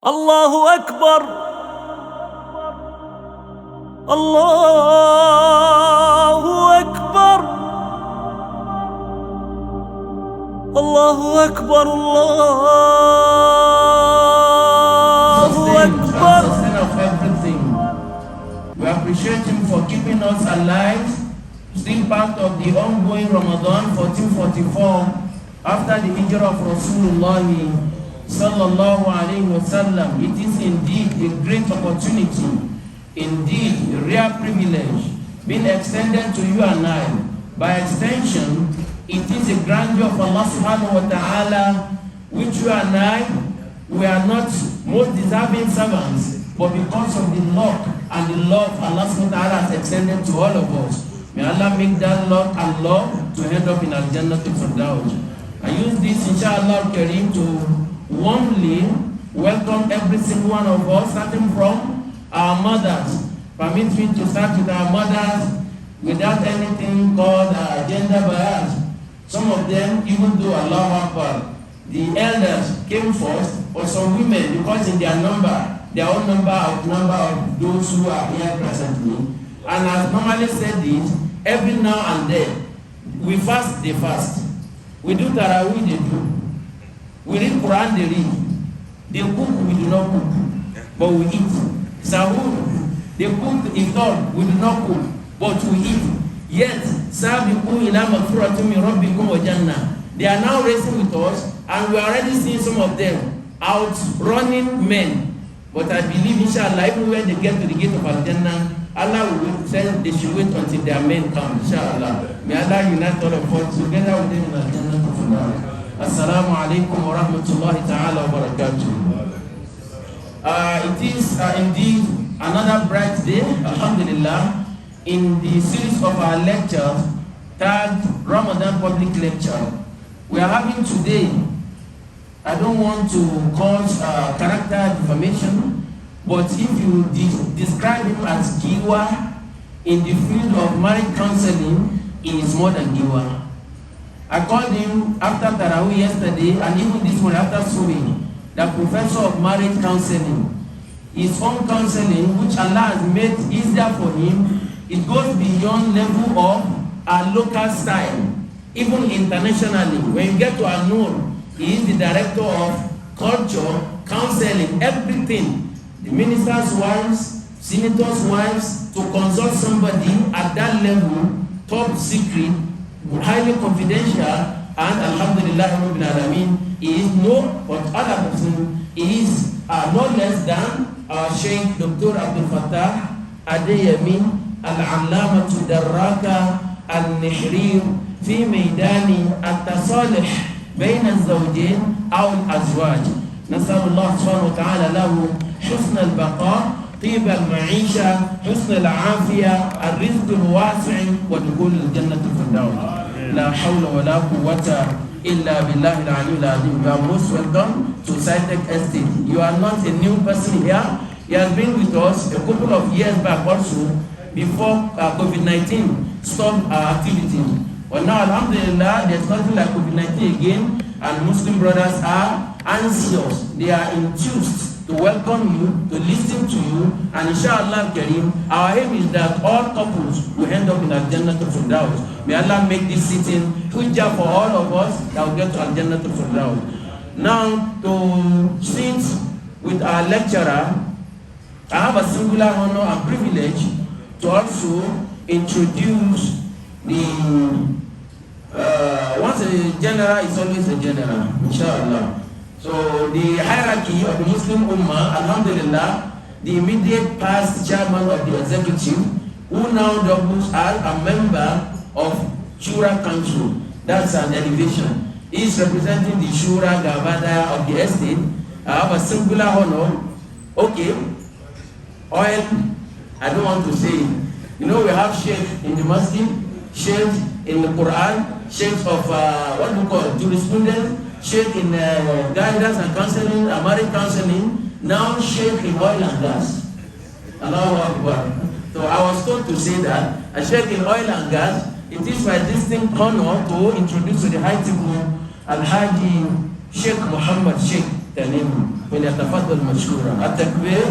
الله أكبر الله أكبر الله أكبر الله أكبر. Of everything. We appreciate him for keeping us alive, still part of the ongoing Ramadan 1444 after the hijrah of Rasulullah sallallahu alayhi wa sallam. It is indeed a great opportunity, indeed a rare privilege being extended to you and I. By extension, it is a grandeur of Allah subhanahu wa ta'ala, which you and I, we are not most deserving servants, but because of the luck and the love Allah subhanahu wa ta'ala has extended to all of us. May Allah make that luck and love to end up in Al-Jannah to Firdaus. I use this inshallah Kareem to warmly welcome every single one of us, starting from our mothers. Permit me to start with our mothers without anything called gender bias. Some of them, even though Allah Akbar, the elders came first, or some women, because in their number, their own number of those who are here presently. And as normally said it, every now and then, we fast, they fast. We do Taraweeh, they do. We read Quran, they read. They cook, we do not cook, but we eat. Sahur, they cook iftar, we do not cook, but we eat. Yet, sabiqu ila maghfiratin min rabbikum wa jannah. They are now racing with us, and we are already seeing some of them outrunning men. But I believe, inshallah, even when they get to the gate of Al-Jannah, Allah will say they should wait until their men come, inshallah. May Allah unite all of us together with them in Al-Jannah. Assalamu alaikum wa rahmatullahi ta'ala wa barakatuh. It is indeed another bright day, alhamdulillah, in the series of our lectures, tagged Ramadan Public Lecture. We are having today, I don't want to cause character defamation, but if you describe him as Giwa in the field of marriage counseling, he is more than Giwa. I called him after Taraweeh yesterday, and even this morning after Subi, the professor of marriage counseling. His own counseling, which Allah has made easier for him, it goes beyond level of our local style, even internationally. When you get to Anur, he is the director of culture, counseling, everything. The ministers' wives, senators' wives, to consult somebody at that level, top secret, highly confidential, and alhamdulillah rabbil alameen, he is no but other person, he is no less than our Sheikh Dr. Abdul Fattah Adeyemi Al-Allamatu Darraka Al-Nihrir fi Maidani At-Tasalih بين الزوجين أو الأزواج. نسأل الله سبحانه وتعالى له حسن البقاء، طيب المعيشة، حسن العافية، الرزق الواسع، ودخول الجنة الفردوس. لا حول ولا قوة إلا بالله العلي العظيم. You are most welcome to Sci-Tech Estate. You are not a new person here. He has been with us a couple of years back also, before COVID-19 stopped our activity. But now, alhamdulillah, there's nothing like COVID-19 again, and Muslim brothers are anxious. They are enthused to welcome you, to listen to you, and inshallah, Kareem, our aim is that all couples will end up in Al-Jannah to Firdaus. May Allah make this sitting hujjah for all of us that will get to Al-Jannah to Firdaus. Now, to sit with our lecturer, I have a singular honor and privilege to also introduce once a general is always a general, inshallah. So the hierarchy of the Muslim Ummah, alhamdulillah, the immediate past chairman of the executive, who now doubles as a member of Shura Council, that's an elevation. He is representing the Shura Gavada of the estate. I have a singular honor. Okay, oil, I don't want to say it. You know, we have Sheikh in the masjid, Sheikh in the Quran, Sheikh of what we call jurisprudence, Sheikh in guidance and counseling, marriage counseling, now Sheikh in oil and gas. Allahu Akbar. So I was told to say that a Sheikh in oil and gas. It is my distinct honor to introduce to the high table Al-Haji Sheikh Muhammad Sheikh اغتنموا فليتفضل مشكورا. التكبير.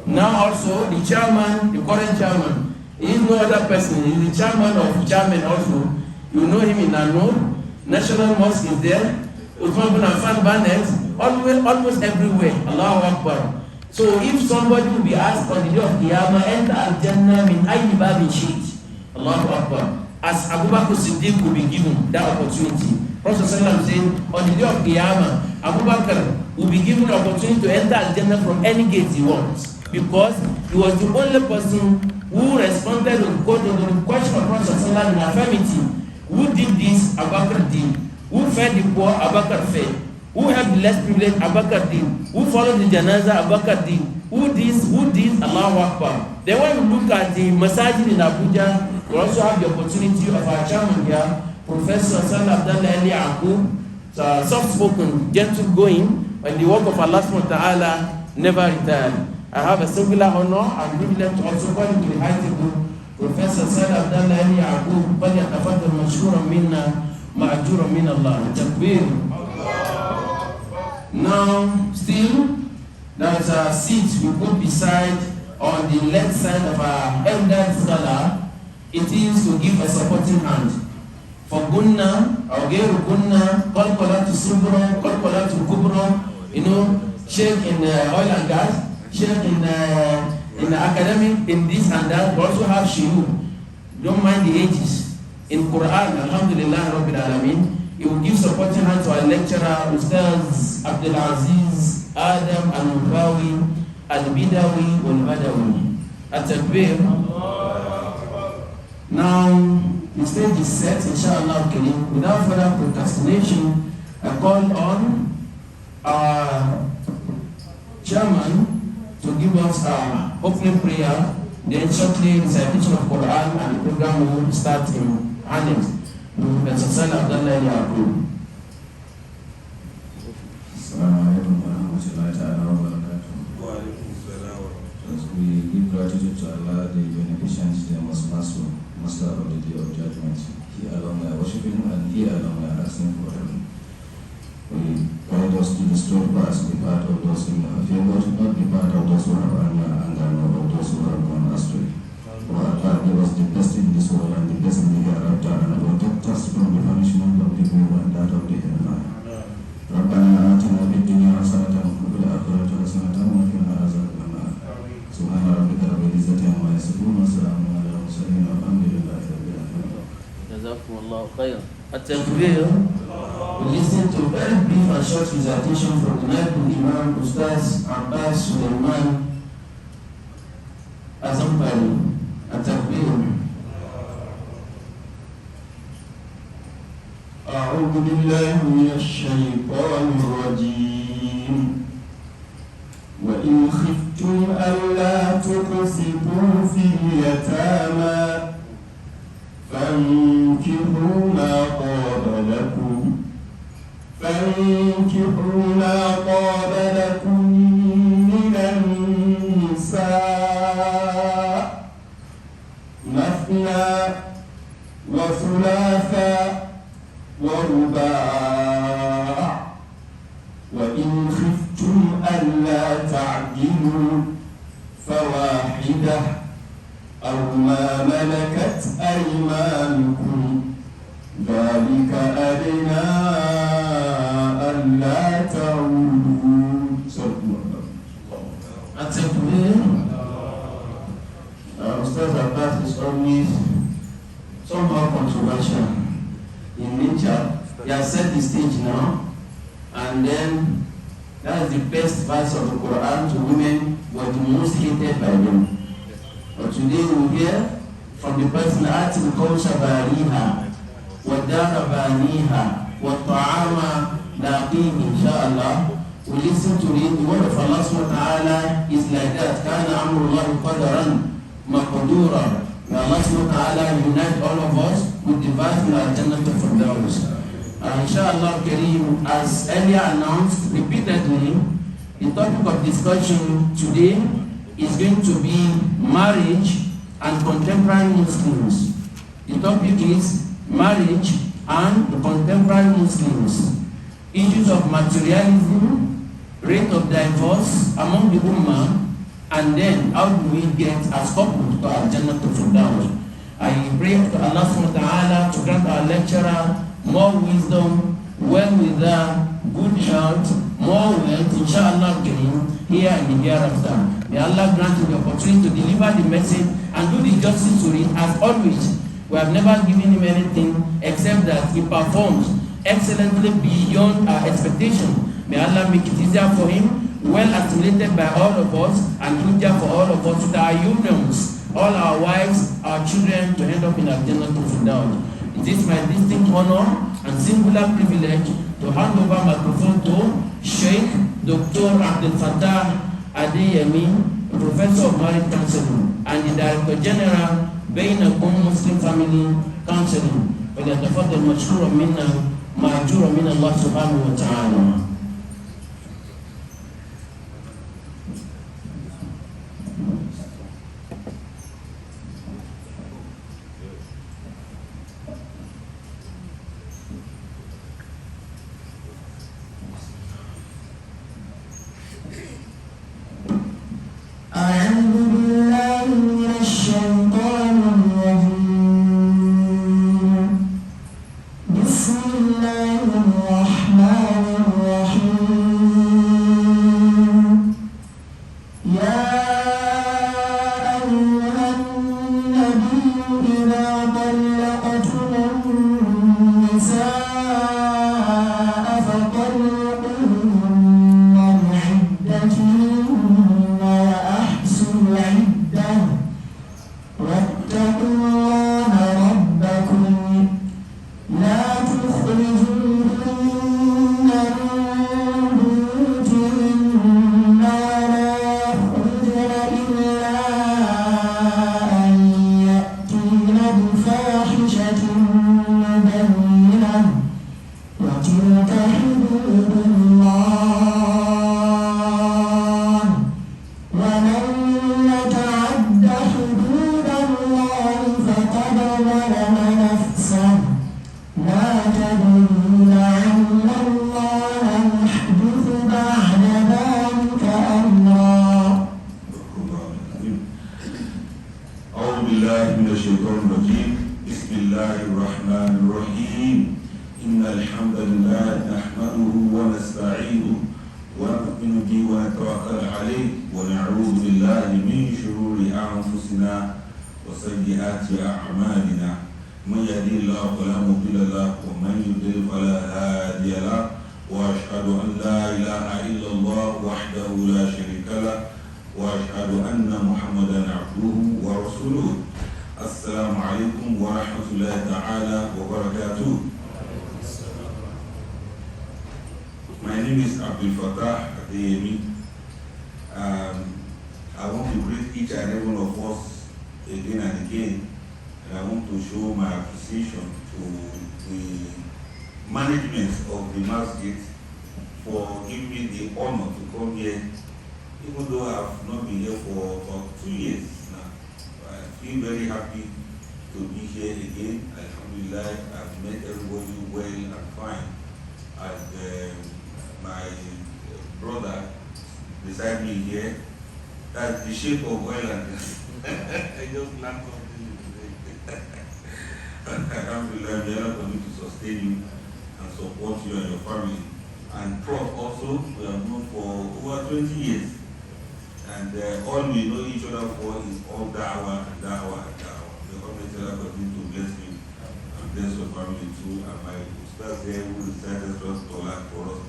Now also the chairman, the current chairman, he is no other person. He is the chairman of Chairman also. You know him in Anur. National Mosque is there. Uthman bin Affan Barnet, almost everywhere. Allahu Akbar. So if somebody will be asked on the day of Qiyamah, enter Al-Jannah min ayyi babin shi'it. Allahu Akbar. As Abu Bakr Siddiq will be given that opportunity. Prophet Sallallahu said, on the day of Qiyamah, Abu Bakr will be given the opportunity to enter Al-Jannah from any gate he wants. Because he was the only person who responded to the question of Prophet Sallallahu in affirmative. Who did this? Abu Bakr did. Who fed the poor? Abu Bakr fed. Who had the less privileged? Abu Bakr did. Who followed the janaza? Abu Bakr did. Who did? Allahu Akbar. Then when we look at the masajid in Abuja, we also have the opportunity of our chairman here, Professor Salah Abdullah Ali Akub, soft-spoken, gentle-going, and the work of Allah subhanahu wa ta'ala never retired. I have a singular honor and privilege to also call to the high table Professor Salah Abdullah Ali Akub, فليتفضل مشكورا منا مأجورا من الله. Takbir. Now, still, there's a seat we put beside on the left side of our elder scholar. It is to give a supporting hand. For Gunna, or Geru Gunna, Kolkola to Subro, Kolkola to Kubro, Sheikh in oil and gas, Sheikh in the academic, in this and that. We also have Shiu. Don't mind the ages. In Quran, Alhamdulillah, Rabbil Alameen, he will give supporting hand to our lecturer, Ustaz Abdul Aziz Adam Al-Mubawi Al-Bidawi Al-Badawi. At-Takbir. Now, the stage is set, inshallah. Without further procrastination, I call on our chairman to give us our opening prayer, then shortly recitation of Quran, and the program will start in earnest. Professor Salah Abdullah Yaqub. Assalamualaikum warahmatullahi wabarakatuh. As we give gratitude to Allah, the beneficent, the most merciful, Master of the Day of Judgment. He alone we are worshiping, and He alone we are asking for help. We guide us to the straight path, be part of those who have favored, not be part of those who have anger, and not of those who have gone astray. For Allah give us the best in this world and the best in the hereafter, and protect us from the punishment of the evil and that of the hellfire. ربنا آتنا في الدنيا حسنة وفي الآخرة حسنة وقنا عذاب النار. سبحان ربك رب العزة عما يصفون وسلام على المرسلين والحمد لله رب العالمين. جزاكم الله خيرا. التكبير. We listen to very brief and short recitation from the Naib Imam Ustaz Abbas Sulaiman Azampari. التكبير. أعوذ بالله من الشيطان الرجيم. وإن خفتم ألا تقسطوا في اليتامى فانكحوا ما طاب لكم من النساء مثنى وثلاثا ورباع وإن خفتم ألا تعدلوا فواحدة أو ما ملكت أيمانكم ذلك أدنى ألا تعودوا. التكبير. Ustaz Abbas is always somehow controversial in nature. He has set the stage now, and then that is the best verse of the Quran to women, but the most hated by them. But today we hear from the person Ati Kawsha Bariha, Wadara Baniha, Wata'ama Laqim, inshallah. We listen to it. The word of Allah subhanahu wa ta'ala is like that. Kana amrullahi qadaran maqdura. May Allah subhanahu wa ta'ala unite all of us with the verse in our Jannah to Firdaus. Inshallah Kareem, as earlier announced repeatedly, the topic of discussion today is going to be marriage and contemporary Muslims. The topic is marriage and the contemporary Muslims. issues of materialism, rate of divorce among the Ummah, and then how do we get as couples to our Jannah to Firdaus. I pray to Allah subhanahu wa ta'ala to grant our lecturer more wisdom, well-wisdom, good health, more wealth, inshallah, here and the hereafter. May Allah grant you the opportunity to deliver the message and do the justice to it as always. We have never given him anything except that he performs excellently beyond our expectation. May Allah make it easier for him, well assimilated by all of us, and easier for all of us with our unions, all our wives, our children, to end up in Al-Jannah to Firdaus. It is my distinct honor and singular privilege to hand over microphone to Sheikh Dr. Abdul Fattah Adeyemi, Professor of Marriage Counseling and the Director General Bainakum Muslim Family Counseling. فليتفضل مشكورا منا مأجورا من الله سبحانه وتعالى. أعوذ بالله من الشيطان الرجيم. بسم الله الرحمن الرحيم. يا أيها النبي إذا طلقتم النساء فطلقوهن لعدتهن وأحصوا العدة واتقوا الله ربكم لا تخرجوهن من بيوتهن ولا يخرجن إلا أن يأتين بفاحشة مبينة وتلك حدود الله ومن يتعد حدود الله فقد ظلم نفسه لا تدري لعل الله يحدث بعد ذلك أمرا. أعوذ بالله من الشيطان الرجيم. بسم الله الرحمن الرحيم. إن الحمد لله نحمده ونستعينه ونؤمن به ونتوكل عليه ونعوذ بالله من شرور أنفسنا وسيئات أعمالنا. من يهدي الله فلا مضل له ومن يضلل فلا هادي له وأشهد أن لا إله إلا الله وحده لا شريك له وأشهد أن محمدا عبده ورسوله. السلام عليكم ورحمة الله تعالى وبركاته. My name is Abdul Fattah Adeyemi. I want to greet each and every one of us again and again, and I want to show my appreciation to the management of the masjid for giving me the honor to come here, even though I have not been here for about 2 years now. I feel very happy to be here again. Alhamdulillah, I've met everybody well and fine. And my brother beside me here, that's the shape of oil and gas. I just laughed on Alhamdulillah, may Allah continue to sustain you and support you and your family. And Prof also, we have known for over 20 years. And all we know each other for is all da'wah and da'wah and da'wah. May Allah continue to bless you and bless your family too. And my ustaz there who recited Surah Tola for us.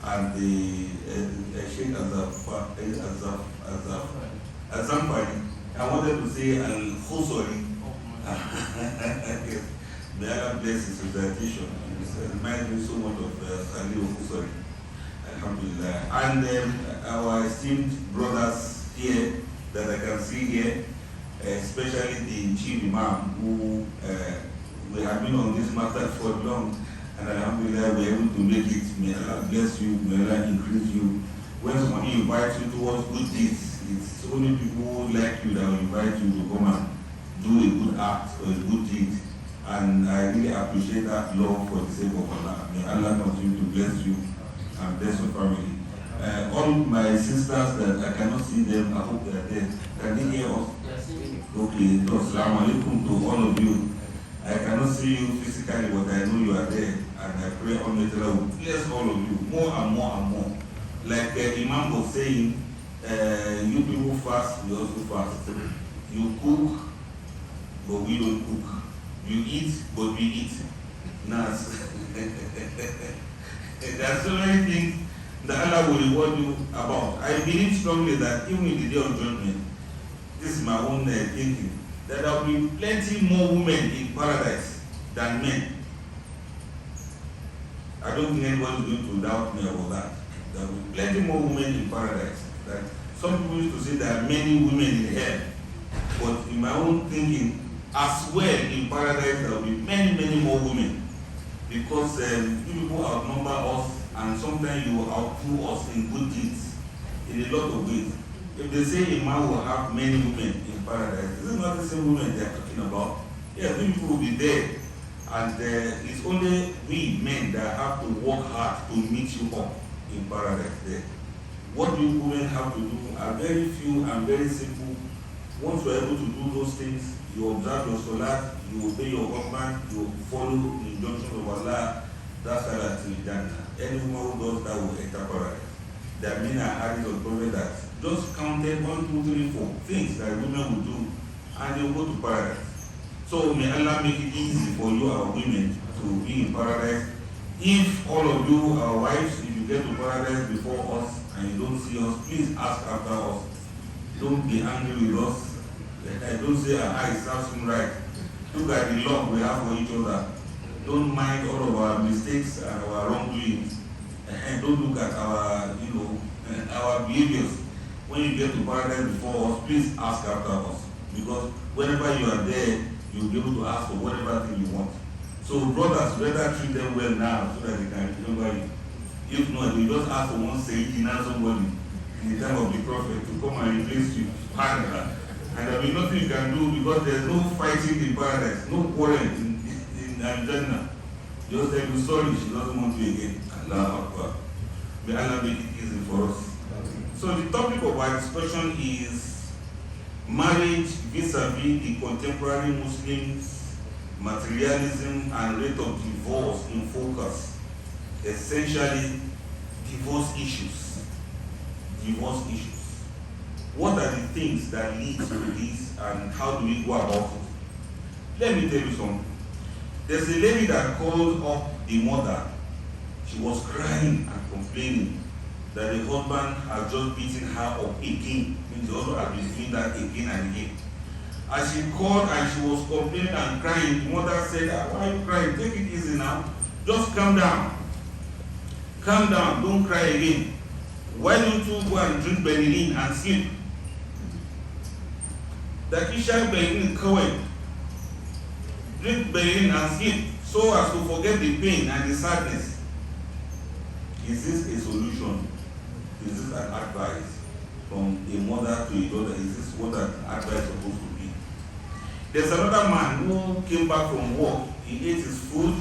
And the Sheikh Azamfari, I wanted to say Al-Khusori. May Allah bless his recitation. It reminds me so much of Khalil Khusori. Alhamdulillah. And our esteemed brothers here that I can see here, especially the Chief Imam, who we have been on this matter for long. And Alhamdulillah, we are able to make it. May Allah bless you, may Allah increase you. When somebody invites you towards good deeds, it's only people like you that will invite you to come and do a good act or a good deed. And I really appreciate that love for the sake of Allah. May Allah continue to bless you and bless your family. All my sisters that I cannot see them, I hope they are there. Can they hear us? Okay, so assalamu alaikum to all of you. I cannot see you physically, but I know you are there. And I pray Almighty Allah will bless all of you more and more and more. Like Imam was saying, you people fast, we also fast. You cook, but we don't cook. You eat, but we eat. Nas. There are so many things that Allah will reward you about. I believe strongly that even in the day of judgment, this is my own thinking, that there will be plenty more women in paradise than men. I don't think anyone is going to doubt me about that. There will be plenty more women in paradise. That some people used to say there are many women in hell, but in my own thinking, as well in paradise there will be many, many more women, because you people outnumber us, and sometimes you will outdo us in good deeds in a lot of ways. If they say a man will have many women in paradise, this is not the same women they are talking about. Yes, we people will be there, and it's only we men that have to work hard to meet you up in paradise there. What you women have to do are very few and very simple. Once you are able to do those things, you observe your salat, you obey your husband, you follow the injunctions of Allah, that's salat till Jannah. Any woman who does that will enter paradise. There are many hadiths of Prophet that just counted 1, 2, 3, 4 things that women will do, and they will go to paradise. So may Allah make it easy for you, our women, to be in paradise. If all of you, our wives, if you get to paradise before us and you don't see us, please ask after us. Don't be angry with us. Don't say, it serves him right. Look at the love we have for each other. Don't mind all of our mistakes and our wrongdoings. And don't look at our, our behaviors. When you get to paradise before us, please ask after us. Because whenever you are there, you'll be able to ask for whatever thing you want. So brothers, better treat them well now so that they can remember you. If not, they just ask for one Sayyidina somebody in the time of the prophet to come and replace you. And there will be nothing you can do, because there's no fighting in paradise, no quarrel in Jannah. Just tell you sorry, she doesn't want you again. Allah Akbar. May Allah make it easy for us. So the topic of our discussion is marriage vis-a-vis the contemporary Muslims, materialism and rate of divorce in focus. Essentially, divorce issues. Divorce issues. What are the things that lead to this, and how do we go about it? Let me tell you something. There's a lady that called up the mother. She was crying and complaining that the husband had just beaten her up again. The husband had been doing that again and again. As she called and she was complaining and crying, the mother said, why are you crying? Take it easy now. Just calm down. Calm down. Don't cry again. Why don't you go and drink Benylin and sleep? That you shall Benylin kawai. Drink Benylin and sleep so as to forget the pain and the sadness. Is this a solution? Is this an advice from a mother to a daughter? Is this what an advice is supposed to be? There's another man who came back from work. He ate his food,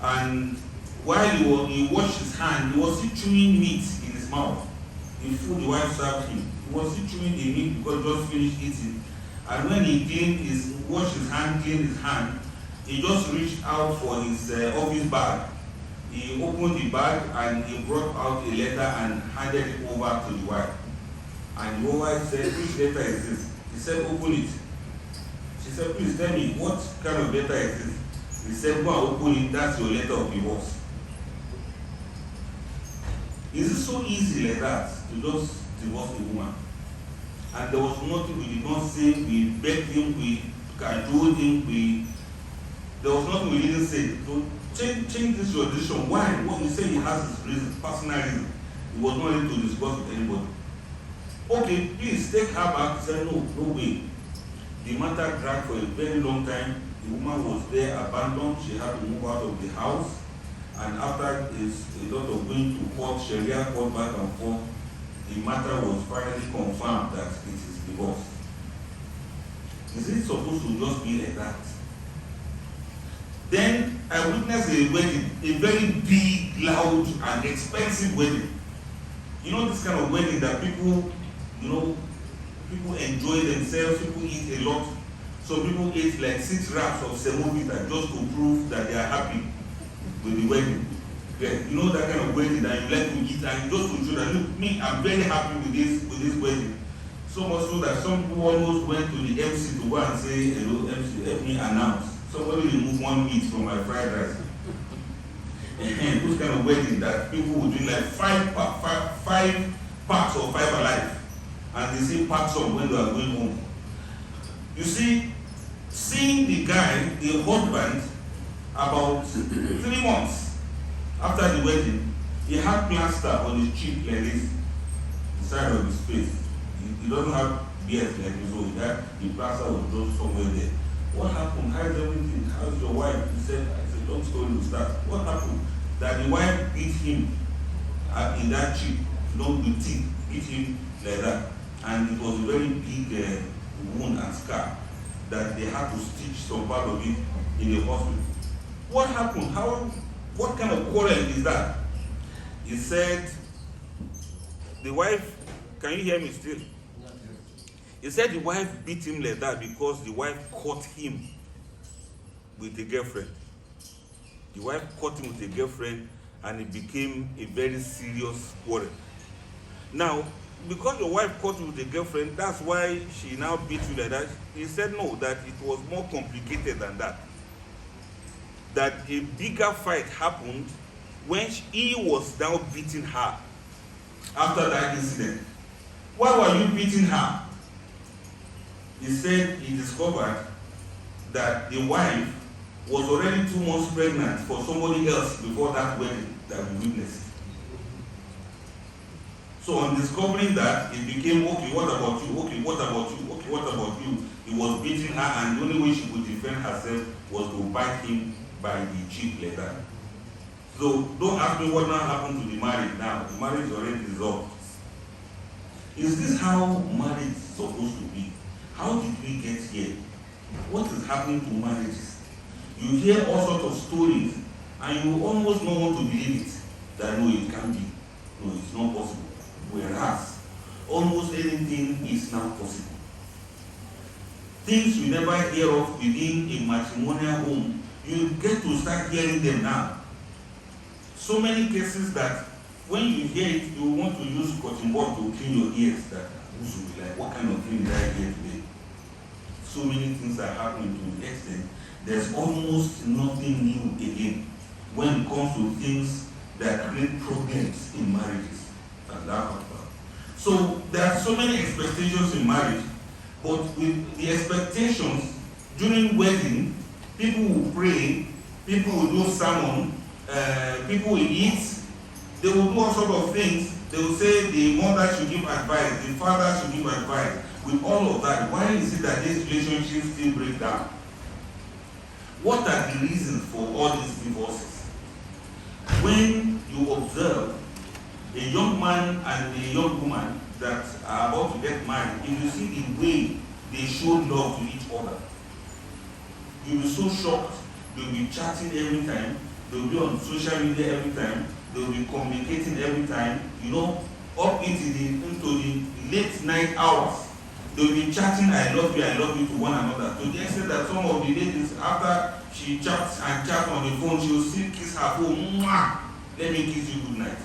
and while he washed his hand, he was still chewing meat in his mouth. The food the wife served him, he was still chewing the meat because he just finished eating. And when he washed his hand, cleaned his hand, he just reached out for his office bag. He opened the bag and he brought out a letter and handed it over to the wife. And the wife said, which letter is this? He said, open it. She said, please tell me, what kind of letter is this? He said, go and open it, that's your letter of divorce. Is it so easy like that to just divorce a woman? And there was nothing we did not say, we begged him, we cajoled him, there was nothing we didn't say. So change this your decision. Why? What you say he has his reason, personal reason. He was not ready to discuss with anybody. Okay, please take her back. He said, no way. The matter dragged for a very long time. The woman was there abandoned. She had to move out of the house. And after a lot of going to court, Sharia court back and forth, the matter was finally confirmed that it is divorce. Is it supposed to just be like that? I witnessed a wedding, a very big, loud, and expensive wedding. You know, this kind of wedding that people, people enjoy themselves, people eat a lot. So people ate like 6 wraps of semovita just to prove that they are happy with the wedding. Yeah, you know that kind of wedding that you like to eat and just to show that, look, me, I'm very happy with this wedding. So much so that some people almost went to the MC to go and say, hello, MC, help me announce. Somebody remove 1 meat from my fried rice. And those kind of wedding that people would drink like 5 packs of 5 alive. And they say packs of when they are going home. You see, seeing the guy, the husband, about 3 months after the wedding, he had plaster on his cheek like this, the side of his face. He doesn't have beard like this, so the plaster was just somewhere there. What happened? How's everything? How's your wife? He said, I said, long story to start. What happened? That the wife beat him in that cheek, with teeth, beat him like that. And it was a very big wound and scar that they had to stitch some part of it in the hospital. What happened? What kind of quarrel is that? He said, the wife, can you hear me still? He said the wife beat him like that because the wife caught him with a girlfriend. The wife caught him with a girlfriend and it became a very serious quarrel. Now, because your wife caught you with a girlfriend, that's why she now beat you like that. He said no, that it was more complicated than that. That a bigger fight happened when he was now beating her after that incident. Why were you beating her? He said he discovered that the wife was already 2 months pregnant for somebody else before that wedding that we witnessed. So on discovering that, it became, okay, what about you? Okay, what about you? Okay, what about you? He was beating her, and the only way she could defend herself was to bite him by the cheek like that. So don't ask me what now happened to the marriage now. The marriage is already dissolved. Is this how marriage is supposed to be? How did we get here? What is happening to marriages? You hear all sorts of stories and you almost don't want to believe it. That no, it can't be. No, it's not possible. Whereas, almost anything is now possible. Things you never hear of within a matrimonial home, you get to start hearing them now. So many cases that when you hear it, you want to use cotton bud to clean your ears. That should be like, what kind of thing did I hear today? So many things are happening to the extent there's almost nothing new again when it comes to things that create problems in marriages. So there are so many expectations in marriage, but with the expectations during wedding, people will pray, people will do sermon, people will eat, they will do all sorts of things. They will say the mother should give advice, the father should give advice. With all of that, why is it that these relationships still break down? What are the reasons for all these divorces? When you observe a young man and a young woman that are about to get married, if you see the way they show love to each other, you'll be so shocked. They'll be chatting every time, they'll be on social media every time, they'll be communicating every time, up into the late night hours. They'll be chatting, I love you to one another. To the extent that some of the ladies, after she chats and chats on the phone, she'll still kiss her phone. Mwah! Let me kiss you good night.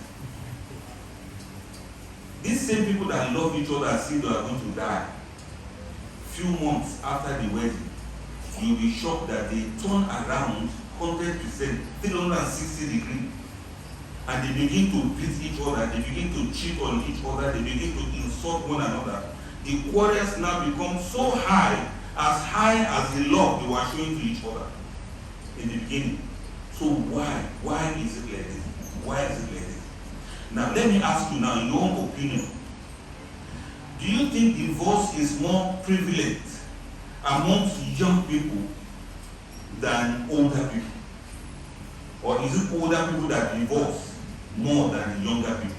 These same people that love each other as if they are going to die, few months after the wedding, you'll be shocked that they turn around 100%, 360 degrees, and they begin to beat each other, they begin to cheat on each other, they begin to insult one another. The quarrels now become so high as the love they were showing to each other in the beginning. So why? Why is it like this? Why is it like this? Now let me ask you now, in your own opinion, do you think divorce is more prevalent amongst young people than older people? Or is it older people that divorce more than younger people?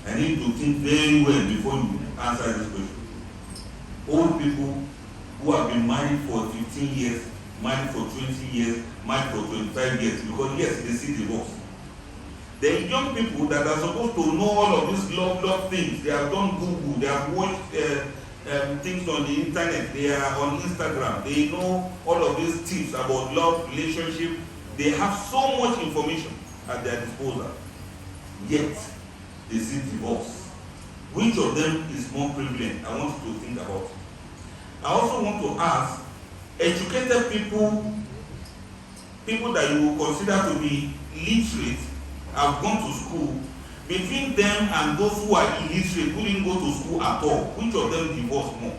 I need to think very well before you answer this question. Old people who have been married for 15 years, married for 20 years, married for 25 years, because yes, they see divorce. The young people that are supposed to know all of these love things, they have done Google, they have watched things on the internet, they are on Instagram, they know all of these tips about love, relationship. They have so much information at their disposal, yet they see divorce. Which of them is more prevalent? I want you to think about it. I also want to ask, educated people that you will consider to be literate, have gone to school, between them and those who are illiterate, who didn't go to school at all, which of them divorce more?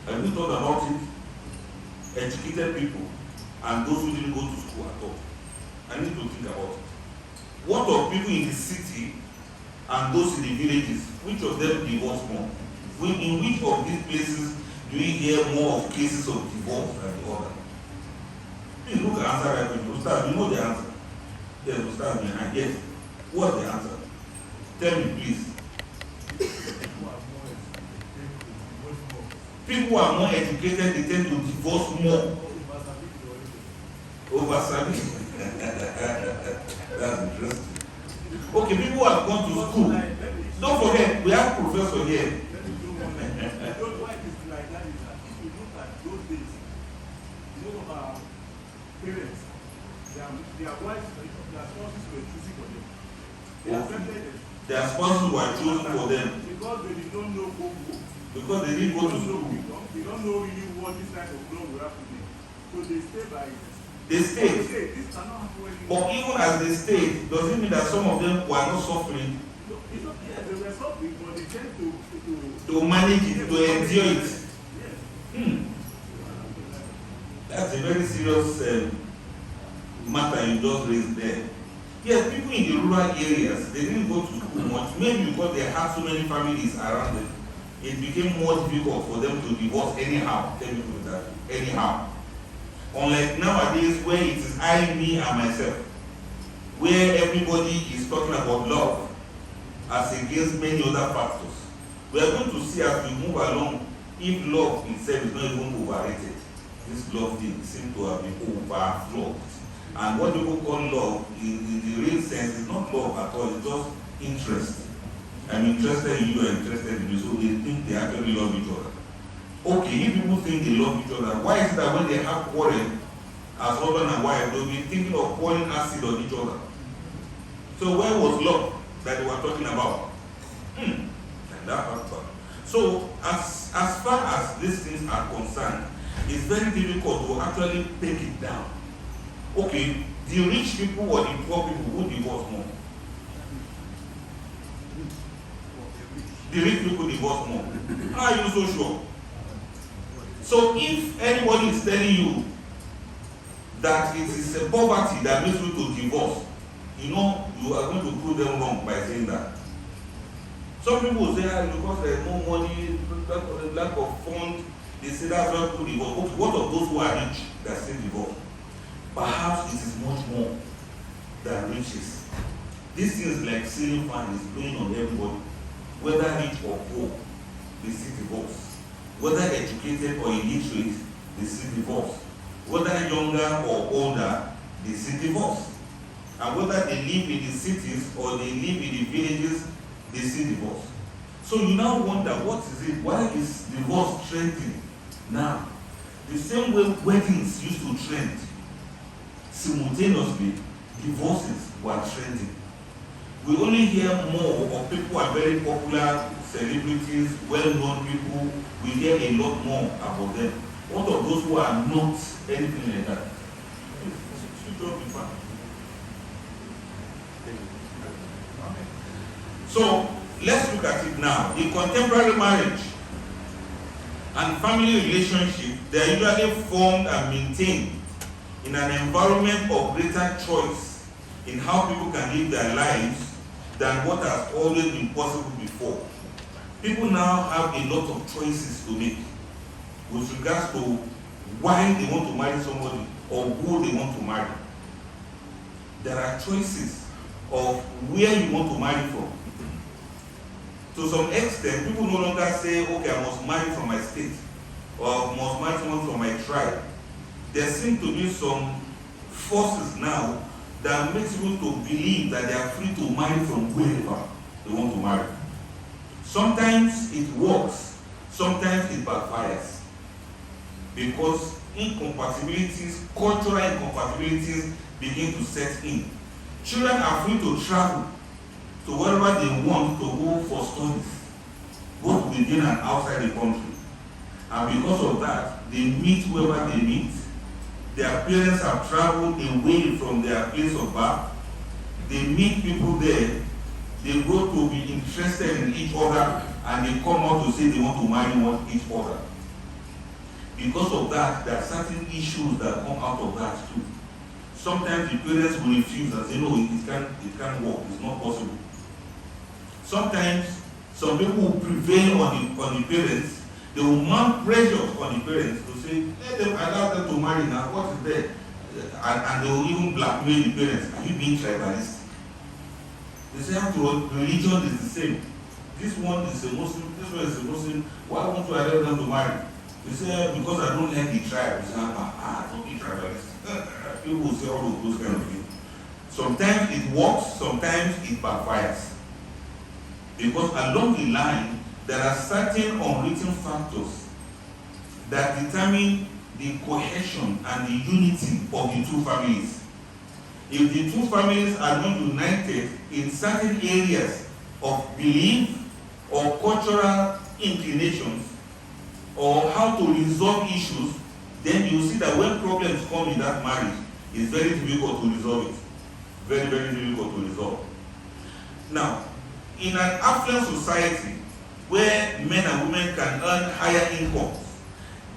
Have you thought about it? Educated people and those who didn't go to school at all. I need to think about it. What of people in the city and those in the villages, which of them divorce more? In which of these places do we hear more of cases of divorce than the other? Please look at answer right when you start. You know the answer. Yes, we start behind. Yes. What's the answer? Tell me, please. People who are more educated, they tend to divorce more. Over service. That's interesting. Okay, people who have gone to school. Don't forget, we have professor here. Parents, their wives, their spouses were choosing for them. They accepted it. Their spouses were chosen for them. Because they did not know Google. Because they didn't go to school. They don't know really what this type of law will have to be. So they stay by it. They stayed. This cannot happen anymore. But even as they stayed, does it mean that some of them were not suffering? No, it's not, yes, they were suffering, but they tend to manage it, to endure it. Yes. That's a very serious matter you just raised there. Yes, people in the rural areas, they didn't go to school much, maybe because they had so many families around them. It became more difficult for them to divorce anyhow. Let me put it that way. Anyhow. Unlike nowadays where it is I, me, and myself, where everybody is talking about love as against many other factors. We are going to see as we move along if love itself is not even overrated. This love thing seems to have been overflowed. And what people call love in the real sense is not love at all, it's just interest. I'm interested in you, you're interested in me, so they think they actually love each other. Okay, if people think they love each other, why is it that when they have quarrel as husband and wife, they'll be thinking of pouring acid on each other? So where was love that they were talking about? And that factor. So as far as these things are concerned, it's very difficult to actually take it down. Okay, the rich people or the poor people who divorce more? The rich people divorce more. How are you so sure? So if anybody is telling you that it is a poverty that makes you to divorce, you know you are going to prove them wrong by saying that. Some people will say, because there is no money, lack of funds, they say that's why people divorce. Okay, what of those who are rich that still divorce? Perhaps it is much more than riches. This things like ceiling fan is blowing on everybody, whether rich or poor, they see divorce. Whether educated or illiterate, they see divorce. Whether younger or older, they see divorce. And whether they live in the cities or they live in the villages, they see divorce. So you now wonder, what is it? Why is divorce trending now? The same way weddings used to trend, simultaneously, divorces were trending. We only hear more of people who are very popular, celebrities, well-known people. We hear a lot more about them. What of those who are not anything like that? So let's look at it now. In contemporary marriage and family relationship, they are usually formed and maintained in an environment of greater choice in how people can live their lives than what has always been possible before. People now have a lot of choices to make with regards to why they want to marry somebody or who they want to marry. There are choices of where you want to marry from. To some extent, people no longer say, okay, I must marry from my state or I must marry someone from my tribe. there seems to be some forces now that makes people to believe that they are free to marry from wherever they want to marry. Sometimes it works, sometimes it backfires. Because incompatibilities, cultural incompatibilities begin to set in. Children are free to travel to wherever they want to go for studies, both within and outside the country. And because of that, they meet whoever they meet. Their parents have traveled away from their place of birth. They meet people there. They grow to be interested in each other, and they come out to say they want to marry each other. Because of that, there are certain issues that come out of that too. Sometimes the parents will refuse and say, no, it can't work, it's not possible. Sometimes some people will prevail on the parents. They will mount pressure on the parents to say, let them allow them to marry now, what is there? And they will even blackmail the parents. Are you being tribalistic? They say, after all, religion is the same. This one is a Muslim, this one is a Muslim. Why won't you allow them to marry? They say, because I don't like the tribe. They say, don't be tribalist. People will say all of those kind of things. Sometimes it works, sometimes it backfires. Because along the line, there are certain unwritten factors that determine the cohesion and the unity of the two families. If the two families are not united in certain areas of belief or cultural inclinations or how to resolve issues, then you see that when problems come in that marriage, it's very difficult to resolve it. Very, very difficult to resolve. Now, in an affluent society where men and women can earn higher incomes,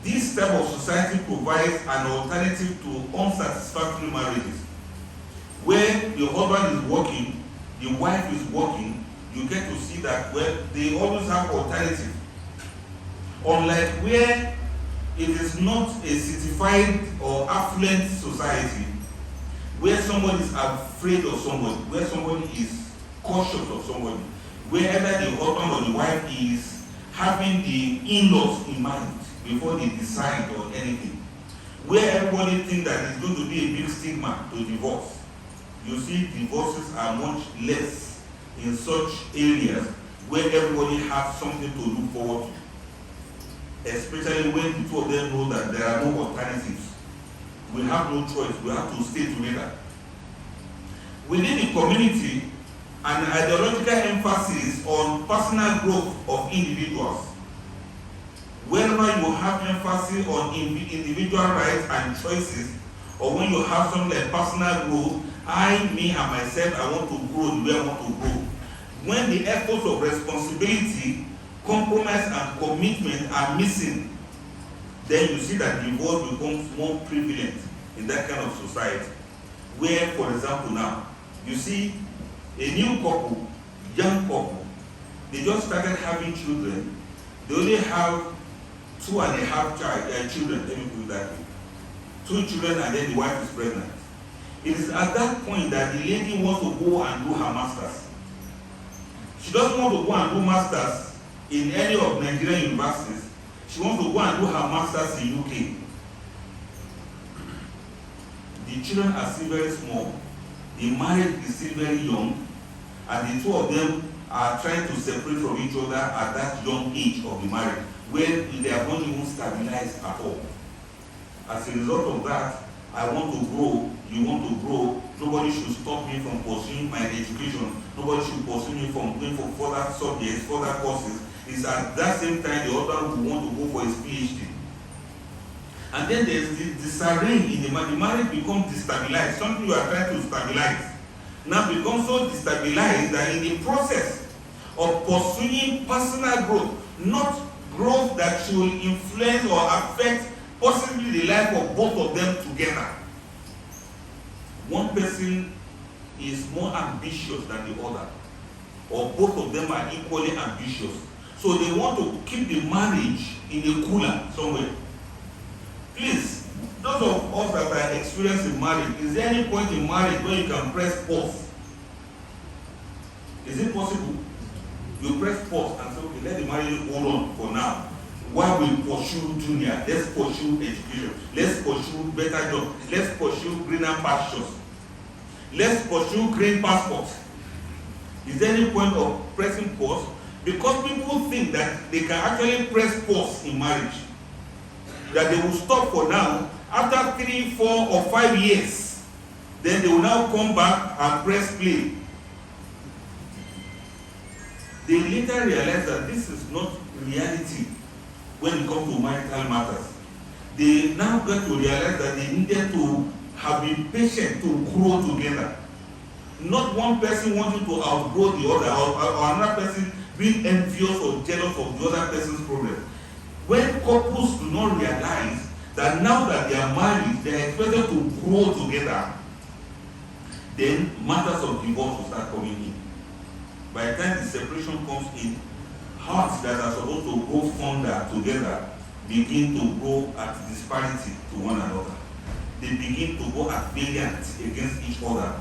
this type of society provides an alternative to unsatisfactory marriages. Where the husband is working, the wife is working, you get to see that they always have alternative. Unlike where it is not a citified or affluent society, where somebody is afraid of somebody, where somebody is cautious of somebody, where either the husband or the wife is having the in-laws in mind before they decide on anything, where everybody thinks that it's going to be a big stigma to divorce. You see, divorces are much less in such areas where everybody has something to look forward to, especially when the two of them know that there are no alternatives. We have no choice, we have to stay together. Within the community, an ideological emphasis on personal growth of individuals. Wherever you have emphasis on individual rights and choices, or when you have something like personal growth, me and myself, I want to grow the way I want to grow. When the efforts of responsibility, compromise, and commitment are missing, then you see that divorce becomes more prevalent in that kind of society. Where, for example, now, you see a new couple, young couple, they just started having children. They only have 2.5 children, let me put it that way. 2 children, and then the wife is pregnant. It is at that point that the lady wants to go and do her masters. She doesn't want to go and do masters in any of Nigerian universities. She wants to go and do her masters in UK. The children are still very small. The marriage is still very young, and the two of them are trying to separate from each other at that young age of the marriage, where they are not even stabilized at all. As a result of that, I want to grow, you want to grow, nobody should stop me from pursuing my education, nobody should pursue me from going for further subjects, further courses. It's at that same time the other who want to go for his PhD. And then there's the disarray in the marriage becomes destabilized. Something you are trying to stabilize now becomes so destabilized that in the process of pursuing personal growth, not growth that should influence or affect possibly the life of both of them together. One person is more ambitious than the other, or both of them are equally ambitious. So they want to keep the marriage in a cooler somewhere. Please, those of us that are experienced in marriage, is there any point in marriage where you can press pause? Is it possible? You press pause and say, okay, let the marriage hold on for now. Why we pursue junior? Let's pursue education. Let's pursue better job. Let's pursue greener pastures. Let's pursue green passports. Is there any point of pressing pause? Because people think that they can actually press pause in marriage. That they will stop for now. After 3, 4, or 5 years, then they will now come back and press play. They later realize that this is not reality when it comes to marital matters. They now get to realize that they needed to have been patient to grow together. Not one person wanting to outgrow the other, or another person being envious or jealous of the other person's problem. When couples do not realize that now that they are married, they are expected to grow together, then matters of divorce will start coming in. By the time the separation comes in, hearts that are supposed to grow fonder together begin to grow at disparity to one another. They begin to go at variance against each other.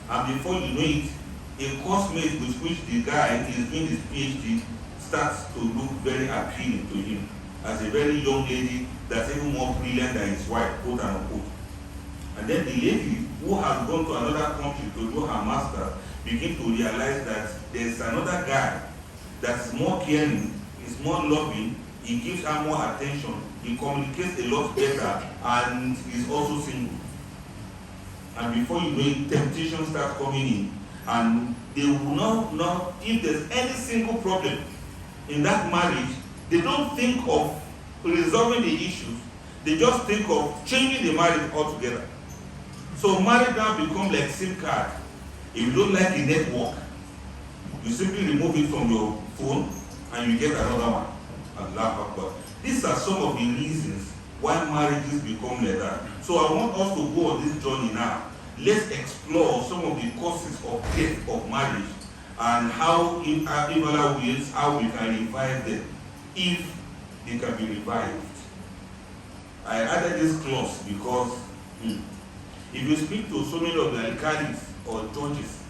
And before you know it, a course mate with which the guy is doing his PhD starts to look very appealing to him as a very young lady that's even more brilliant than his wife, quote unquote. And then the lady who has gone to another country to do her master begin to realize that there's another guy that's more caring, is more loving, he gives her more attention, he communicates a lot better, and is also single. And before you know it, temptation starts coming in, and they will not know if there's any single problem in that marriage. They don't think of resolving the issues, they just think of changing the marriage altogether. So marriage now becomes like SIM card. If you don't like the network, you simply remove it from your phone and you get another one. Allah. These are some of the reasons why marriages become like that. So I want us to go on this journey now. Let's explore some of the causes of death of marriage and how in other ways how we can revive them, if they can be revived. I added this clause because if you speak to so many of the alcalis or judges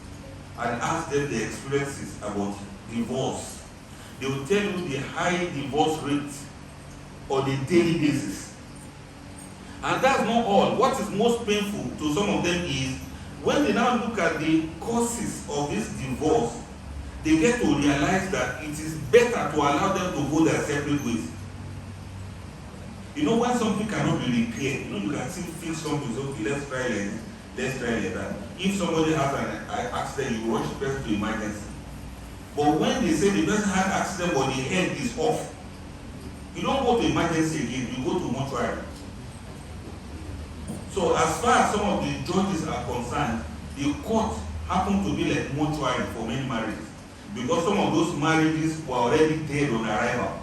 and ask them their experiences about divorce, they will tell you the high divorce rate on a daily basis. And that's not all. What is most painful to some of them is when they now look at the causes of this divorce, they get to realize that it is better to allow them to go their separate ways. You know, when something cannot be repaired, you can still fix something, so okay, let's try like this, let's try like that. If somebody has an accident, you rush the person to emergency. But when they say the person had accident but the head is off, you don't go to emergency again, you go to mortuary. So as far as some of the judges are concerned, the court happened to be like mortuary for many marriages, because some of those marriages were already dead on arrival.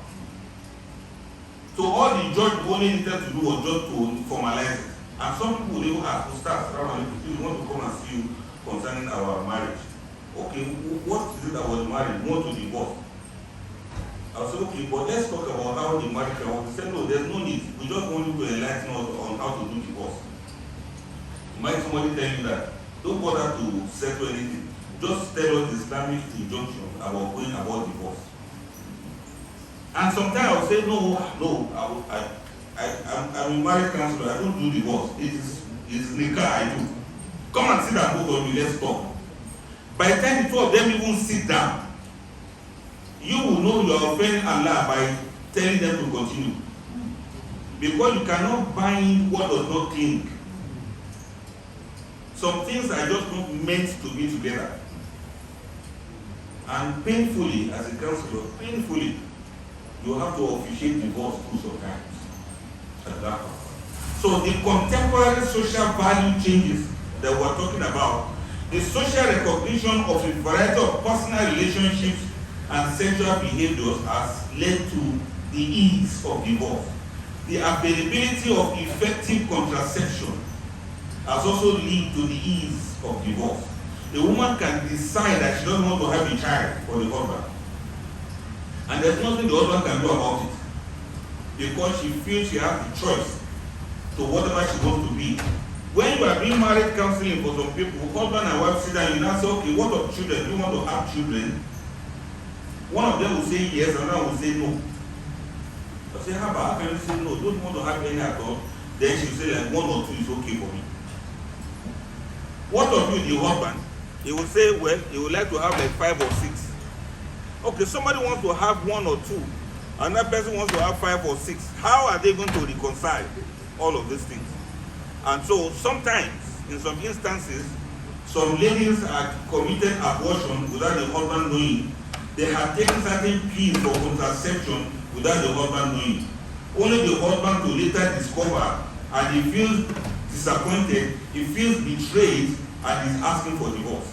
So all the judge only needed to do was just to formalize it. And some people will even ask, start around, we want to come and see you concerning our marriage. Okay, what is it about the marriage? We want to divorce. I'll say, okay, but let's talk about how the marriage can work. He said, no, there's no need. We just want you to enlighten us on how to do divorce. Might somebody tell you that? Don't bother to settle anything. Just tell us the Islamic injunction about going about divorce. And sometimes I'll say, no, I'm a marriage counselor, I don't do divorce. It's nikah I do. Come and sit down, both of you, let's talk. By the time the two of them even sit down, you will know you are offending Allah by telling them to continue. Because you cannot bind what does not cling. Some things are just not meant to be together. And painfully, as a counselor, painfully, you have to officiate divorce crucial times. So the contemporary social value changes that we're talking about, the social recognition of a variety of personal relationships and sexual behaviors has led to the ease of divorce. The availability of effective contraception has also led to the ease of divorce. The woman can decide that she doesn't want to have a child for the husband. And there's nothing the husband can do about it, because she feels she has the choice to whatever she wants to be. When you are doing marriage counseling for some people, husband and wife sit down, you now say, okay, what of children? Do you want to have children? One of them will say yes, another will say no. I say, how about, how can you say no, don't want to have any at all? Then she'll say like 1 or 2 is okay for me. What of you, the husband? He will say, well, he would like to have like 5 or 6. Okay, somebody wants to have 1 or 2. Another person wants to have 5 or 6. How are they going to reconcile all of these things? And so sometimes, in some instances, some ladies have committed abortion without the husband knowing. They have taken certain pills for contraception without the husband knowing. Only the husband to later discover, and he feels disappointed, he feels betrayed, and is asking for divorce.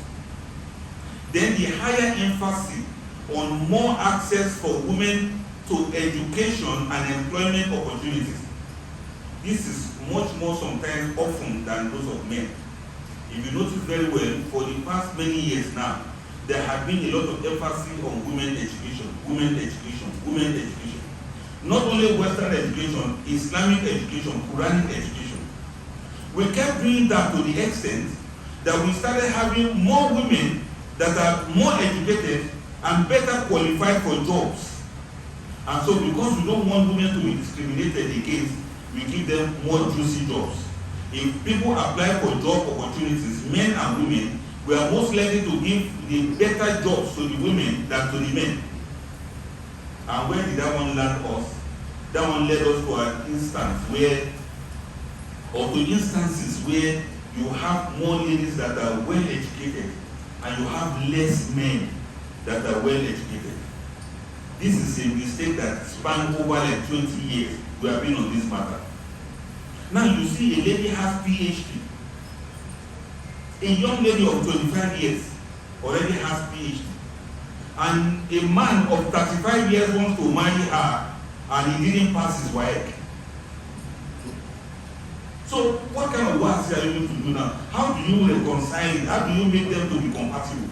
Then the higher emphasis on more access for women to education and employment opportunities. This is much more sometimes often than those of men. If you notice very well, for the past many years now, there have been a lot of emphasis on women education, women education, women education. Not only Western education, Islamic education, Quranic education. We kept doing that to the extent that we started having more women that are more educated and better qualified for jobs. And so because we don't want women to be discriminated against, we give them more juicy jobs. If people apply for job opportunities, men and women, we are most likely to give the better jobs to the women than to the men. And where did that one land us? That one led us to an instance where, or to instances where you have more ladies that are well educated and you have less men that are well educated. This is a mistake that spanned over like 20 years. We have been on this matter. Now you see a lady has PhD. A young lady of 25 years already has PhD. And a man of 35 years wants to marry her and he didn't pass his WAEC. So what kind of work are you going to do now? How do you reconcile it? How do you make them to be compatible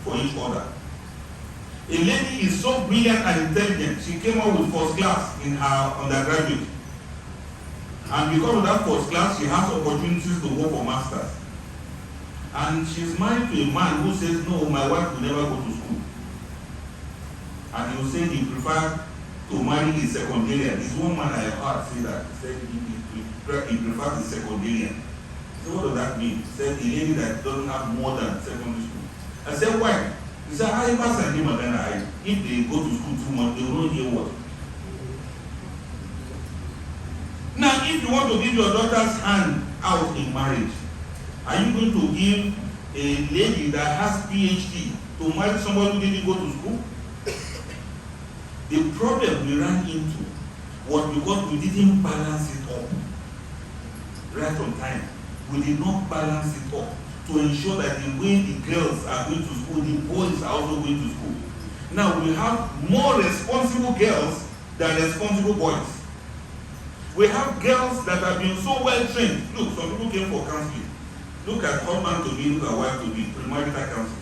for each other? A lady is so brilliant and intelligent, she came out with first class in her undergraduate. And because of that first class, she has opportunities to go for masters. And she's married to a man who says, no, my wife will never go to school. And he will say he prefers to marry a secondarian. This one man I heard say that. He said he prefers a secondarian. So what does that mean? He said a lady that doesn't have more than secondary school. I said, why? He said, I pass and if they go to school too much, they won't hear what. Now, if you want to give your daughter's hand out in marriage, are you going to give a lady that has PhD to marry somebody who didn't go to school? The problem we ran into was because we didn't balance it up right on time. We did not balance it up to ensure that the way the girls are going to school, the boys are also going to school. Now we have more responsible girls than responsible boys. We have girls that have been so well trained. Look, some people came for counseling. Look at husband to be, look at wife to be, premarital counseling.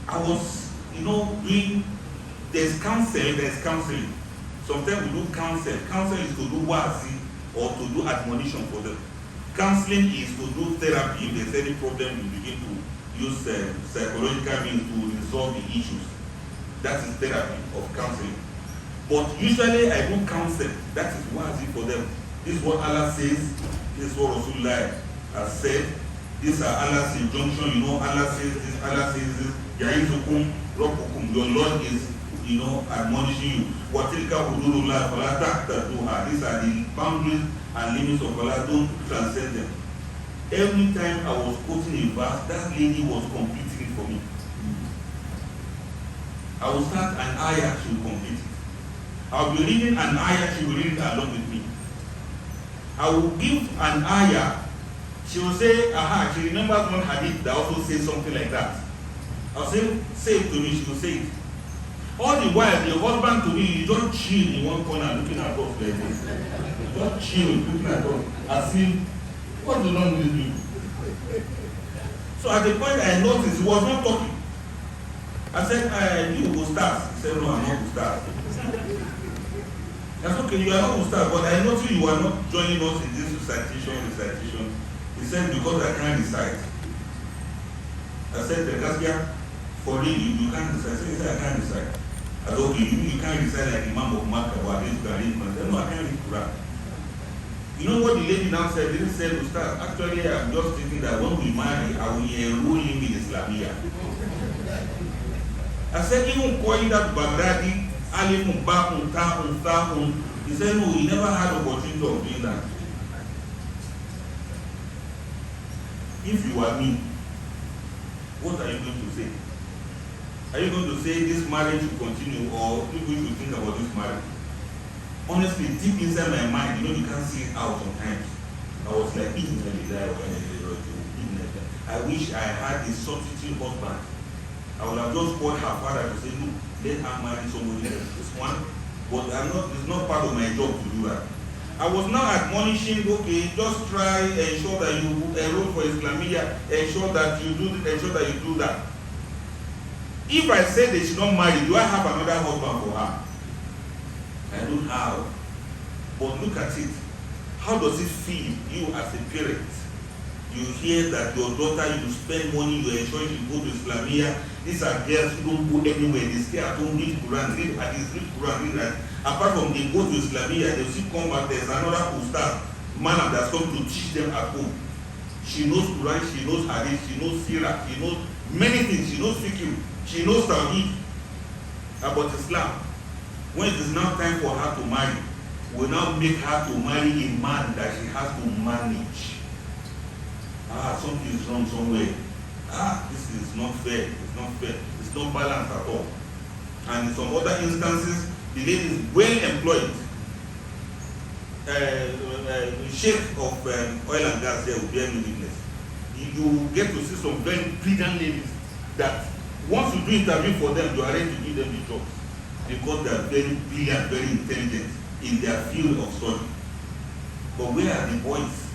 I was, doing, there's counseling. Sometimes we do counsel. Counsel is to do wazi or to do admonition for them. Counseling is to do therapy. If there's any problem, you begin to use psychological means to resolve the issues. That is therapy of counseling. But usually I do counsel. That is wazi for them. This is what Allah says. This is what Rasulullah has said. These are Allah's injunction. Allah says this. Allah says this. Ya'izukum Rabbukum. Your Lord is, admonishing you. Watilka hududullah fala ta'taduha. These are the boundaries and limits of Allah. Don't transcend them. Every time I was quoting a verse, that lady was completing it for me. I will start an ayah, she will complete it. I will be reading an ayah, she will read it along with me. I will give an ayah, she will say, aha, she remembers one hadith that also says something like that. I'll say it to me, she will say it. All the while, the husband to me, you don't chill in one corner looking at us like this. You don't chill looking at us as if, what do you want me to do? So at the point I noticed, he was not talking. I said, you will start. He said, no, I'm not to start. That's okay, you are not to start, but I noticed you are not joining us in this recitation. He said, because I can't recite. I said, Gaskia, for real, you can't recite. He said, I can't recite. I said, okay, you can't recite like Imam of Makkah, but at least you can read Quran. I said, no, I can't read Quran. You know what the lady now said? They didn't say, Ustaz, actually, I'm just thinking that when we marry, I will enroll him in Islamia. I said, even calling that Baghdadi, Alifun, Bakun, Ta'un, Ta'un, he said, no, he never had opportunity of doing that. If you are me, what are you going to say? Are you going to say this marriage will continue, or people should think about this marriage? Honestly, deep inside my mind, you can't see it out sometimes. I was like, I wish I had a substitute husband. I would have just called her father to say, look, let her marry somebody else. This one, but it's not part of my job to do that. I was now admonishing, okay, just try, ensure that you enroll for Islamia, ensure that you do that. If I say they should not marry, do I have another husband for her? I don't have. But look at it. How does it feel, you as a parent? You hear that your daughter, you spend money, you ensure she go to Islamia. These are girls who don't go anywhere. They stay at home, read Quran, read Hadith, read Quran, read that. Apart from they go to Islamia, they still come back. There's another ustaz, man that's come to teach them at home. She knows Quran, she knows Hadith, she knows Sirah, she knows many things. She knows fiqh, she knows Tawheed about Islam. When it is now time for her to marry, we now make her to marry a man that she has to manage. Something is wrong somewhere. This is not fair. It's not fair. It's not balanced at all. And in some other instances, the lady is well employed. The sheikh of oil and gas here will bear me witness. You get to see some very brilliant ladies that once you do interview for them, you are ready to give them the job because they are very brilliant, very intelligent in their field of study. But where are the boys?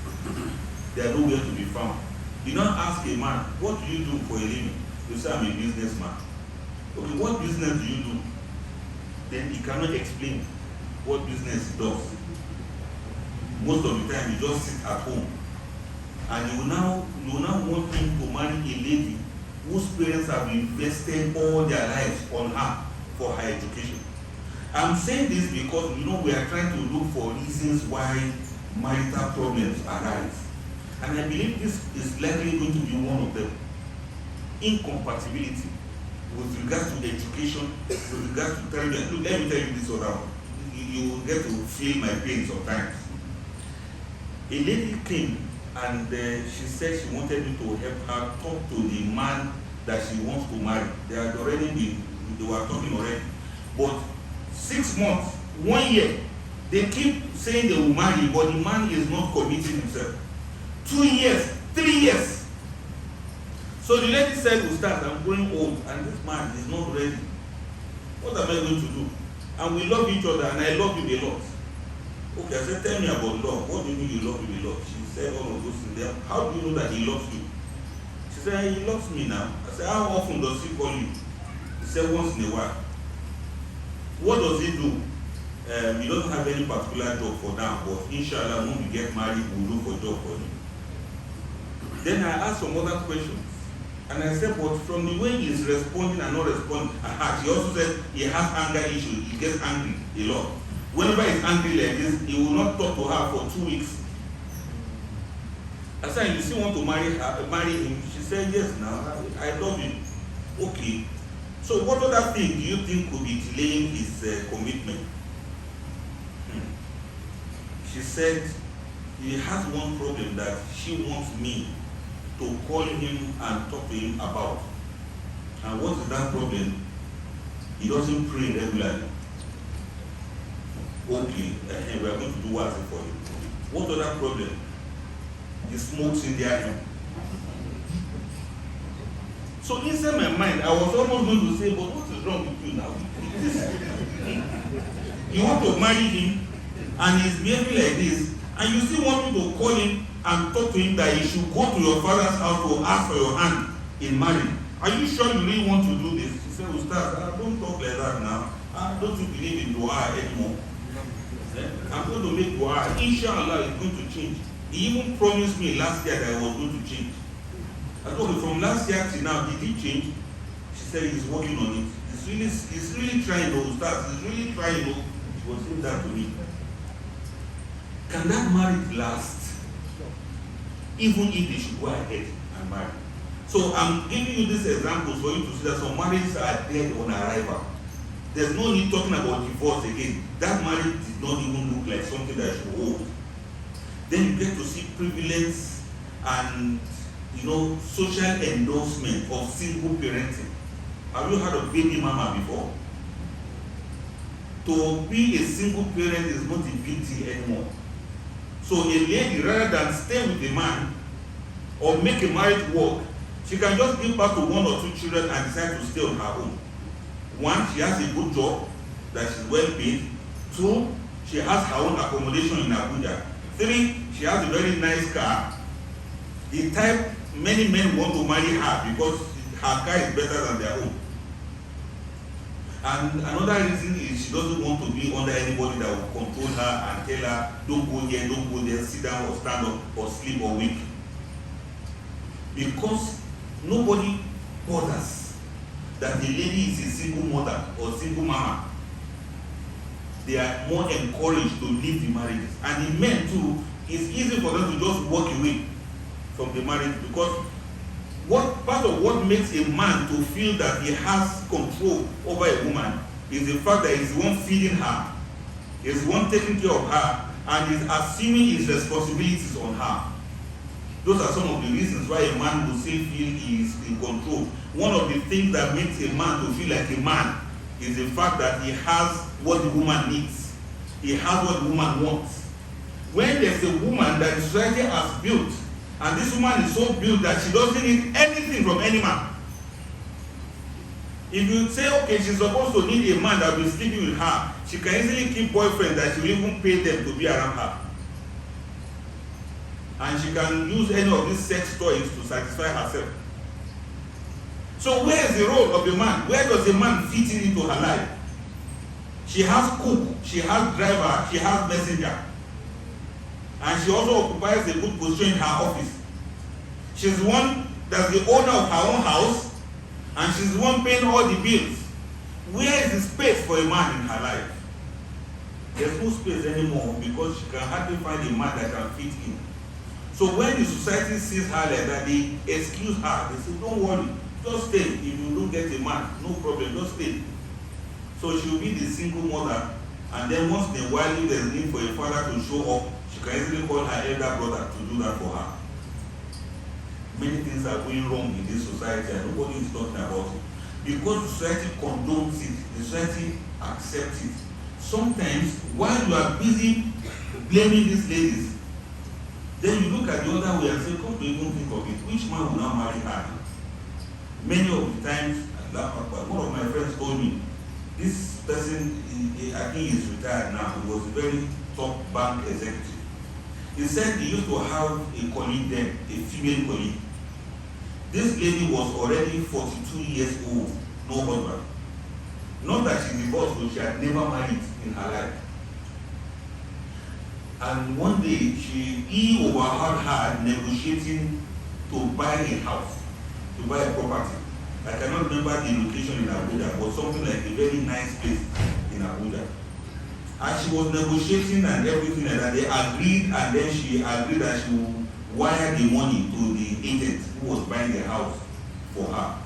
They are nowhere to be found. You don't ask a man, what do you do for a living? You say, I'm a businessman. Okay, what business do you do? Then he cannot explain what business he does. Most of the time, you just sit at home. And you now want him to marry a lady whose parents have invested all their lives on her for her education. I'm saying this because, we are trying to look for reasons why marital problems arise. And I believe this is likely going to be one of them. Incompatibility with regards to education, with regards to therapy. Look, let me tell you this around. You will get to feel my pain sometimes. A lady came and she said she wanted me to help her talk to the man that she wants to marry. They were talking already. But 6 months, 1 year, they keep saying they will marry, but the man is not committing himself. 2 years, 3 years. So the lady said, Ustaz, I'm growing old and this man is not ready. What am I going to do? And we love each other and I love you a lot. Okay, I said, tell me about love. What do you mean you love him a lot? She said all of those things there. How do you know that he loves you? She said, he loves me now. I said, how often does he call you? He said, once in a while. What does he do? He doesn't have any particular job for now, but inshallah, when we get married, we'll look for a job for him. Then I asked some other questions. And I said, but from the way he's responding and not responding, she also said he has anger issues. He gets angry a lot. Whenever he's angry like this, he will not talk to her for 2 weeks. I said, you still want to marry him? She said, yes, now, I love him. Okay. So what other thing do you think could be delaying his commitment? She said, he has one problem that she wants me to call him and talk to him about. And what is that problem? He doesn't pray regularly. Okay, we are going to do what for you. What other problem? He smokes in their home. So inside my mind, I was almost going to say, but what is wrong with you now? You want to marry him, and he's behaving like this, and you still want me to call him and talk to him that he should go to your father's house to ask for your hand in marriage. Are you sure you really want to do this? He said, Ustaz, don't talk like that now. Don't you believe in dua anymore? I'm going to make dua. Inshallah, it's going to change. He even promised me last year that I was going to change. I told him, from last year till now, did he change? She said he's working on it. He's really trying to start. He's really trying to. He was saying that to me. Can that marriage last? Even if they should go ahead and marry. So I'm giving you these examples for you to see that some marriages are dead on arrival. There's no need talking about divorce again. That marriage did not even look like something that should hold. Then you get to see prevalence and social endorsement of single parenting. Have you heard of baby mama before? To be a single parent is not a big deal anymore. So a lady, rather than stay with a man or make a marriage work, she can just give birth to 1 or 2 children and decide to stay on her own. 1, she has a good job that she's well paid. 2, she has her own accommodation in Abuja. 3, she has a very nice car. The type many men want to marry her because her car is better than their own. And another reason is she doesn't want to be under anybody that will control her and tell her, don't go here, don't go there, sit down or stand up or sleep or wake. Because nobody bothers that the lady is a single mother or single mama. They are more encouraged to leave the marriages. And the men too, it's easy for them to just walk away from the marriage because part of what makes a man to feel that he has control over a woman is the fact that he's the one feeding her, he's the one taking care of her, and is assuming his responsibilities on her. Those are some of the reasons why a man will still feel he is in control. One of the things that makes a man to feel like a man is the fact that he has what the woman needs. He has what the woman wants. When there's a woman that the society has built, and this woman is so built that she doesn't need anything from any man. If you say, okay, she's supposed to need a man that will be sleeping with her, she can easily keep boyfriends that she will even pay them to be around her. And she can use any of these sex toys to satisfy herself. So where is the role of the man? Where does the man fit into her life? She has cook, she has driver, she has messenger. And she also occupies a good position in her office. She's the one that's the owner of her own house, and she's the one paying all the bills. Where is the space for a man in her life? There's no space anymore because she can hardly find a man that can fit in. So when the society sees her like that, they excuse her. They say, don't worry, just stay. If you don't get a man, no problem, just stay. So she'll be the single mother, and then once in a while, if there's need for a father to show up, she can easily call her elder brother to do that for her. Many things are going wrong in this society and nobody is talking about it. Because the society condones it, the society accepts it. Sometimes, while you are busy blaming these ladies, then you look at the other way and say, come to even think of it, which man will now marry her? Many of the times, one of my friends told me, this person, I think he's retired now, he was a very top bank executive. He said he used to have a colleague then, a female colleague. This lady was already 42 years old, no husband. Not that she divorced, but she had never married in her life. And one day, he overheard her negotiating to buy a house, to buy a property. I cannot remember the location in Abuja, but something like a very nice place in Abuja. And she was negotiating and everything like that. They agreed, and then she agreed that she would wire the money to the agent who was buying the house for her.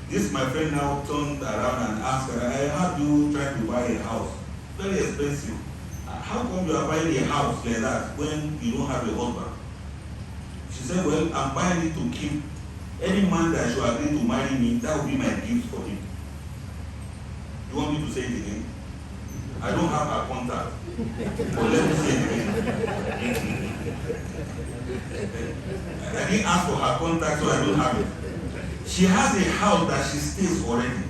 This, my friend, now turned around and asked her, I heard you trying to buy a house. Very expensive. How come you are buying a house like that when you don't have a husband? She said, well, I'm buying it to keep. Any man that should agree to marry me, that will be my gift for him. You want me to say it again? I don't have her contact. But let me say it again. I didn't ask for her contact, so I don't have it. She has a house that she stays already.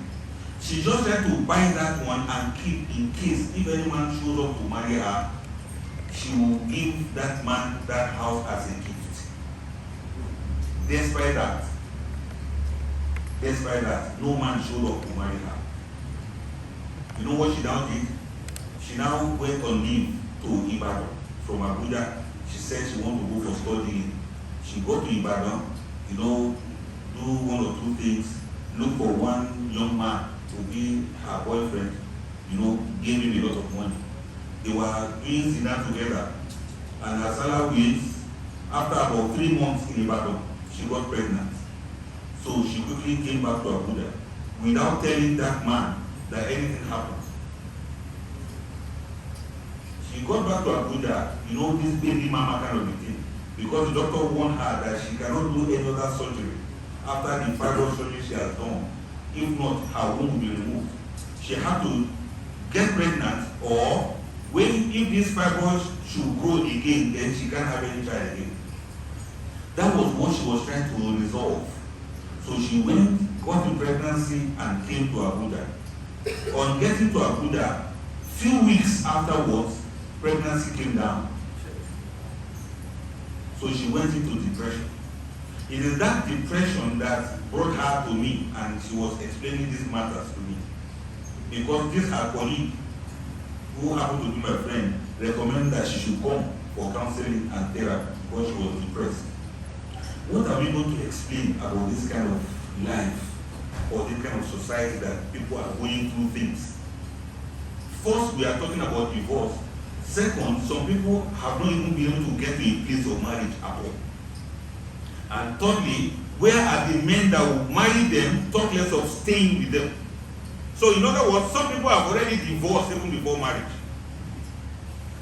She just had to buy that one and keep in case if any man shows up to marry her, she will give that man that house as a gift. Despite that, no man showed up to marry her. You know what she now did? She now went on leave to Ibadan from Abuja. She said she wanted to go for studying. She got to Ibadan, do one or two things, looked for one young man to be her boyfriend, gave him a lot of money. They were doing dinner together, and as Allah wills, after about 3 months in Ibadan, she got pregnant. So she quickly came back to Abuja without telling that man that anything happened. She got back to Abuja, this baby mama kind of a thing, because the doctor warned her that she cannot do any other surgery after the fibroid surgery she has done. If not, her womb will be removed. She had to get pregnant, or if this fibroid should grow again, then she can't have any child again. That was what she was trying to resolve. So she went, got the pregnancy, and came to Abuja. On getting to Abuja, few weeks afterwards, pregnancy came down. So she went into depression. It is that depression that brought her to me, and she was explaining these matters to me. Because this her colleague, who happened to be my friend, recommended that she should come for counseling and therapy because she was depressed. What are we going to explain about this kind of life or this kind of society that people are going through things? First, we are talking about divorce. Second, some people have not even been able to get to a place of marriage at all. And thirdly, where are the men that will marry them, talk less of staying with them? So in other words, some people have already divorced even before marriage.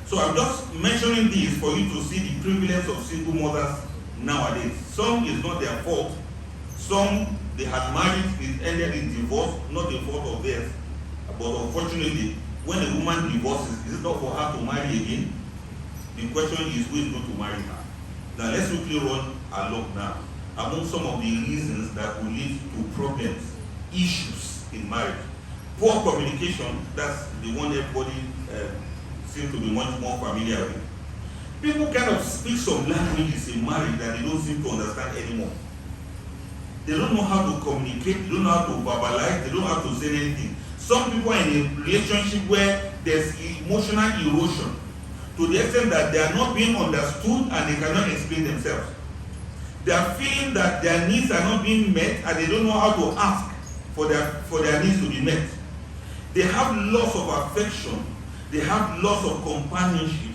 So I'm just mentioning this for you to see the prevalence of single mothers nowadays. Some is not their fault. Some, they had married, it ended in divorce, not the fault of theirs. But unfortunately, when a woman divorces, is it not for her to marry again? The question is, who is going to marry her? Now let's quickly run along now. Among some of the reasons that will lead to problems, issues in marriage. Poor communication, that's the one everybody seems to be much more familiar with. People kind of speak some languages in marriage that they don't seem to understand anymore. They don't know how to communicate, they don't know how to verbalize, they don't know how to say anything. Some people are in a relationship where there's emotional erosion to the extent that they are not being understood and they cannot explain themselves. They are feeling that their needs are not being met and they don't know how to ask for their needs to be met. They have loss of affection, they have loss of companionship.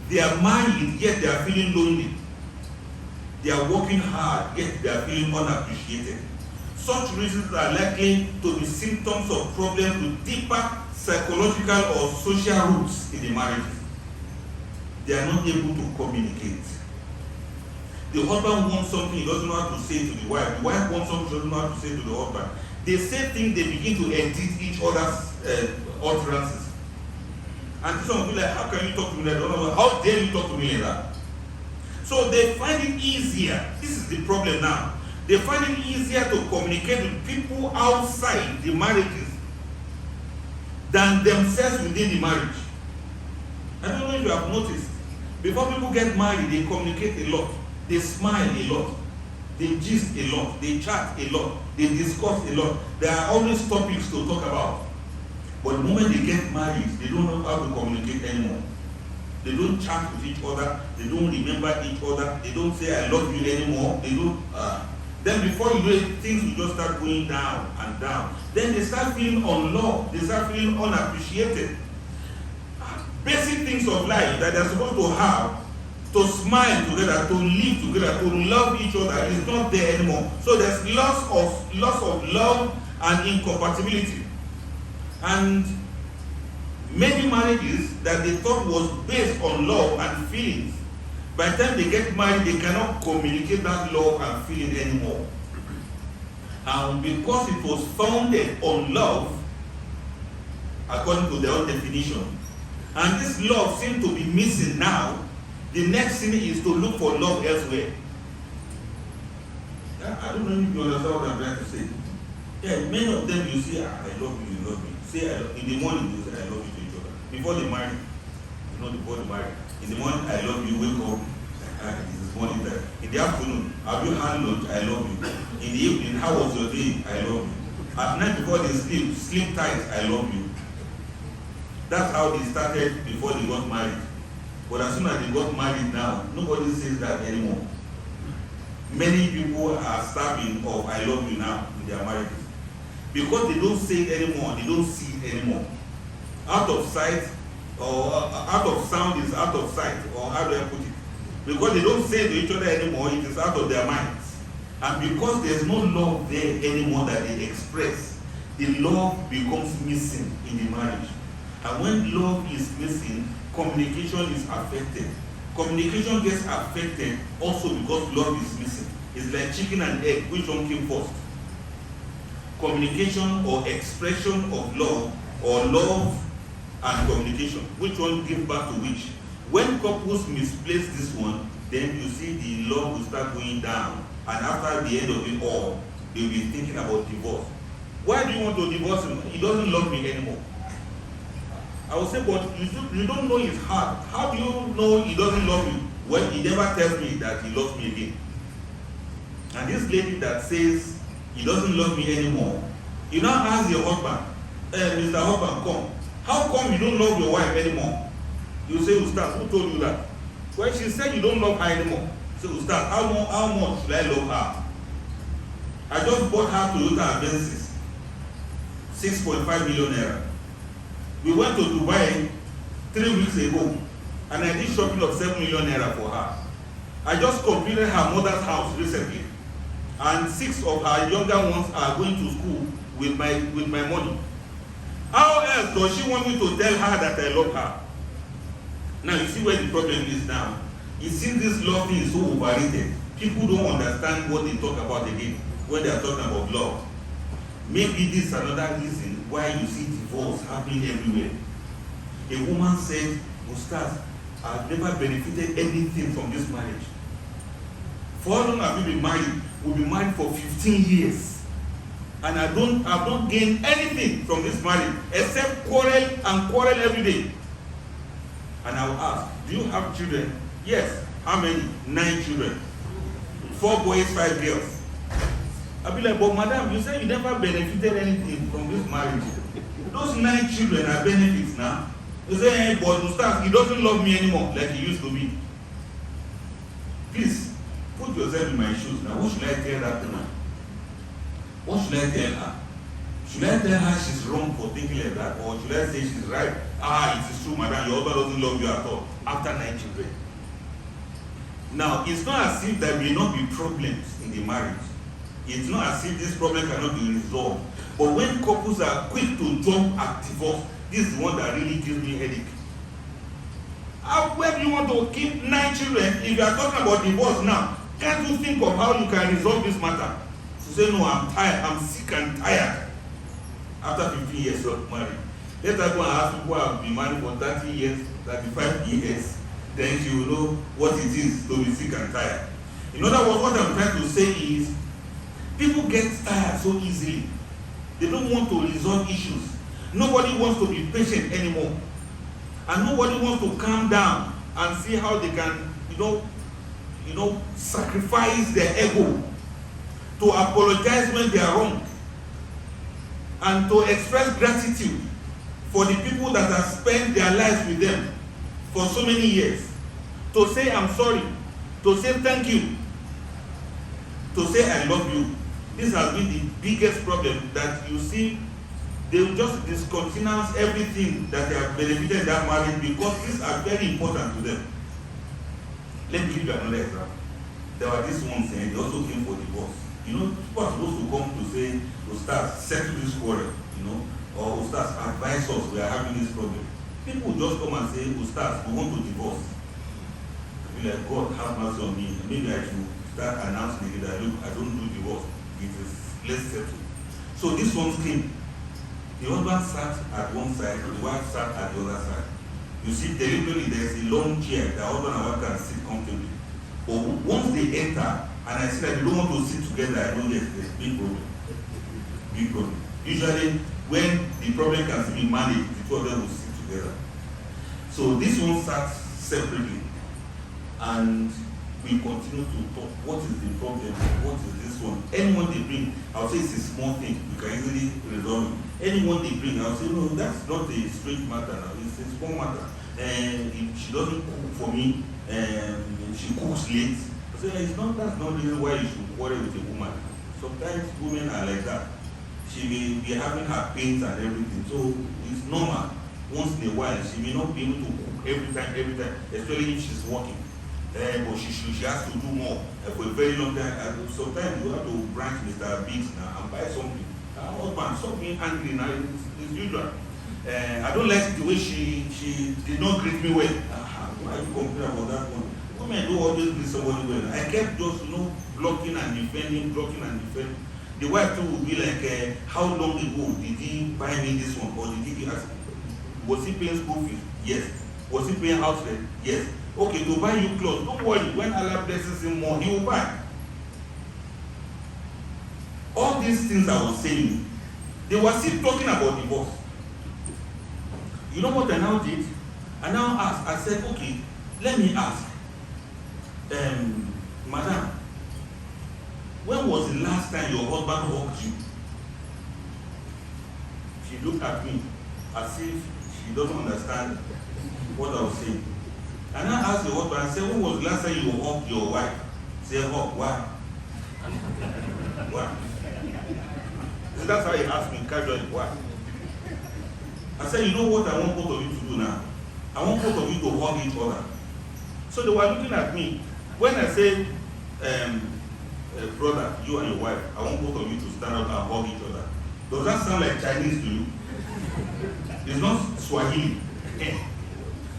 They are married, yet they are feeling lonely. They are working hard, yet they are feeling unappreciated. Such reasons are likely to be symptoms of problems with deeper psychological or social roots in the marriages. They are not able to communicate. The husband wants something he doesn't know how to say to the wife. The wife wants something she doesn't know how to say to the husband. They say things, they begin to edit each other's utterances. And some will be like, how can you talk to me like that? How dare you talk to me like that? So they find it easier. This is the problem now. They find it easier to communicate with people outside the marriages than themselves within the marriage. I don't know if you have noticed. Before people get married, they communicate a lot. They smile a lot. They gist a lot. They chat a lot. They discuss a lot. There are always topics to talk about. But the moment they get married, they don't know how to communicate anymore. They don't chat with each other. They don't remember each other. They don't say, I love you anymore. They don't. Then before you do it, things will just start going down and down. Then they start feeling unloved. They start feeling unappreciated. Basic things of life that they're supposed to have, to smile together, to live together, to love each other, is not there anymore. So there's loss of love and incompatibility. And many marriages that they thought was based on love and feelings, by the time they get married, they cannot communicate that love and feeling anymore. And because it was founded on love, according to their own definition, and this love seems to be missing now, the next thing is to look for love elsewhere. I don't know if you understand what I'm trying to say. Yeah, many of them you say, I love you, you love me. Say, in the morning you say, I love you to each other. Before they marry, before they marry. In the morning, I love you, wake up. This morning time. In the afternoon, have you had lunch? I love you. In the evening, how was your day? I love you. At night before they sleep tight, I love you. That's how they started before they got married. But as soon as they got married now, nobody says that anymore. Many people are starving of I love you now in their marriages. because they don't say it anymore, they don't see it anymore. Out of sight or out of sound is out of sight, or how do I put it? Because they don't say to each other anymore, it is out of their minds. And because there's no love there anymore that they express, the love becomes missing in the marriage. And when love is missing, communication is affected. Communication gets affected also because love is missing. It's like chicken and egg, which one came first? Communication or expression of love, or love and communication, which one gives back to which? When couples misplace this one, then you see the love will start going down, and after the end of it all, they'll be thinking about divorce. Why do you want to divorce him? He doesn't love me anymore. I will say, but you don't know his heart. How do you know he doesn't love you? Well, he never tells me that he loves me again. And this lady that says he doesn't love me anymore, you now ask your husband, Mr. Husband, come. How come you don't love your wife anymore? You say, Ustaz, who told you that? Well, she said you don't love her anymore. So, Ustaz, how much should I love her? I just bought her Toyota Avensis, 6.5 million naira. We went to Dubai 3 weeks ago, and I did shopping of 7 million naira for her. I just completed her mother's house recently, and 6 of her younger ones are going to school with my money. How else does she want me to tell her that I love her? Now you see where the problem is now. You see, this love thing is so overrated. People don't understand what they talk about again when they are talking about love. Maybe this is another reason why you see divorce happening everywhere. A woman said, Ustaz, I've never benefited anything from this marriage. For how long have you been married? We've been married for 15 years. And I've not gained anything from this marriage except quarrel every day. And I will ask, do you have children? Yes. How many? 9 children. 4 boys, 5 girls. I'll be like, but madam, you said you never benefited anything from this marriage. Those 9 children are benefits now. You say, hey, but Ustaz, he doesn't love me anymore like he used to be. Please, put yourself in my shoes now. What should I tell that woman? What should I tell her? Should I tell her she's wrong for thinking like that? Or should I say she's right? It is true, madam, your husband doesn't love you at all. After 9 children. Now, it's not as if there may not be problems in the marriage. It's not as if this problem cannot be resolved. But when couples are quick to jump at divorce, this is the one that really gives me headache. Where do you want to keep 9 children if you are talking about divorce now? Can't you think of how you can resolve this matter? To say, no, I'm tired, I'm sick and tired. After 15 years of marriage. Let us go and ask people who have been married for 30 years, 35 years, then you will know what it is to be sick and tired. In other words, what I'm trying to say is, people get tired so easily. They don't want to resolve issues. Nobody wants to be patient anymore. And nobody wants to calm down and see how they can, sacrifice their ego to apologize when they are wrong and to express gratitude for the people that have spent their lives with them for so many years. To say I'm sorry, to say thank you, to say I love you. This has been the biggest problem, that you see they will just discontinue everything that they have benefited in that marriage because these are very important to them. Let me give you another example. There were these ones and they also came for divorce. People are supposed to come to say, Ustaz, settle this quarrel, or Ustaz, advise us, we are having this problem. People just come and say, Ustaz, we want to divorce. I feel like, God have mercy on me. Maybe I should start announcing that, look, I don't do divorce. It is less settled. So these ones came. The husband sat at one side, the wife sat at the other side. You see, deliberately there is a long chair the husband and wife can sit comfortably. But once they enter, and I see that they don't want to sit together, I know there's a big problem. Big problem. Usually, when the problem can be managed, the two of them will sit together. So this one sat separately, and we continue to talk. What is the problem? What is this one? Anyone they bring, I'll say it's a small thing. You can easily resolve it. Anyone they bring, I'll say, no, that's not a straight matter now. It's a small matter. And if she doesn't cook for me, she cooks late. I say, that's not the reason why you should quarrel with a woman. Sometimes women are like that. she may be having her pains and everything. So it's normal. Once in a while, she may not be able to cook every time, especially if she's working. But she has to do more for a very long time. And sometimes you have to branch Mr. Biggs now and buy something. Her husband, stop being angry now. It's usual. I don't like the way she did not greet me well. Why are you complaining about that one? Women don't always greet somebody well. I kept just, blocking and defending. The wife too would be like, how long ago did he buy me this one? Or did he ask? Was he paying school fees? Yes. Was he paying house rent? Yes. Okay, to buy you clothes. Don't worry. When Allah blesses him more, he will buy. All these things I was saying, they were still talking about divorce. You know what I now did? I now asked, I said, okay, let me ask. Madam, when was the last time your husband hugged you? She looked at me as if she doesn't understand what I was saying. And I asked the husband, I said, when was the last time you hugged your wife? She said, hug, why? Why? So that's how he asked me casually, why? I said, you know what I want both of you to do now? I want both of you to hug each other. So they were looking at me. When I said, brother, you and your wife, I want both of you to stand up and hug each other. Does that sound like Chinese to you? It's not Swahili.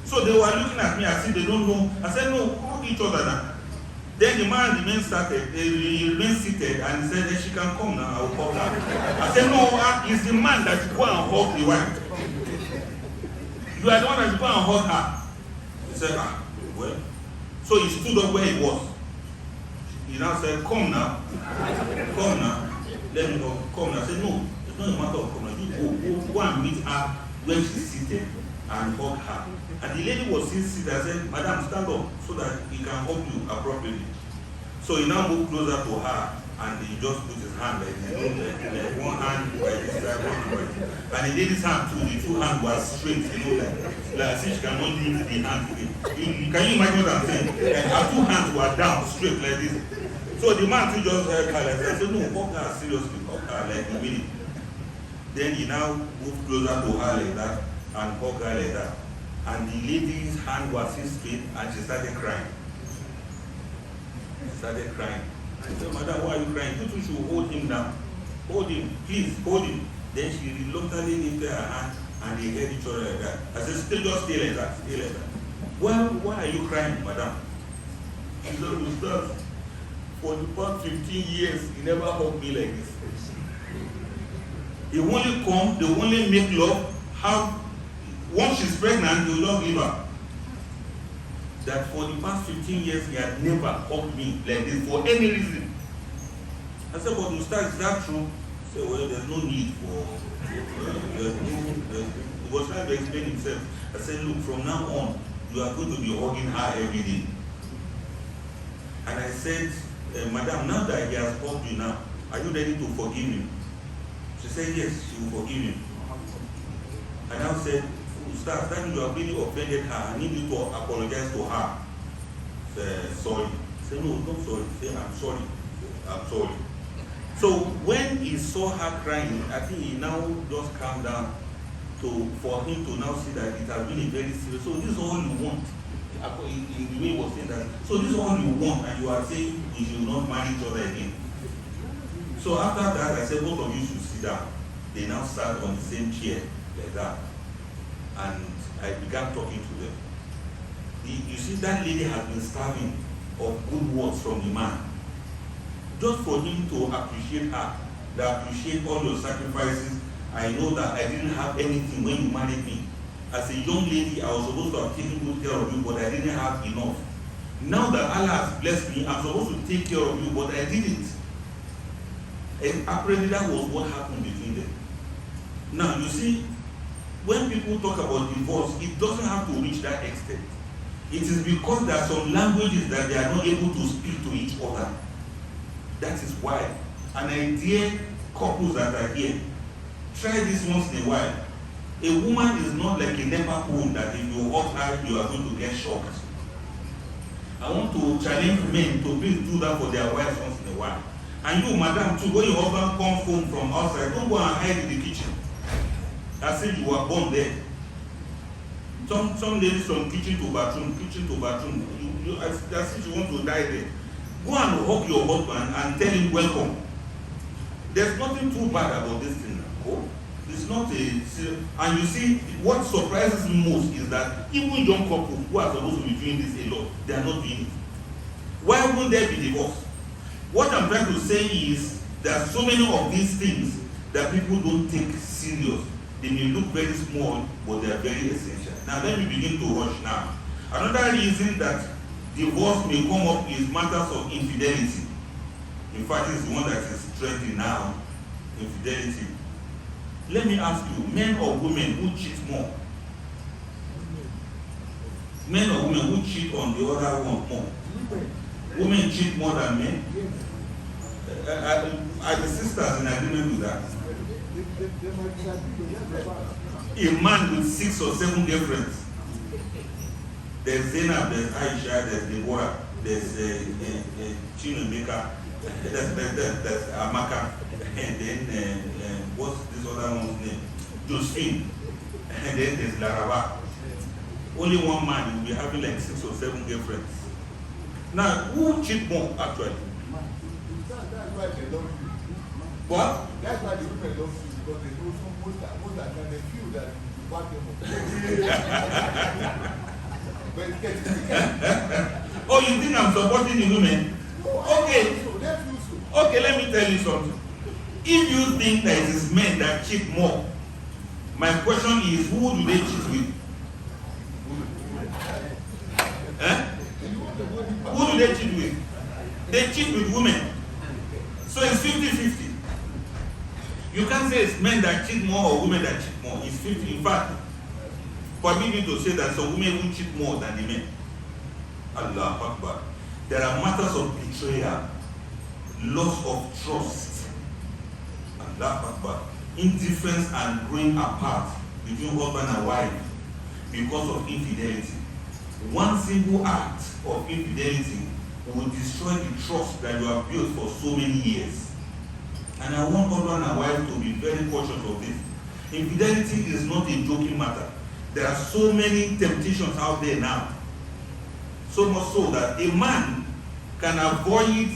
So they were looking at me as if they don't know. I said, no, hug each other now. Then the man remained seated and he said, she can come now, I will hug her. I said, no, it's the man that should go and hug the wife. You are the one that should go and hug her. He said, well. So he stood up where he was. He now said, come now. Come now. Let me go. Come now. I said, no, it's not a matter of coming. You go and meet her when she's seated and hug her. And the lady was still seated. I said, madam, stand up so that he can hug you appropriately. So he now moved closer to her and he just put his hand like one hand by this side, one hand by this. And the lady's hand too, the two hands were straight, like as if she cannot lift the hand again. Can you imagine what I'm saying? And her two hands were down, straight like this. So the man too just held her like that. I said, no, hug her seriously, hug her like a minute. Then he now moved closer to her like that and hug her like that. And the lady's hand was still straight and she started crying. She started crying. I said, madam, why are you crying? You two should hold him down. Hold him, please, hold him. Then she reluctantly lifted her hand and they held each other like that. I said, just stay like that, stay like that. Well, why are you crying, madam? She said, Ustaz, for the past 15 years, he never hugged me like this. He only come, they only make love, once she's pregnant, he will not give her. That for the past 15 years, he had never hugged me like this for any reason. I said, but Ustaz, is that true? He said, well, there's no need for, he was trying to explain himself. I said, look, from now on, you are going to be hugging her every day. And I said, madam, now that he has hugged you now, are you ready to forgive him? She said, yes, she will forgive him. And I said, Ustaz, that means you have really offended her. I need you to apologize to her. Say, sorry. Say, no, not sorry. Say, I'm sorry. I'm sorry. So when he saw her crying, I think he now just calmed down for him to now see that it has been a very serious. So this is all you want. In the way he was saying that. So this is all you want, and you are saying you should not marry each other again. So after that, I said, both of you should sit down. They now sat on the same chair like that. And I began talking to them. You see, that lady has been starving of good words from the man. Just for him to appreciate her, to appreciate all your sacrifices. I know that I didn't have anything when you married me. As a young lady, I was supposed to have taken good care of you, but I didn't have enough. Now that Allah has blessed me, I'm supposed to take care of you, but I didn't. And apparently that was what happened between them. Now, you see, when people talk about divorce, it doesn't have to reach that extent. It is because there are some languages that they are not able to speak to each other. That is why. And I dare couples that are here, try this once in a while. A woman is not like a NEPA pole that if you hug her, you are going to get shocked. I want to challenge men to please do that for their wives once in a while. And you, madam, too, when your husband comes home from outside, don't go and hide in the kitchen. As if you were born there. Some ladies from kitchen to bathroom, as if you want to die there. Go and hug your husband and tell him welcome. There's nothing too bad about this thing. Oh, it's not a... And you see, what surprises me most is that even young couples who are supposed to be doing this a lot, they are not doing it. Why won't there be divorce? What I'm trying to say is there are so many of these things that people don't take serious. They may look very small, but they are very essential. Now let me begin to rush now. Another reason that divorce may come up is matters of infidelity. In fact, it's the one that is trending now, infidelity. Let me ask you, men or women who cheat more? Men or women who cheat on the other one more? Women cheat more than men? Are the sisters in agreement with that? A man with 6 or 7 girlfriends. There's Zainab, there's Aisha, there's Deborah, there's Chinomeka, there's Amaka, and then what's this other one's name? Josephine, and then there's Laraba. Only one man will be having like 6 or 7 girlfriends. Now, who cheat more actually? That's why they love you. What? That's why the women love you, because they know most of the time they feel that you back them up. But it gets Oh, you think I'm supporting the women? no, Okay. so they feel so. Okay, let me tell you something. If you think that it is men that cheat more, my question is, who do they cheat with? Who do they cheat with? They cheat with women. So it's 50-50. You can't say it's men that cheat more or women that cheat more. It's 50. In fact, permit me to say that some women will cheat more than the men. Allah Akbar. There are matters of betrayal, loss of trust, Allah Akbar, indifference and growing apart between husband and wife because of infidelity. One single act of infidelity will destroy the trust that you have built for so many years. And I want husband and wife to be very cautious of this. Infidelity is not a joking matter. There are so many temptations out there now. So much so that a man can avoid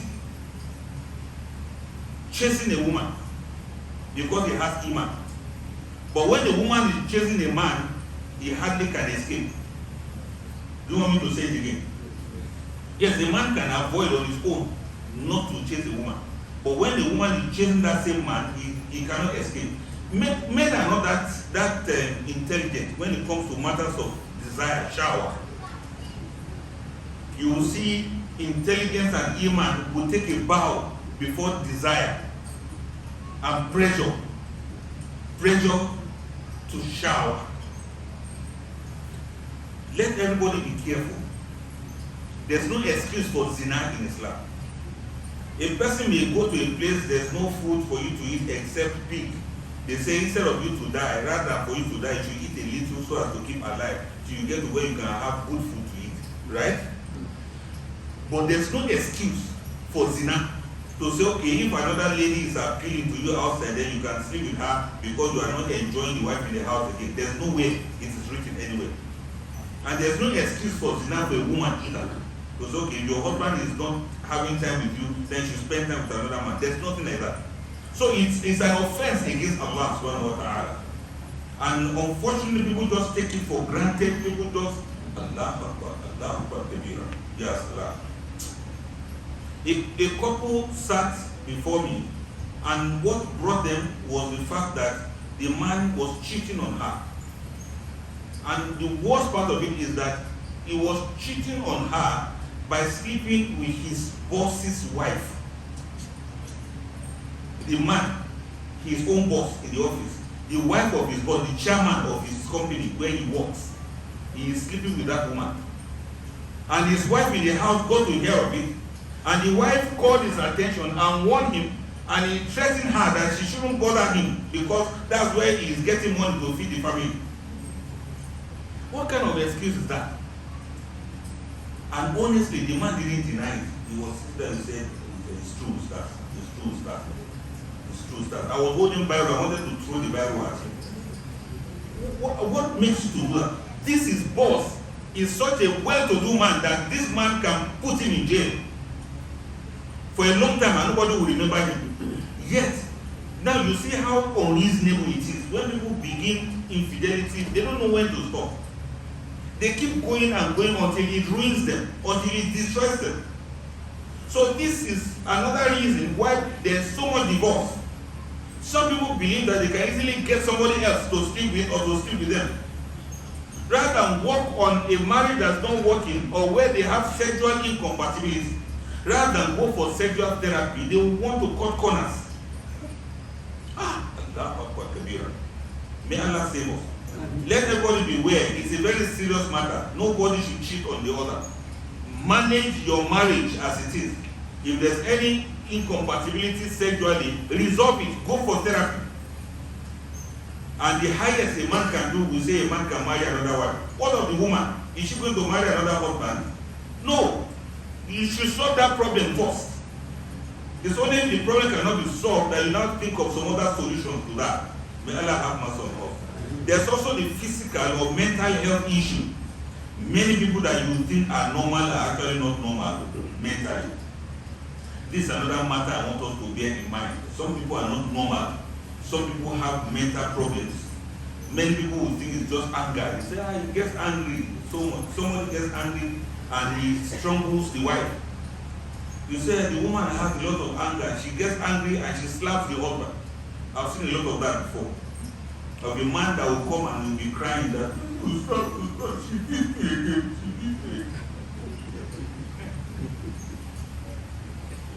chasing a woman because he has iman. But when the woman is chasing a man, he hardly can escape. Do you want me to say it again? Yes, a man can avoid on his own not to chase a woman. But when the woman is chasing that same man, he cannot escape. Men are not that intelligent when it comes to matters of desire, shower. You will see intelligence and iman will take a bow before desire and pressure to shower. Let everybody be careful. There's no excuse for zina in Islam. A person may go to a place there's no food for you to eat except pig. They say instead of you to die, rather than for you to die, you should eat a little so as to keep alive till you get to where you can have good food to eat. Right? But there's no excuse for zina to say, okay, if another lady is appealing to you outside, then you can sleep with her because you are not enjoying the wife in the house again. There's no way it is written anywhere. And there's no excuse for zina for a woman either. Because okay, if your husband is not having time with you, then you spend time with another man. There's nothing like that. So it's an offense against Allah subhanahu wa ta'ala. And unfortunately, people just take it for granted. People just, Allah Akbar, Allah Akbar, Kabira. Yes, Allah. A couple sat before me, and what brought them was the fact that the man was cheating on her. And the worst part of it is that he was cheating on her by sleeping with his boss's wife. The man, his own boss in the office, the wife of his boss, the chairman of his company where he works, he is sleeping with that woman. And his wife in the house got to hear of it, and the wife called his attention and warned him, and he threatened her that she shouldn't bother him because that's where he is getting money to feed the family. What kind of excuse is that? And honestly, the man didn't deny it. He was there and said, it's true, that It's true, sir. It's true, sir. I was holding Bible. I wanted to throw the Bible at him. What makes you to do that? This is boss. Is such a well-to-do man that this man can put him in jail for a long time and nobody will remember him. Yet, now you see how unreasonable it is. When people begin infidelity, they don't know when to stop. They keep going and going until it ruins them, until it destroys them. So this is another reason why there's so much divorce. Some people believe that they can easily get somebody else to sleep with or to sleep with them. Rather than work on a marriage that's not working or where they have sexual incompatibility, rather than go for sexual therapy, they want to cut corners. May Allah save us. Let everybody beware. It's a very serious matter. Nobody should cheat on the other. Manage your marriage as it is. If there's any incompatibility sexually, resolve it. Go for therapy. And the highest a man can do, we say a man can marry another wife. What of the woman? Is she going to marry another husband? No. You should solve that problem first. It's only if the problem cannot be solved that you now think of some other solution to that. May Allah have mercy on us. There's also the physical or mental health issue. Many people that you think are normal are actually not normal mentally. This is another matter I want us to bear in mind. Some people are not normal. Some people have mental problems. Many people will think it's just anger. They say, he gets angry so much. Someone gets angry and he strangles the wife. You say the woman has a lot of anger. She gets angry and she slaps the husband. I've seen a lot of that before. Of a man that will come and will be crying that, she beat me again, she beat me.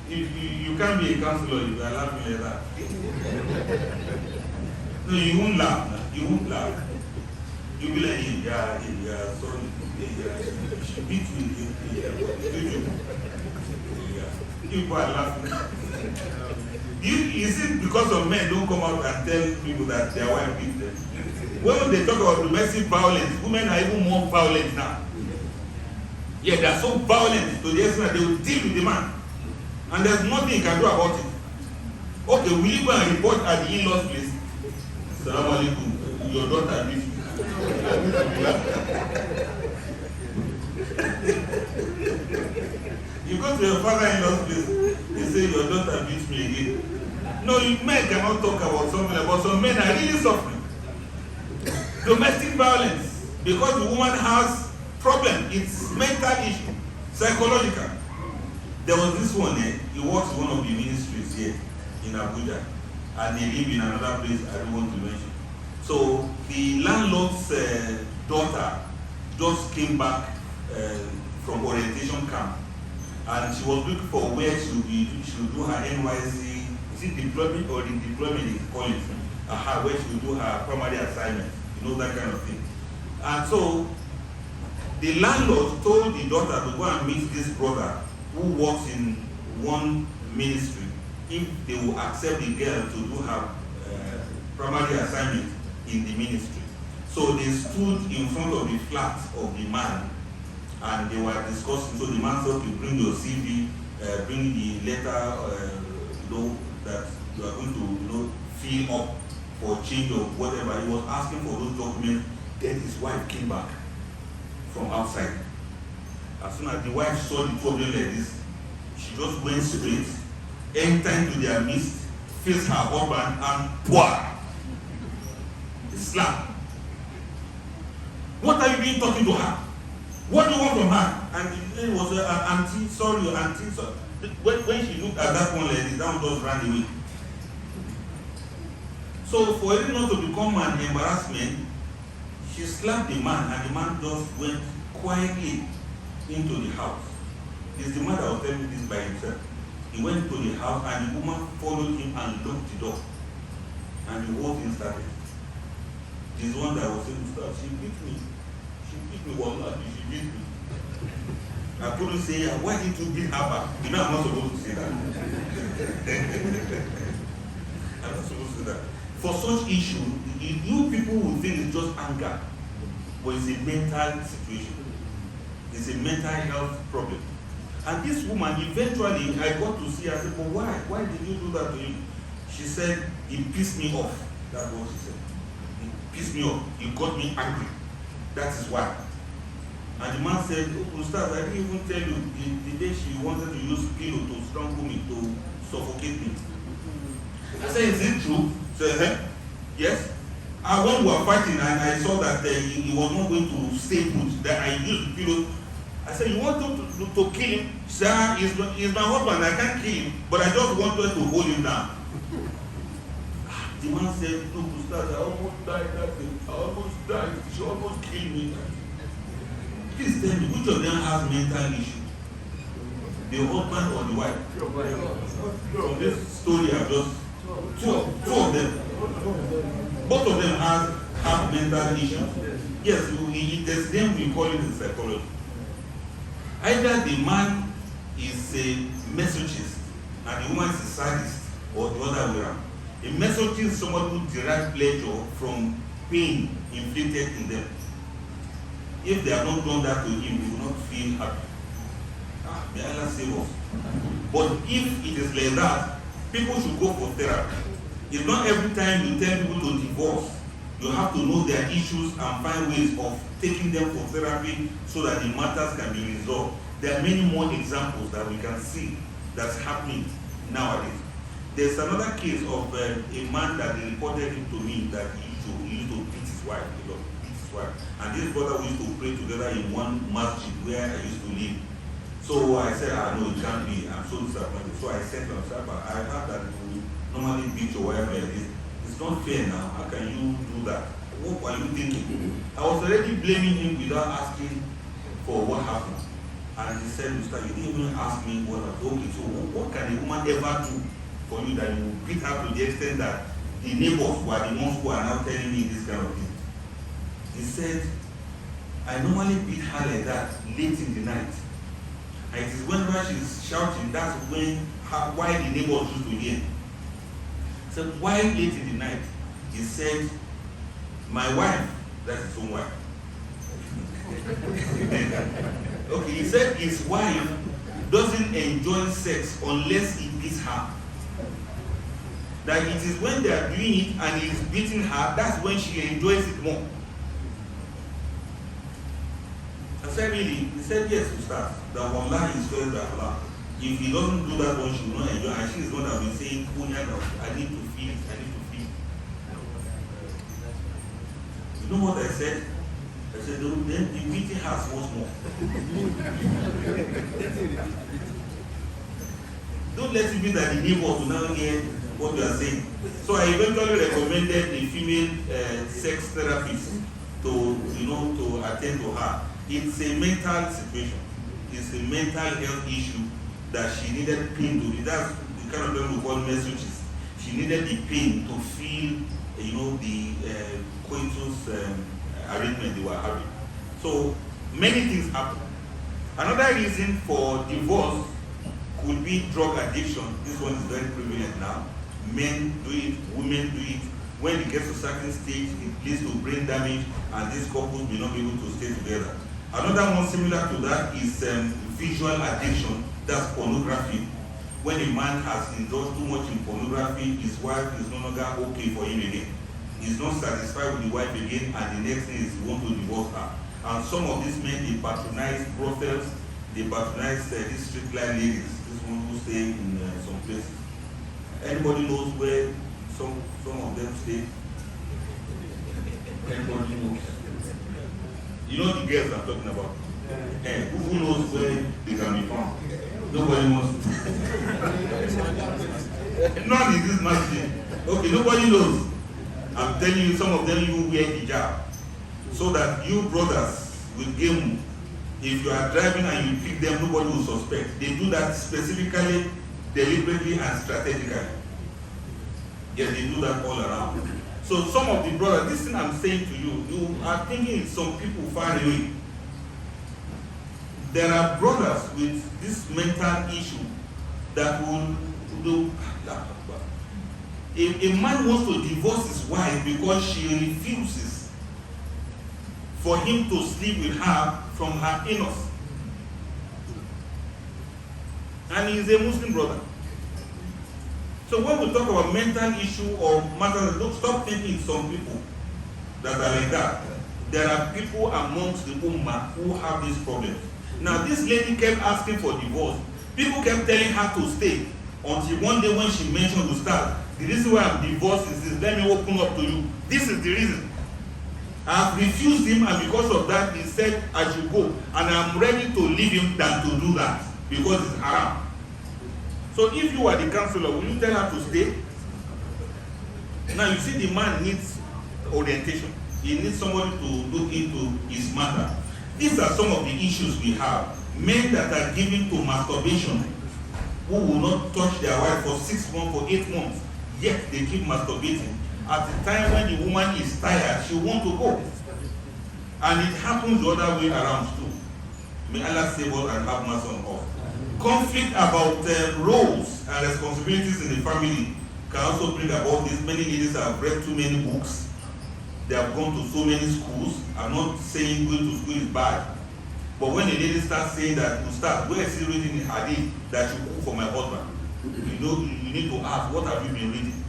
You can't be a counselor if you are laughing like that. No, you won't laugh. You won't laugh. You'll be like, yeah, sorry. She beat me. People are laughing. Is it because of men don't come out and tell people that their wife beat them? When they talk about domestic violence, women are even more violent now. Yeah, they are so violent to the extent that they will deal with the man. And there's nothing you can do about it. Okay, will you go and report at the in-laws place? Assalamu alaikum, your daughter beat you. You go to your father-in-law's place, he say your daughter beats me again. No, men cannot talk about something about some men are really suffering. Domestic violence, because the woman has problem, it's mental issue, psychological. There was this one, he works in one of the ministries here in Abuja, and they live in another place I don't want to mention. So the landlord's daughter just came back from orientation camp, and she was looking for where she would do her NYC, is it deployment or the deployment is calling, where she would do her primary assignment, you know, that kind of thing. And so the landlord told the daughter to go and meet this brother who works in one ministry if they will accept the girl to do her primary assignment in the ministry. So they stood in front of the flat of the man and they were discussing. So the man said, okay, bring your CV, bring the letter, that you are going to, fill up for change of whatever. He was asking for those documents. Then his wife came back from outside. As soon as the wife saw the two of them like this, she just went straight, entered into their midst, faced her husband, and poor. Slap. What are you doing talking to her? What do you want from her? And it was auntie, sorry. When she looked at that one like this, that one just ran away. So for it not to become an embarrassment, she slapped the man and the man just went quietly into the house. It's the man that was telling me this by himself. He went to the house and the woman followed him and locked the door. And the whole thing started. This one that was saying, she beat me. She beat me, she beat me. I couldn't say, why did you beat her back? You know I'm not supposed to say that. I'm not supposed to say that. For such issue, you people will think it's just anger, but it's a mental situation. It's a mental health problem. And this woman, eventually, I got to see her. I said, but why? Why did you do that to him? She said, he pissed me off. That's what she said. He pissed me off. He got me angry. That is why. And the man said, oh, Ustaz, I didn't even tell you the day she wanted to use pillow to strangle me, to suffocate me. I said, is it true? She said, yes. And when we were fighting and I saw that he was not going to stay put, that I used the pillow. I said, you want to kill him? She said, he's my husband, I can't kill him, but I just wanted to hold him down. The man said, look, Ustaz, I almost died that day. I almost died. She almost killed me. Please tell me, which of them has mental issue? The husband or the wife? From this story, I've just two of them. Both of them have mental issues. Yes, there's them we call it in psychology. Either the man is a masochist and the woman is a sadist, or the other way around. A masochist is someone who derives pleasure from pain inflicted in them. If they have not done that to him, he will not feel happy. May Allah save us. But if it is like that, people should go for therapy. It's not every time you tell people to divorce. You have to know their issues and find ways of taking them for therapy so that the matters can be resolved. There are many more examples that we can see that's happening nowadays. There's another case of a man that they reported him to me that he used to beat his wife. And this brother, we used to pray together in one masjid where I used to live. So I said, no, it can't be. I'm so disappointed. So I said to him, but I heard that you normally beat your wife like this. It's not fair now. How can you do that? What were you thinking? I was already blaming him without asking for what happened. And he said, Mr. You didn't even ask me what happened. Okay, so what can a woman ever do for you that you beat her to the extent that the neighbors were the ones who are now telling me this kind of thing? He said, I normally beat her like that late in the night. And it is whenever she's shouting, that's why the neighbors used to hear. He said, why late in the night? He said, my wife, that's his own wife. Okay, he said his wife doesn't enjoy sex unless he beats her. That it is when they are doing it and he's beating her, that's when she enjoys it more. I said, really? He said, yes, Ustaz. That Wallah is very Allah. If he doesn't do that one, she will not enjoy. And she is going to have been saying, oh, yeah, I need to feel it, I need to feel it. You know what I said? I said, then the beating has much more. Don't let it be that the neighbors will now hear what you are saying. So I eventually recommended a female sex therapist to attend to her. It's a mental situation. It's a mental health issue that she needed pain to. That's the kind of thing we call messages. She needed the pain to feel, the coitus arrangement they were having. So many things happen. Another reason for divorce could be drug addiction. This one is very prevalent now. Men do it, women do it. When it gets to a certain stage, it leads to brain damage, and these couples may not be able to stay together. Another one similar to that is visual addiction, that's pornography. When a man has indulged too much in pornography, his wife is no longer okay for him again. He's not satisfied with the wife again, and the next thing is he wants to divorce her. And some of these men, they patronize brothels, they patronize these street line ladies, these ones who stay in some places. Anybody knows where some of them stay? Anybody knows? You know the girls I'm talking about? Who knows where they can be found? Nobody wants to. None in this masjid. Okay, nobody knows. I'm telling you, some of them you wear hijab. So that you brothers with game, if you are driving and you pick them, nobody will suspect. They do that specifically, deliberately and strategically. Yes, they do that all around. So some of the brothers, this thing I'm saying to you, you are thinking it's some people far away. There are brothers with this mental issue that will do. If a man wants to divorce his wife because she refuses for him to sleep with her from her anus, And he's a Muslim brother. So when we talk about mental issue or matters, don't stop thinking some people that are like that. There are people amongst the Ummah who have these problems. Now this lady kept asking for divorce. People kept telling her to stay until one day when she mentioned to start, the reason why I'm divorced is this, let me open up to you. This is the reason. I've refused him, and because of that, he said I should go. And I'm ready to leave him than to do that because it's haram. So if you are the counselor, will you tell her to stay? Now you see the man needs orientation. He needs somebody to look into his matter. These are some of the issues we have. Men that are given to masturbation, who will not touch their wife for 6 months, for 8 months, yet they keep masturbating. At the time when the woman is tired, she wants to go. And it happens the other way around too. May Allah save us and have mercy on us. Conflict about roles and responsibilities in the family can also bring about this. Many ladies have read too many books. They have gone to so many schools. I'm not saying going to school is bad. But when a lady starts saying that, where is he reading the hadith that you cook for my husband? You need to ask, what have you been reading?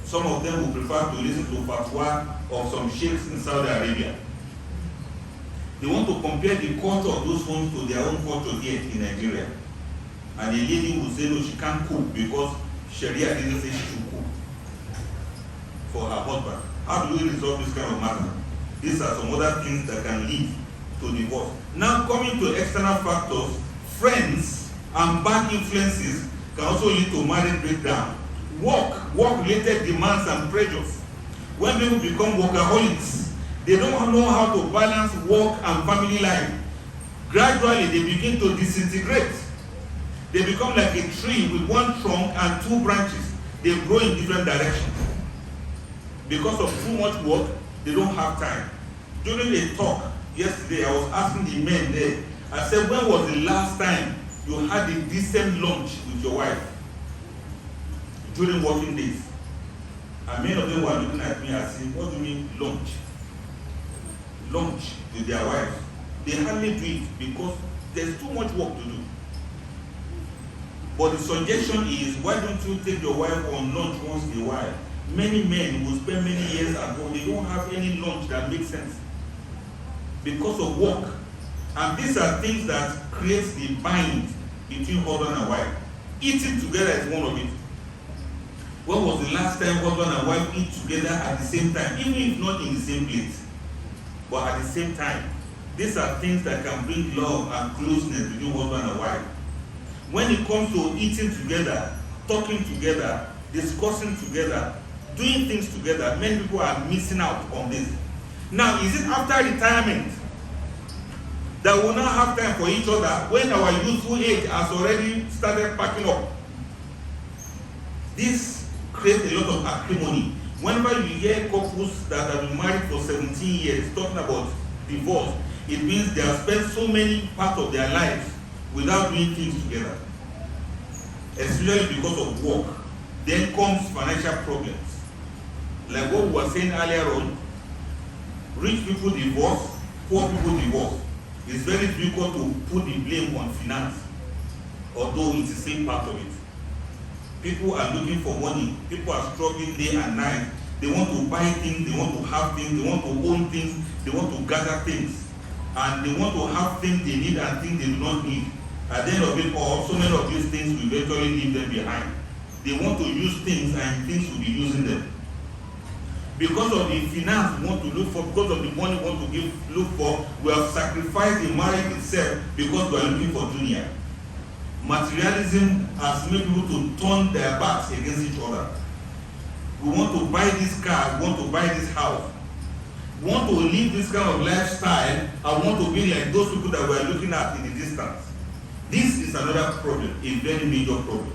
Some of them will prefer to listen to fatwa of some sheikhs in Saudi Arabia. They want to compare the culture of those homes to their own culture here in Nigeria. And the lady will say, no, she can't cook because Sharia didn't say she should cook for her husband. How do we resolve this kind of matter? These are some other things that can lead to divorce. Now coming to external factors, friends and bad influences can also lead to marriage breakdown. Work-related demands and pressures. When people become workaholics, they don't know how to balance work and family life. Gradually, they begin to disintegrate. They become like a tree with one trunk and 2 branches. They grow in different directions. Because of too much work, they don't have time. During a talk yesterday, I was asking the men there, I said, when was the last time you had a decent lunch with your wife? During working days. And many of them were looking at me and saying, what do you mean lunch? Lunch with their wives. They hardly do it because there's too much work to do. But the suggestion is, why don't you take your wife on lunch once in a while? Many men will spend many years at home, they don't have any lunch that makes sense because of work. And these are things that create the bind between husband and wife. Eating together is one of it. When was the last time husband and wife eat together at the same time, even if not in the same plate, but at the same time? These are things that can bring love and closeness between husband and wife. When it comes to eating together, talking together, discussing together, doing things together, many people are missing out on this. Now, is it after retirement that we will not have time for each other when our youthful age has already started packing up? This creates a lot of acrimony. Whenever you hear couples that have been married for 17 years talking about divorce, it means they have spent so many parts of their lives without doing things together, especially because of work. Then comes financial problems. Like what we were saying earlier on, rich people divorce, poor people divorce. It's very difficult to put the blame on finance, although it's the same part of it. People are looking for money. People are struggling day and night. They want to buy things, they want to have things, they want to own things, they want to gather things. And they want to have things they need and things they do not need. At the end of it all, so many of these things will eventually leave them behind. They want to use things and things will be using them. Because of the finance we want to look for, because of the money we want to look for, we have sacrificed the marriage itself because we are looking for dunya. Materialism has made people to turn their backs against each other. We want to buy this car, we want to buy this house. We want to live this kind of lifestyle. I want to be like those people that we are looking at in the distance. This is another problem, a very major problem.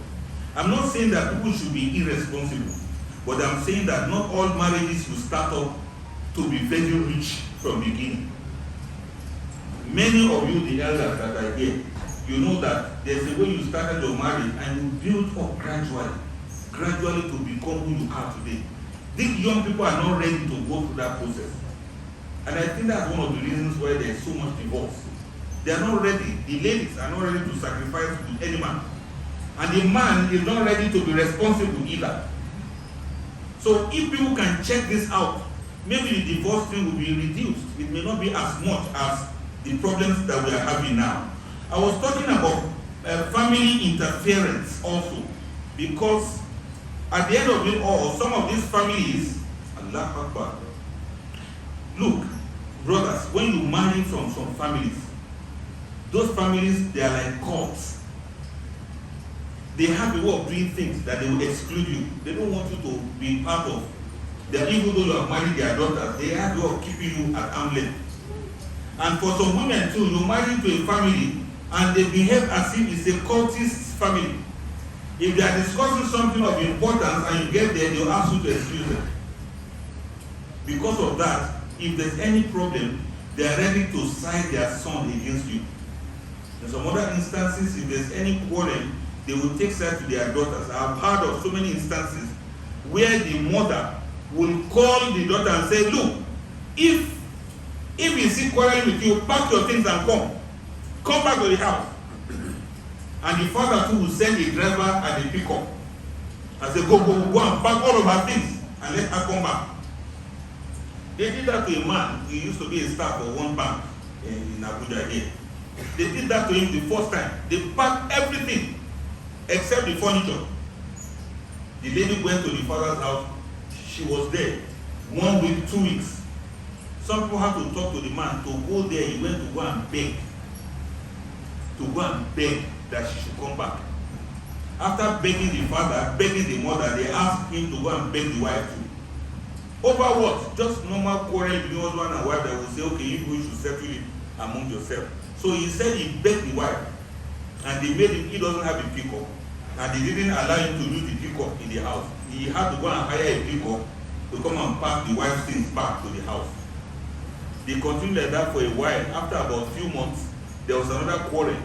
I'm not saying that people should be irresponsible, but I'm saying that not all marriages will start up to be very rich from the beginning. Many of you, the elders that are here, you know that there's a way you started your marriage and you build up gradually to become who you are today. These young people are not ready to go through that process. And I think that's one of the reasons why there's so much divorce. They are not ready. The ladies are not ready to sacrifice to any man. and the man is not ready to be responsible either. So if people can check this out, maybe the divorce rate will be reduced. It may not be as much as the problems that we are having now. I was talking about family interference also, because at the end of it all, some of these families, Allah Akbar. Look, brothers, when you marry from some families, those families, they are like cults. They have a way of doing things that they will exclude you. They don't want you to be part of them. Even though you have married their daughters, they have a way of keeping you at arm's length. And for some women too, you marry to a family and they behave as if it's a cultist family. If they are discussing something of importance and you get there, they'll ask you to excuse them. Because of that, if there's any problem, they are ready to side their son against you. In some other instances, if there's any quarrel, they will take side to their daughters. I've heard of so many instances where the mother will call the daughter and say, look, if you see quarreling with you, pack your things and come back to the house. And the father too will send a driver and a pickup and say, go and pack all of her things and let her come back. They did that to a man. He used to be a staff for one bank in Abuja here. They did that to him the first time. They packed everything except the furniture. The lady went to the father's house. She was there 1 week, 2 weeks. Some people had to talk to the man to go there. He went to go and beg. To go and beg that she should come back. After begging the father, begging the mother, they asked him to go and beg the wife too. Over what? Just normal quarrel between husband and wife that will say, okay, you should settle it among yourself. So he said he begged the wife, and they made him, he doesn't have a pickup, and they didn't allow him to use the pickup in the house. He had to go and hire a pickup to come and pack the wife's things back to the house. They continued like that for a while. After about a few months, there was another quarrel.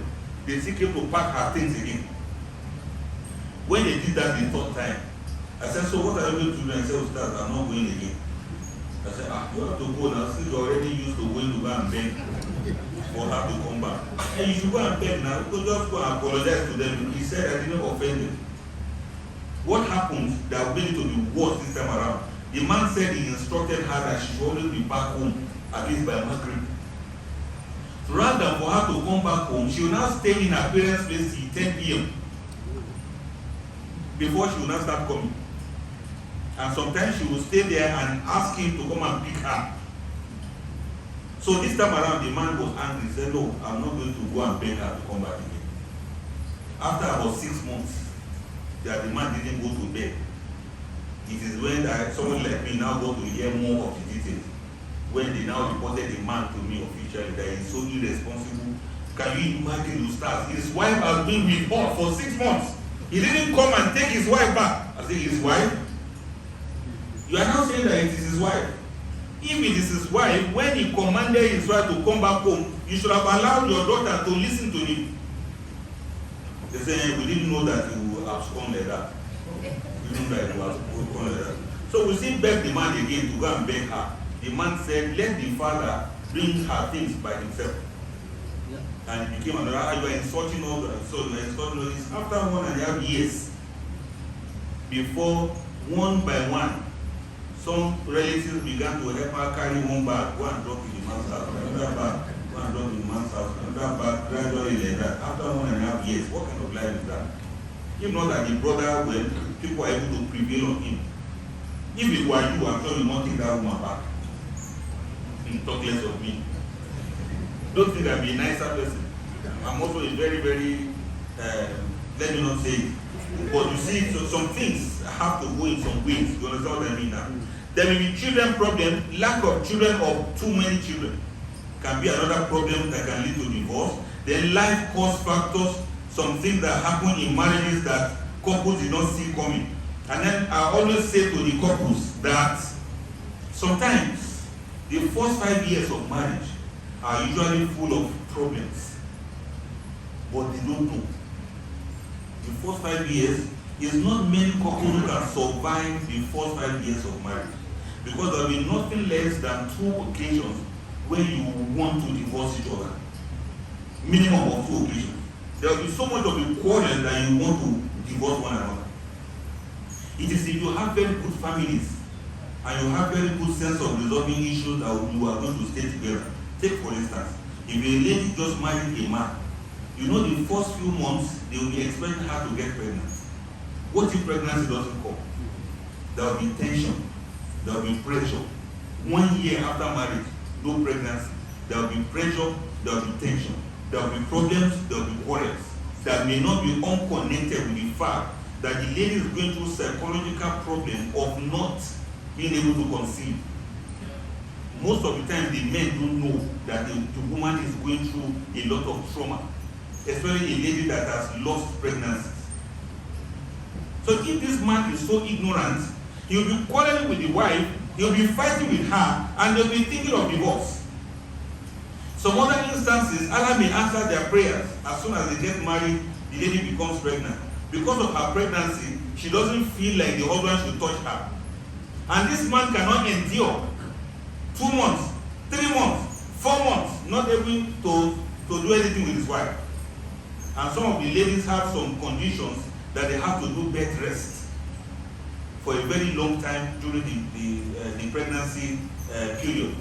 They still came to pack her things again. When they did that the third time, I said, so what are you going to do? And I said, Ustaz, I'm not going again. I said, you have to go now, since you're already used to going to go and beg for her to come back. And you should go and beg now, because just go and apologize to them. He said, I didn't offend them. What happened that made it to be worse this time around? The man said he instructed her that she should always be back home, at least by Maghrib. So rather than for her to come back home, she will now stay in her parents' place till 10 p.m. before she will now start coming. And sometimes she will stay there and ask him to come and pick her. So this time around, the man was angry. He said, no, I'm not going to go and beg her to come back again. After about 6 months, that the man didn't go to bed. It is when someone like me now got to hear more of the details. When they now reported the man to me officially that he's so irresponsible. Can you imagine the stars? His wife has been with her for 6 months. He didn't come and take his wife back. I say, his wife? You are now saying that it is his wife. If it is his wife, when he commanded his wife to come back home, you should have allowed your daughter to listen to him. They say, we didn't know that you would have gone like that. We didn't know that you would have gone like that. So we still beg the man again to go and beg her. The man said, let the father bring her things by himself. And it became another, you are insulting all that. So you are insulting all this. After 1.5 years, before one by one, some relatives began to help her carry one bag, go and drop in the man's house, another bag, go and drop in the man's house, another bag, gradually like that. After 1.5 years, what kind of life is that? If not that the brother, when people are able to prevail on him. If it were you, I'm sure you won't take that woman back. Talk less of me. Don't think I'll be a nicer person. I'm also a very, very, let me not say it. But you see, so some things have to go in some ways. You understand what I mean now? There may be children problem, lack of children or too many children can be another problem that can lead to divorce. Then life cause factors, some things that happen in marriages that couples did not see coming. And then I always say to the couples that sometimes the first 5 years of marriage are usually full of problems, but they don't know. The first 5 years is not many couples who can survive the first 5 years of marriage, because there will be nothing less than 2 occasions where you want to divorce each other. Minimum of 2 occasions. There will be so much of a quarrel that you want to divorce one another. It is if you have very good families and you have very good sense of resolving issues that you are going to stay together. Take for instance, if a lady just married a man, you know the first few months they will be expecting her to get pregnant. What if pregnancy doesn't come? There will be tension, there will be pressure. 1 year after marriage, no pregnancy. There will be pressure, there will be tension. There will be problems, there will be quarrels that may not be unconnected with the fact that the lady is going through psychological problem of not being able to conceive. Most of the time, the men don't know that the woman is going through a lot of trauma, especially a lady that has lost pregnancies. So if this man is so ignorant, he'll be quarreling with the wife, he'll be fighting with her, and they'll be thinking of divorce. Some other instances, Allah may answer their prayers as soon as they get married, the lady becomes pregnant. Because of her pregnancy, she doesn't feel like the husband should touch her. And this man cannot endure 2 months, 3 months, 4 months, not able to do anything with his wife. And some of the ladies have some conditions that they have to do bed rest for a very long time during the pregnancy period.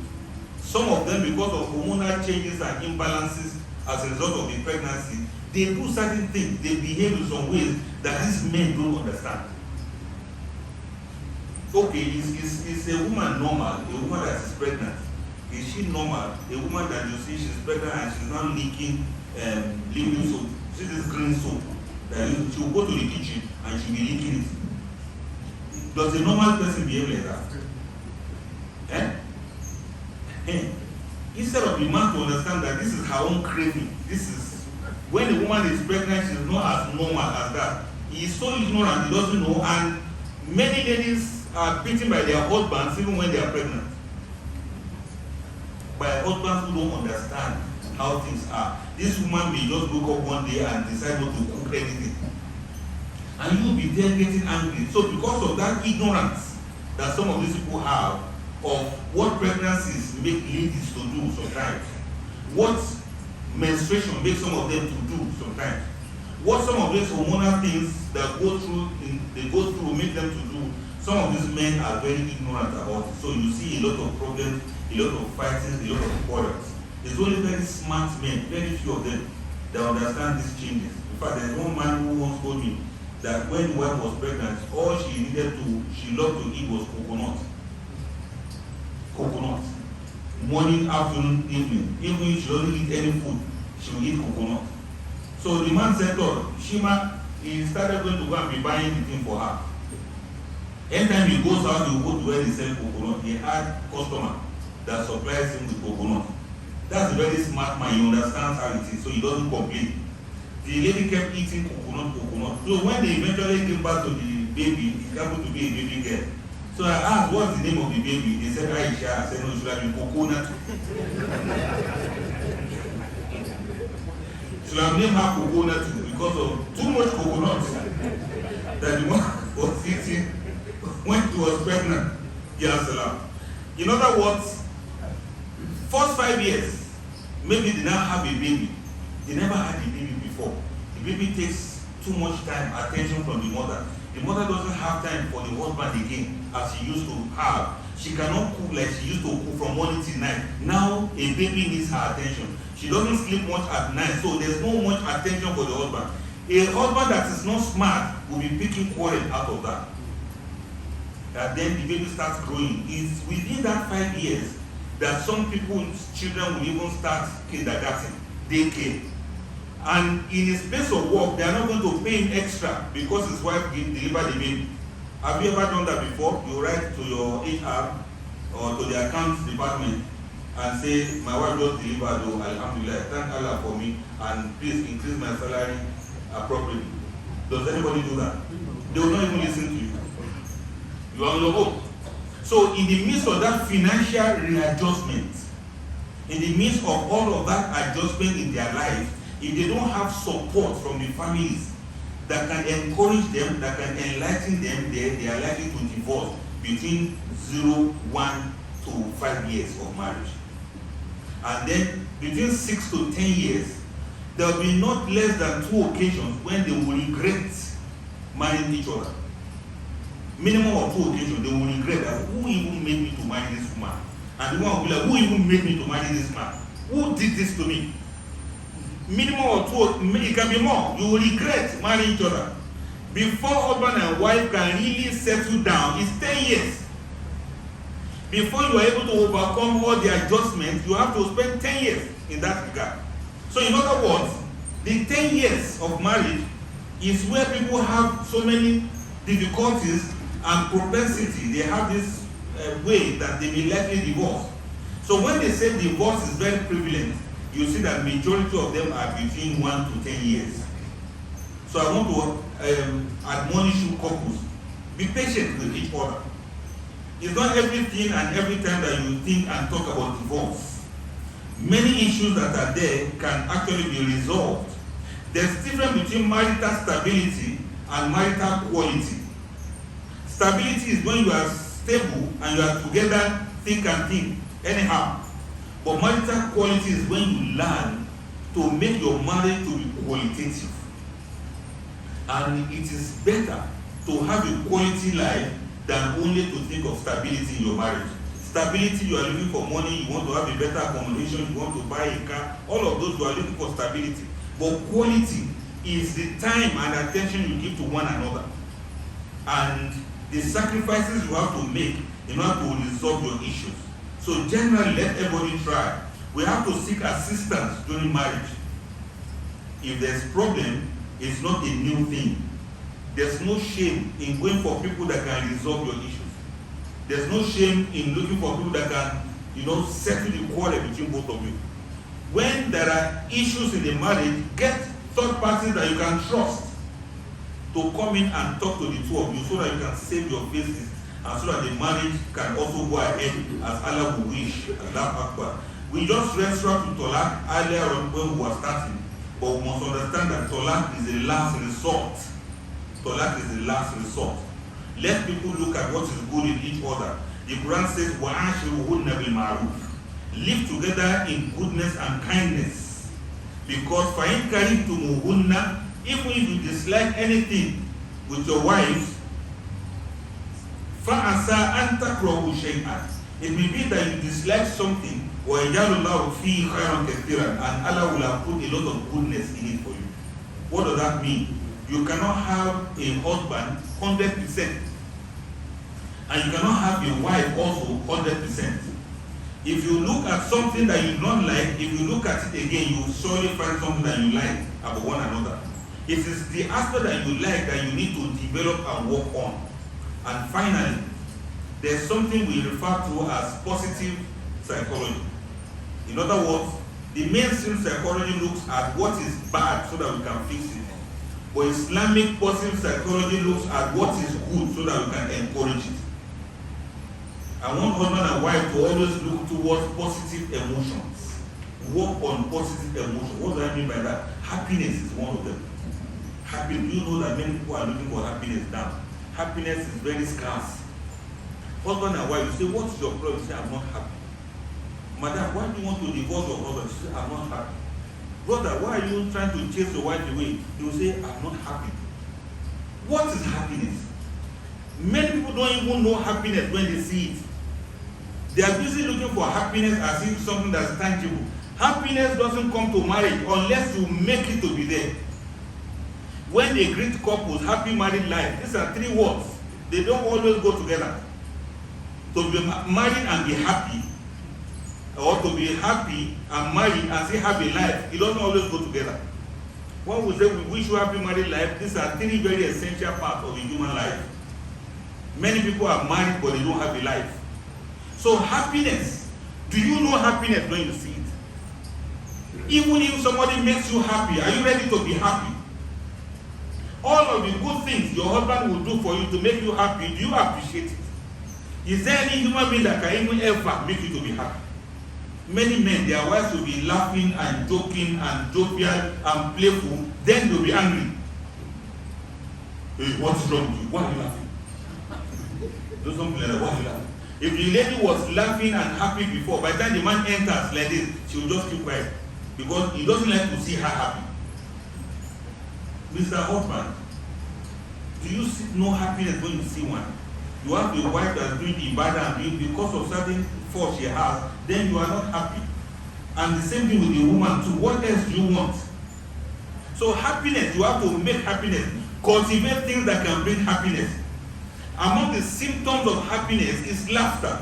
Some of them, because of hormonal changes and imbalances as a result of the pregnancy, they do certain things, they behave in some ways that these men don't understand. Okay, is a woman normal? A woman that is pregnant, is she normal? A woman that you see she's pregnant and she's not leaking liquid soap, see this green soap, that she will go to the kitchen and she'll be leaking it. Does a normal person behave like that? Instead of the man to understand that this is her own craving, this is when a woman is pregnant, she's not as normal as that. He is so ignorant, he doesn't know, and many ladies are beaten by their husbands even when they are pregnant. By husbands who don't understand how things are. This woman may just wake up one day and decide not to cook anything. And you'll be there getting angry. So because of that ignorance that some of these people have of what pregnancies make ladies to do sometimes, what menstruation makes some of them to do sometimes, what some of these hormonal things that they go through make them to do, some of these men are very ignorant about it. So you see a lot of problems, a lot of fighting, a lot of quarrels. It's only very smart men, very few of them, that understand these changes. In fact, there's one man who once told me that when wife was pregnant, all she loved to eat was coconut. Coconut. Morning, afternoon, evening. Even if she doesn't eat any food, she will eat coconut. So the man said, "Lord, Shima," he started going to go and be buying the thing for her. Anytime he goes out, he will go to where they sell coconut. He had customer that supplies him with coconut. That's a very smart man. He understands how it is, so he doesn't complain. The lady kept eating coconut. So when they eventually came back to the baby, it happened to be a baby girl. So I asked, "What's the name of the baby?" They said, "Aisha." I said, "No, it should have been coconut." Should have named her coconut because of too much coconut that the one was eating when she was pregnant. Yes, in other words, first 5 years, maybe they now have a baby. They never had a baby before. The baby takes too much time, attention from the mother. The mother doesn't have time for the husband again as she used to have. She cannot cook like she used to cook from morning till night. Now a baby needs her attention. She doesn't sleep much at night, so there's no much attention for the husband. A husband that is not smart will be picking quarrel out of that. And then the baby starts growing. It's within that 5 years that some people's children will even start kindergarten, daycare. And in his place of work, they are not going to pay him extra because his wife delivered the baby. Have you ever done that before? You write to your HR or to the accounts department and say, "My wife just delivered, oh, alhamdulillah, thank Allah for me, and please increase my salary appropriately." Does anybody do that? They will not even listen to you. You are on your own. So in the midst of that financial readjustment, in the midst of all of that adjustment in their life, if they don't have support from the families that can encourage them, that can enlighten them, they are likely to divorce between 0, 1 to 5 years of marriage. And then between 6 to 10 years, there will be not less than 2 occasions when they will regret marrying each other. Minimum of 2 occasions, they will regret that who even made me to marry this woman? And the one will be like, who even made me to marry this man? Who did this to me? Minimum of 2, it can be more. You will regret marrying each other. Before husband and wife can really settle down, it's 10 years. Before you are able to overcome all the adjustments, you have to spend 10 years in that regard. So in other words, the 10 years of marriage is where people have so many difficulties and propensity. They have this way that they may likely divorce. So when they say divorce is very prevalent, you see that majority of them are between 1 to 10 years. So I want to admonish you couples, be patient with each other. It's not everything and every time that you think and talk about divorce. Many issues that are there can actually be resolved. There's difference between marital stability and marital quality. Stability is when you are stable and you are together, thick and thin, anyhow. But marital quality is when you learn to make your marriage to be qualitative. And it is better to have a quality life than only to think of stability in your marriage. Stability, you are looking for money, you want to have a better accommodation, you want to buy a car, all of those you are looking for stability. But quality is the time and attention you give to one another. And the sacrifices you have to make in order to resolve your issues. So generally, let everybody try. We have to seek assistance during marriage. If there's problem, it's not a new thing. There's no shame in going for people that can resolve your issues. There's no shame in looking for people that can, settle the quarrel between both of you. When there are issues in the marriage, get third parties that you can trust to come in and talk to the two of you so that you can save your faces and so that the marriage can also go ahead as Allah will wish. Allah Akbar. We just referred to Talaq earlier on when we were starting, but we must understand that Talaq is the last resort. Talaq is the last resort. Let people look at what is good in each other. The Quran says, وَعَاشِرُهُنَّ بِالْمَعْرُوفِ. Live together in goodness and kindness. Because فَإِنْ كَرِهْتُمُوهُنَّ, even if you dislike anything with your wife, فَعَسَىٰ أَن تَكْرَهُ شَيْئًا. It may be that you dislike something, وَيَجْعَلُ اللَّهُ فِيهِ خَيْرًا كَثِيرًا, and Allah will have put a lot of goodness in it for you. What does that mean? You cannot have a husband 100%, and you cannot have your wife also 100%. If you look at something that you don't like, if you look at it again, you will surely find something that you like about one another. It is the aspect that you like that you need to develop and work on. And finally, there's something we refer to as positive psychology. In other words, the mainstream psychology looks at what is bad so that we can fix it. But Islamic positive psychology looks at what is good so that we can encourage it. I want husband and wife to always look towards positive emotions. Work on positive emotions. What do I mean by that? Happiness is one of them. Do you know that many people are looking for happiness now? Happiness is very scarce. Husband and wife, you say, what's your problem? You say, I'm not happy. Madam, why do you want to divorce your husband? You say, I'm not happy. Brother, why are you trying to chase your wife away? You say, I'm not happy. What is happiness? Many people don't even know happiness when they see it. They are busy looking for happiness as if something that's tangible. Happiness doesn't come to marriage unless you make it to be there. When they greet couples, happy married life, these are 3 words. They don't always go together. To be married and be happy, or to be happy and married and say happy life, it doesn't always go together. When we say we wish you happy married life, these are 3 very essential parts of a human life. Many people are married but they don't have a life. So happiness, do you know happiness when you see it? Even if somebody makes you happy, are you ready to be happy? All of the good things your husband will do for you to make you happy, do you appreciate it? Is there any human being that can even ever make you to be happy? Many men, their wives will be laughing and joking and jovial and playful, then they'll be angry. Hey, what's wrong with you? Why are you laughing? Do something like that, why are you laughing? If the lady was laughing and happy before, by the time the man enters like this, she will just keep quiet. Because he doesn't like to see her happy. Mr. Husband, do you see no happiness when you see one? You have a wife that's doing ibadah and doing because of certain fault she has, then you are not happy. And the same thing with the woman too. What else do you want? So happiness, you have to make happiness. Cultivate things that can bring happiness. Among the symptoms of happiness is laughter.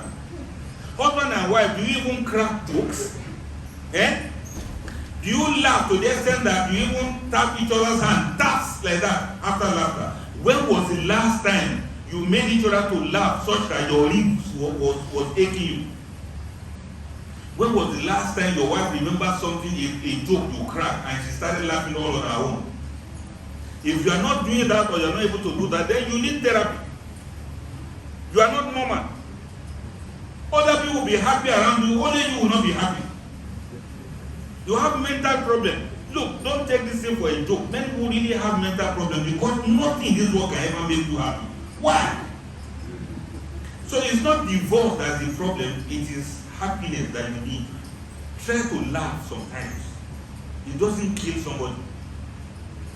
Husband and wife, do you even crack jokes? Eh? Do you laugh to the extent that you even tap each other's hand, taps like that after laughter? When was the last time you made each other to laugh such that your ribs was aching you? When was the last time your wife remembered something, a joke you cracked, and she started laughing all on her own? If you are not doing that or you are not able to do that, then you need therapy. You are not normal. Other people will be happy around you, only you will not be happy. You have mental problem. Look, don't take this thing for a joke. Many people really have mental problem because nothing in this world can ever make you happy. Why? So it's not divorce that's the problem, it is happiness that you need. Try to laugh sometimes. It doesn't kill somebody.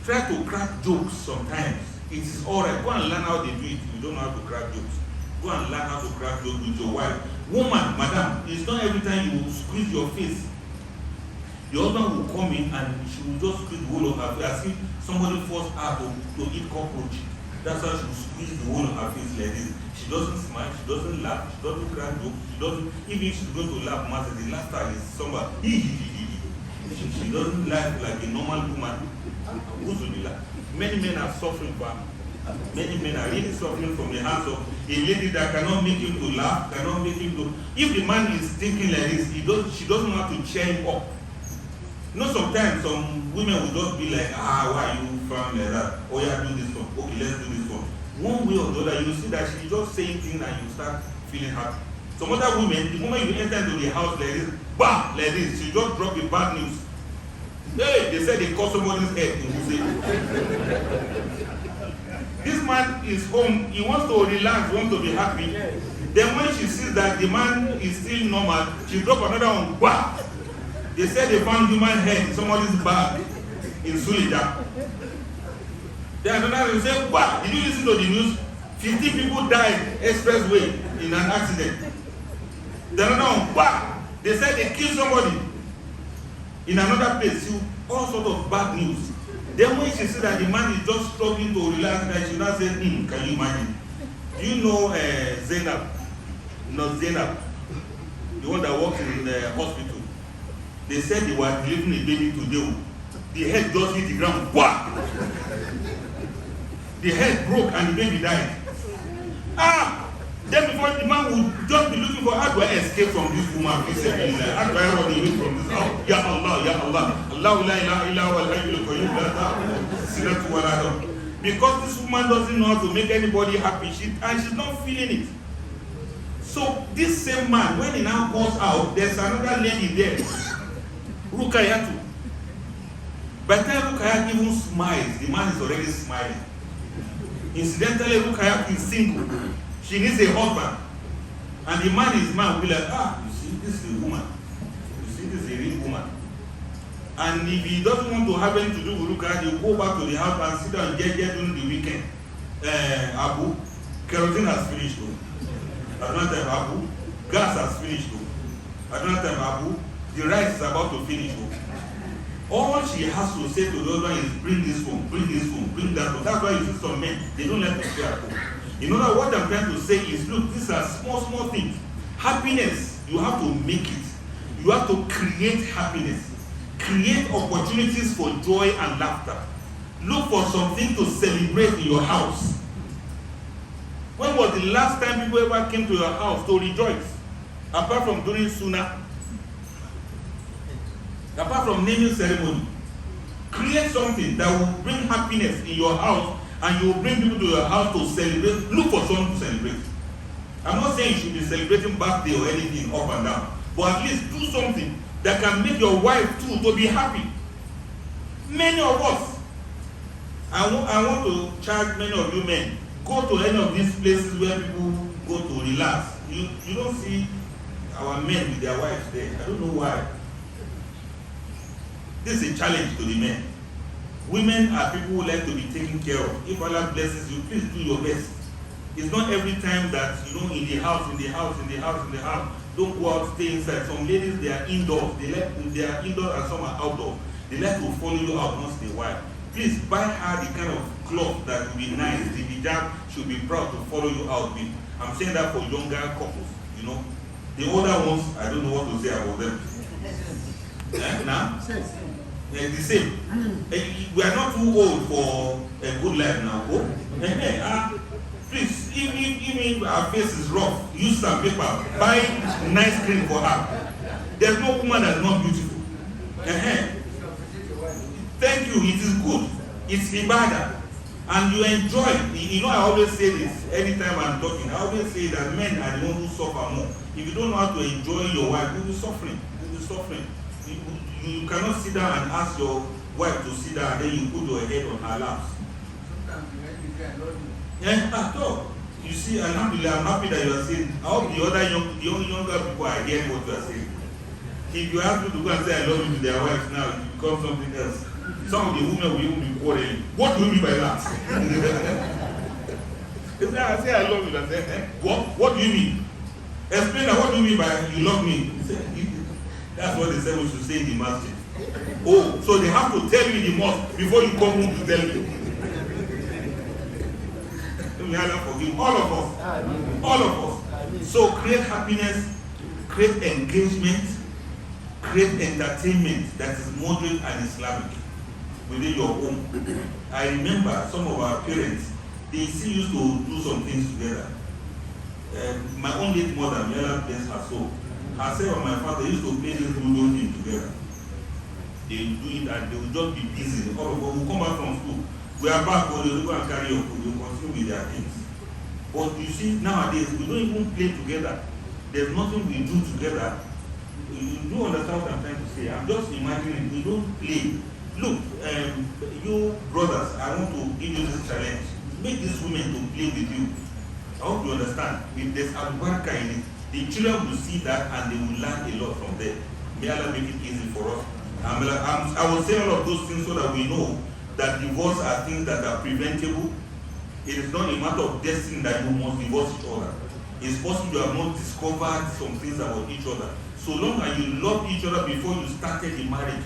Try to crack jokes sometimes. It is alright. Go and learn how they do it. You don't know how to crack jokes. Go and learn how to crack jokes with your wife. Woman, madam, it's not every time you will squeeze your face. Your husband will come in and she will just squeeze the whole of her face as if somebody forced her to eat cockroach. That's how she will squeeze the whole of her face like this. She doesn't smile, she doesn't laugh, she doesn't crack jokes, she doesn't, even if she's going to laugh, master, the laughter is somewhere. She doesn't laugh like a normal woman. Who's will be laugh? Many men are suffering from. Many men are really suffering from the hands of a lady that cannot make him to laugh, cannot make him to. If the man is thinking like this, she doesn't know how to cheer him up. You know, sometimes some women will just be like, why are you frown like that? Oh yeah, do this one. Okay, let's do this one. One way or the other, you see that she's just saying things and you start feeling happy. Some other women, the moment you enter into the house like this, bam, like this, she just drop the bad news. Hey, they said they cut somebody's head in Hussein. This man is home, he wants to relax, wants to be happy. Then when she sees that the man is still normal, she drop another one, bam. They said they found human head in somebody's bag in Sulida. Then another will say, wow, did you listen to the news? 15 people died expressway in an accident. Then another one, wow, they said they killed somebody in another place. All sort of bad news. Then when she said that the man is just struggling to relax, that she now said, can you imagine? Do you know Zainab? Not Zainab, the one that works in the hospital. They said they were delivering a baby today. The head just hit the ground. Wah! The head broke and the baby died. Then before the man would just be looking for how do I escape from this woman? How do I run away from this? Oh, Ya Allah, Ya Allah. Allah la ilaha illa huwa al-hayyul qayyum la ta'khudhuhu wa la nawm. Because this woman doesn't know how to make anybody happy, and she's not feeling it. So this same man, when he now goes out, there's another lady there. Rukayatu. By the time Rukayat even smiles, the man is already smiling. Incidentally, Rukayat is single. She needs a husband. And the man will be like, you see, this is a woman. You see, this is a real woman. And if he doesn't want to have anything to do with Rukayat, he'll go back to the house and sit down and get during the weekend. Abu, kerosene has finished. At one time, Abu, gas has finished. At one time, Abu, the rice is about to finish. All she has to say to the other is bring this home, bring this home, bring that home. That's why you see some men, they don't like to stay at home. You know that what I'm trying to say is, look, these are small things. Happiness, you have to make it. You have to create happiness. Create opportunities for joy and laughter. Look for something to celebrate in your house. When was the last time people ever came to your house to rejoice? Apart from during Sunnah. Apart from naming ceremony, create something that will bring happiness in your house, and you will bring people to your house to celebrate. Look for someone to celebrate. I'm not saying you should be celebrating birthday or anything up and down, but at least do something that can make your wife too to be happy. Many of us, I want to charge many of you men, go to any of these places where people go to relax. You don't see our men with their wives there. I don't know why. This is a challenge to the men. Women are people who like to be taken care of. If Allah blesses you, please do your best. It's not every time that, you know, in the house, don't go out, stay inside. Some ladies, they are indoors. They are indoors and some are outdoors. They like to follow you out once in a while. Please buy her the kind of cloth that will be nice. The hijab should be proud to follow you out with. I'm saying that for younger couples, you know. The older ones, I don't know what to say about them. Now, the same. We are not too old for a good life now. Please, even if our face is rough, use some paper, buy nice cream for her. There's no woman that's not beautiful. Thank you, it is good. It's ibadah. And you enjoy it. You know, I always say this anytime I'm talking. I always say that men are the ones who suffer more. If you don't know how to enjoy your wife, you'll be suffering. You'll be suffering. You cannot sit down and ask your wife to sit down and then you put your head on her lap. Sometimes you can love you. Yeah, at all. You see, alhamdulillah, I'm happy that you are saying. I hope the other younger people are hearing what you are saying. If you ask people to go and say I love you to their wives now, it becomes something else. Some of the women will even be quarreling. What do you mean by that? They say, I say I love you. I say, what do you mean? Explain that. What do you mean by you love me? That's what they say we should say in the masjid. Oh, so they have to tell you in the mosque before you come home to tell you. May Allah forgive all of us. All of us. So create happiness, create engagement, create entertainment that is moderate and Islamic within your home. I remember some of our parents, they still used to do some things together. My own late mother, may Allah bless her soul, herself and my father used to play this Ludo thing together. They do it and they will just be busy. All of us will come back from school. We are back, or they will go and carry your food, they will continue with their things. But you see, nowadays, we don't even play together. There's nothing we do together. You do understand what I'm trying to say. I'm just imagining, we don't play. Look, you brothers, I want to give you this challenge. Make these women to play with you. I hope you understand. If there's al-baraka in it, the children will see that and they will learn a lot from there. May Allah make it easy for us. I will say all of those things so that we know that divorce are things that are preventable. It is not a matter of destiny that you must divorce each other. It's possible you have not discovered some things about each other. So long as you love each other before you started the marriage,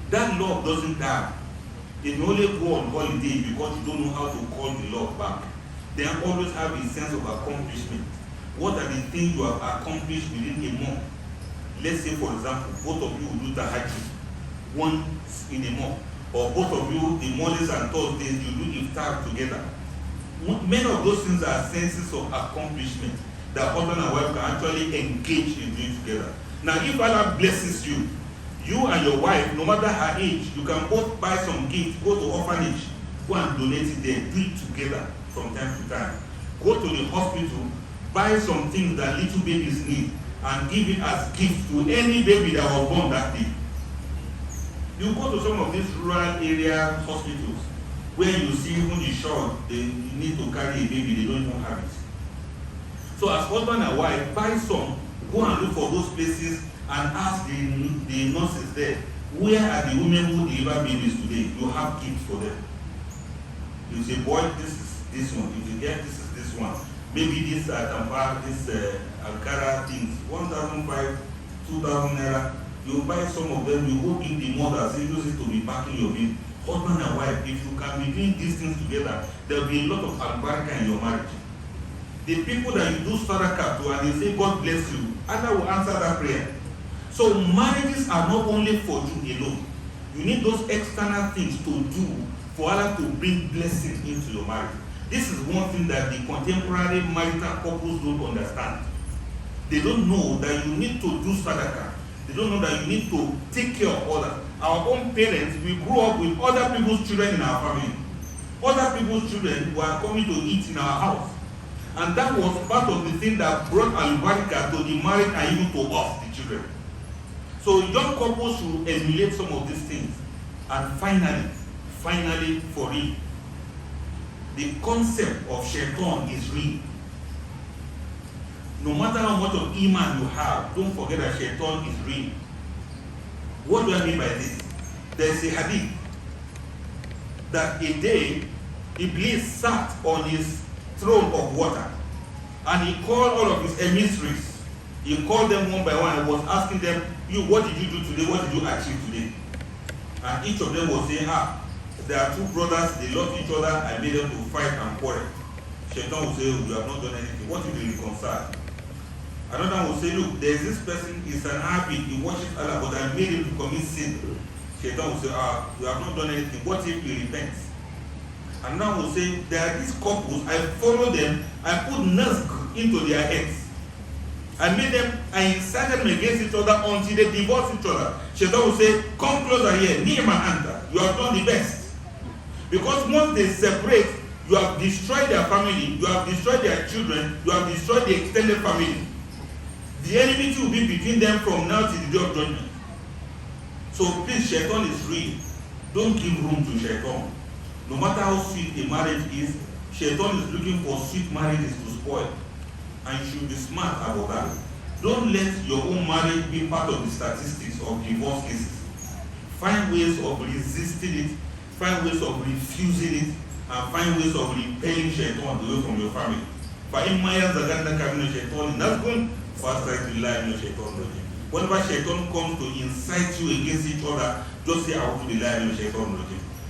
that love doesn't die. It may only go on holiday because you don't know how to call the love back. They always have a sense of accomplishment. What are the things you have accomplished within a month? Let's say, for example, both of you will do the Hajj once in a month. Or both of you, the Mondays and Thursdays, you do iftar together. Many of those things are senses of accomplishment that husband and wife can actually engage in doing together. Now, if Allah blesses you, you and your wife, no matter her age, you can both buy some gifts, go to orphanage, go and donate it there, do it together from time to time. Go to the hospital, buy some things that little babies need, and give it as gifts to any baby that was born that day. You go to some of these rural area hospitals where you see even the short, they need to carry a baby, they don't even have it. So as husband and wife, buy some, go and look for those places and ask the nurses there, where are the women who deliver babies today? You have gifts for them. You say, boy, this is this one. If you get this is this one. Maybe this Ankara things, 1,500, 2,000 naira. You buy some of them, you go give the mothers, you use it to be backing your baby. Husband and wife, if you can be doing these things together, there will be a lot of albaraka in your marriage. The people that you do sadaqah to and they say, God bless you, Allah will answer that prayer. So marriages are not only for you alone. You need those external things to do for Allah to bring blessing into your marriage. This is one thing that the contemporary marital couples don't understand. They don't know that you need to do sadaqah. They don't know that you need to take care of others. Our own parents, we grew up with other people's children in our family. Other people's children were coming to eat in our house. And that was part of the thing that brought al-baraka to the marriage and even to us, the children. So young couples should emulate some of these things. And finally, for real, the concept of shaitan is real. No matter how much of iman you have, don't forget that shaitan is real. What do I mean by this? There is a hadith that a day Iblis sat on his throne of water and he called all of his emissaries. He called them one by one and was asking them, you, what did you do today? What did you achieve today? And each of them was saying, there are two brothers, they loved each other, I made them to fight and quarrel. Shaitan will say, you have not done anything. What if you reconcile? Another one will say, look, there is this person, is an habit, he worships Allah, but I made him to commit sin. Shaitan will say, you have not done anything. What if he repents? And now will say, there are these couples, I follow them, I put nusk into their heads. I made them, I incited them against each other until they divorce each other. Shaitan will say, come closer here, near my hand. You have done the best. Because once they separate, you have destroyed their family, you have destroyed their children, you have destroyed the extended family. The enmity will be between them from now till the day of judgment. So please, Shaitan is real. Don't give room to Shaitan. No matter how sweet a marriage is, Shaitan is looking for sweet marriages to spoil. And you should be smart about that. Don't let your own marriage be part of the statistics of divorce cases. Find ways of resisting it, find ways of refusing it, and find ways of repelling Shaitan away from your family. Whenever Shaitan comes to incite you against each other, just say, I want to be lying in Shaitan.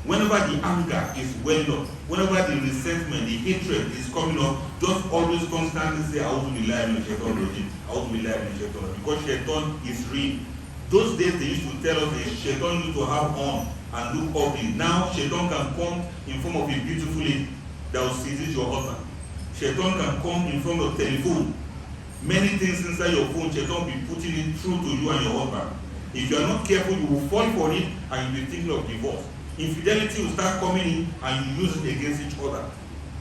Whenever the anger is welling up, whenever the resentment, the hatred is coming up, just always constantly say, I want to be lying in Shaitan. I want to be lying in Shaitan. Because Shaitan is real. Those days they used to tell us that Shaitan used to have on and look ugly. Now Shaitan can come in form of a beautiful lady that will seduce your husband. Shaitan can come in front of telephone. Many things inside your phone, Shaitan will be putting it through to you and your husband. If you are not careful, you will fall for it and you will be thinking of divorce. Infidelity will start coming in and you use it against each other.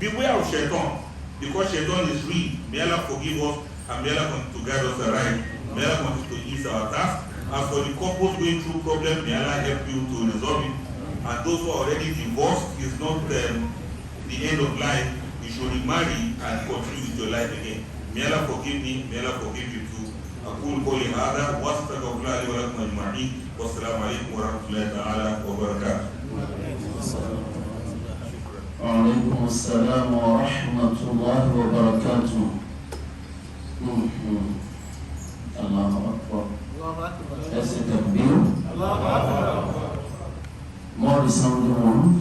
Beware of Shaitan, because Shaitan is real. May Allah forgive us and may Allah continue to guide us aright. May Allah continue to ease our task. As for the couples going through problems, may Allah help you to resolve it. And those who are already divorced, is not the end of life. You should remarry and continue with your life again. May Allah forgive me, may Allah forgive you too. أقول قولي هذا وأستغفر الله لي ولكم أجمعين والسلام عليكم ورحمة الله تعالى وبركاته. وعليكم السلام ورحمة الله وبركاته. الله أكبر. Let's say takbir. More resounding one.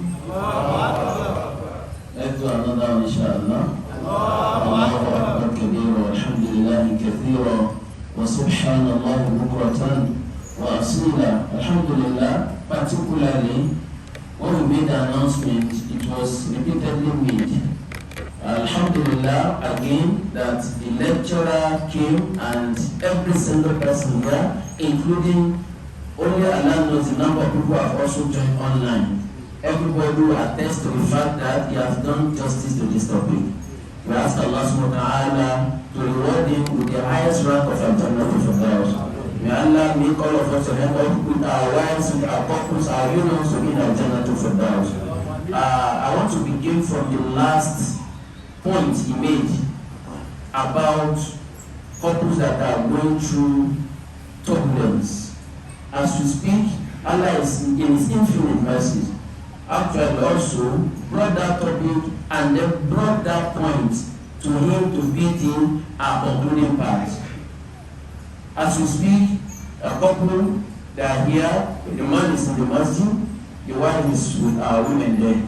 Let's do another one, inshallah. الله أكبر كبيرا والحمد لله كثيرا وسبحان الله بكرة وأصيلا. الحمد لله. Particularly when we made the announcement, it was repeatedly made. Alhamdulillah, again, that the lecturer came and every single person here, including only Allah knows the number of people who have also joined online. Everybody will attest to the fact that he has done justice to this topic. We ask Allah subhanahu wa ta'ala to reward him with the highest rank of Al-Jannah Firdaus. May Allah make all of us to help us with our wives, with our couples, our unions to be in Al-Jannah Firdaus. I want to begin from the last point he made about couples that are going through turbulence. As we speak, Allah is in His infinite mercy actually also brought that topic and then brought that point to him to beat in our concluding part. As we speak, a couple that are here, the man is in the masjid, the wife is with our women there.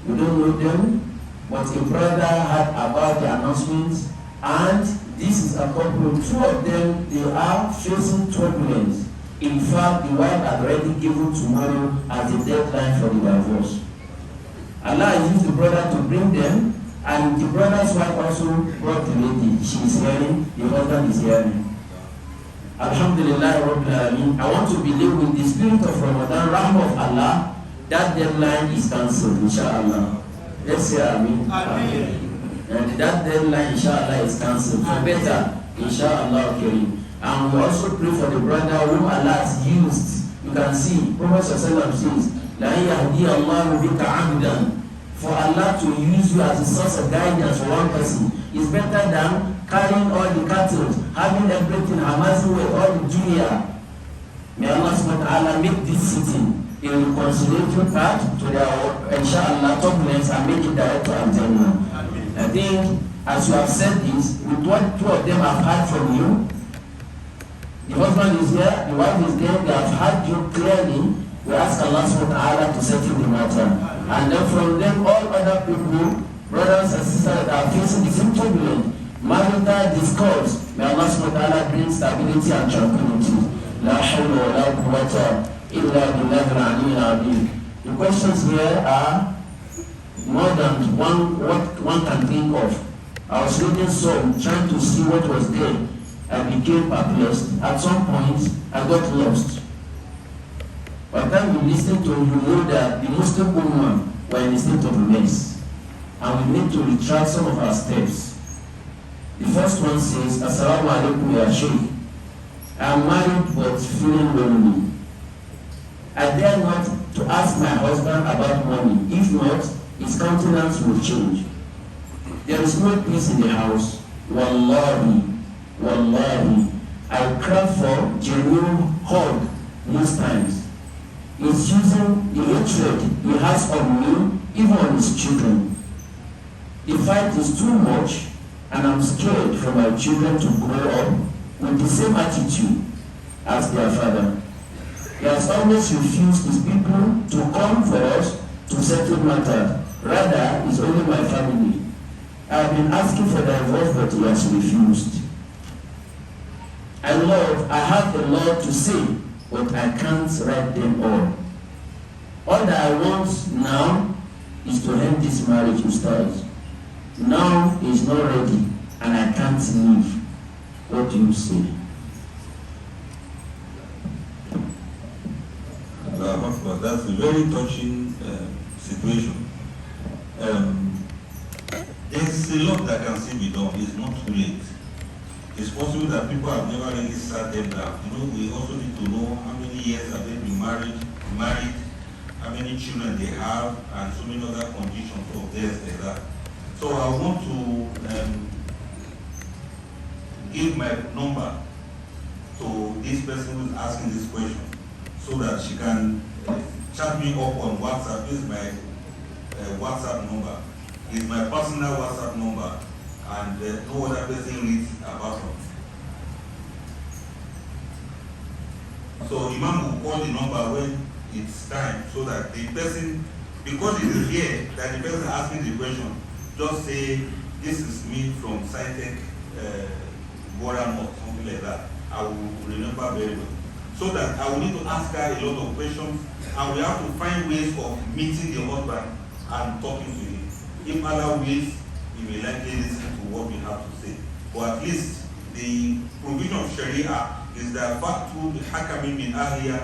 We don't know them, but a brother heard about the announcement, and this is a couple, two of them, they are facing turbulence. In fact, the wife had already given tomorrow as the deadline for the divorce. Allah used the brother to bring them, and the brother's wife also brought the lady. She is hearing, the husband is hearing. Alhamdulillah Rabbil Alameen. I want to believe with the spirit of Ramadan, Rahmah of Allah, that deadline is cancelled, inshallah. Let's say Ameen. And that deadline, inshallah, is cancelled. For better, inshallah, Kareem. And we also pray for the brother whom Allah has used. You can see, Prophet Sallallahu says, La yahdi Allahu bika abdan. For Allah to use you as a source of guidance for one person is better than carrying all the cattle, having everything, amassing with all the dunya. May Allah subhanahu wa ta'ala make this sitting a consolatory part to their, inshallah, turbulence and make it direct to Al-Jannah. I think, as you have said this, with what two of them have heard from you, the husband is here, the wife is there, they have heard you clearly. We ask Allah subhanahu wa ta'ala to settle the matter. And then from them, all other people, brothers and sisters that are facing the same turbulence, marital discourse, may Allah subhanahu wa ta'ala bring stability and tranquility. La hawla wa la quwwata illa billahi al-aliyyil azim. The questions here are more than what one can think of. I was reading some, trying to see what was there. I became perplexed. At some point, I got lost. By the time we listen to you know that the Muslim women were in a state of mess. And we need to retract some of our steps. The first one says, Assalamu alaikum ya Shaykh. I am married but feeling lonely. I dare not to ask my husband about money. If not, his countenance will change. There is no peace in the house. Wallahi, I cry for genuine hug most times. He's using the hatred he has on me, even on his children. The fight is too much, and I'm scared for my children to grow up with the same attitude as their father. He has always refused his people to come for us to settle matters. Rather, it's only my family. I have been asking for divorce, but he has refused. I have a lot to say, but I can't write them all. All that I want now is to end this marriage with stars. Now he's not ready, and I can't leave. What do you say? That's a very touching situation. There's a lot that can still be done. It's not too late. It's possible that people have never really started that. We also need to know how many years have they been married, how many children they have, and so many other conditions of theirs like that. So I want to give my number to this person who is asking this question, so that she can chat me up on WhatsApp. This is my WhatsApp number. It's my personal WhatsApp number, and no other person reads apart from. So Imam will call the number when it's time, so that the person, because it is here that the person asking the question, just say, this is me from Scientech Boram or something like that. I will remember very well. So that I will need to ask her a lot of questions, and we have to find ways of meeting the husband and talking to him. If Allah wills, he may likely listen to what we have to say. Or at least the provision of Sharia is that Fatu Hakamin min Ahliya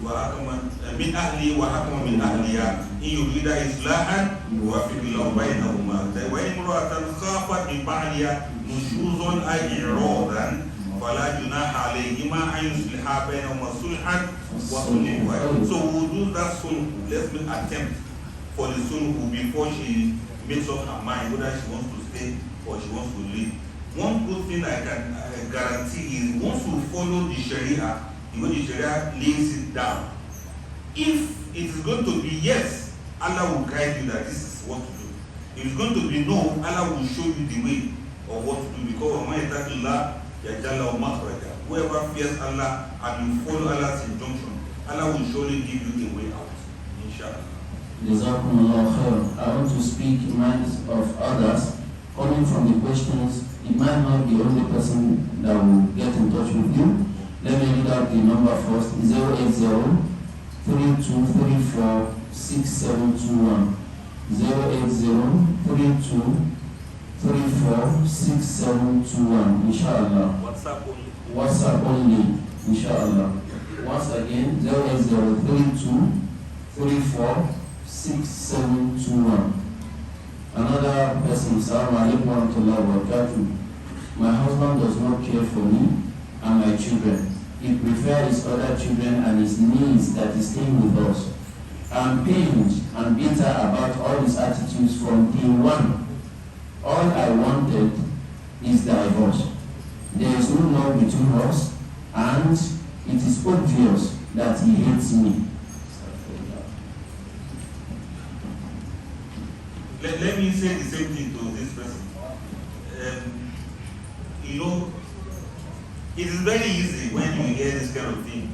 wa Hakaman min Ahli wa Hakaman min Ahliya in yurida Islahan wa fiqillahu bainahuma. Wa imra'atan khafat min ba'liya nushuzun ay i'radan fala junaha alayhima an yusliha bainahuma sulhan wa sulhu. So we'll do that sulhu. Let's make attempt for the sulhu before she makes up her mind whether she wants to stay or she wants to leave. One good thing I can guarantee is once we follow the Sharia, the way the Sharia lays it down, if it is going to be yes, Allah will guide you that this is what to do. If it's going to be no, Allah will show you the way of what to do. Because whoever fears Allah and you follow Allah's injunction, Allah will surely give you a way out. Inshallah. Jazakumullah khair. I want to speak in minds of others. Coming from the questions, it might not be the only person that will get in touch with you. Let me read out the number first. 080-3234-6721. 080-3234-6721. Inshallah. WhatsApp only. Inshallah. Once again, 080-3234-6721. Another person, Assalamu alaikum wa rahmatullahi wa barakatuh. My husband does not care for me and my children. He prefers his other children and his niece that is staying with us. I'm pained and bitter about all his attitudes from day one. All I wanted is divorce. There is no love between us, and it is obvious that he hates me. let me say the same thing to this person. You know, it is very easy when you hear this kind of thing,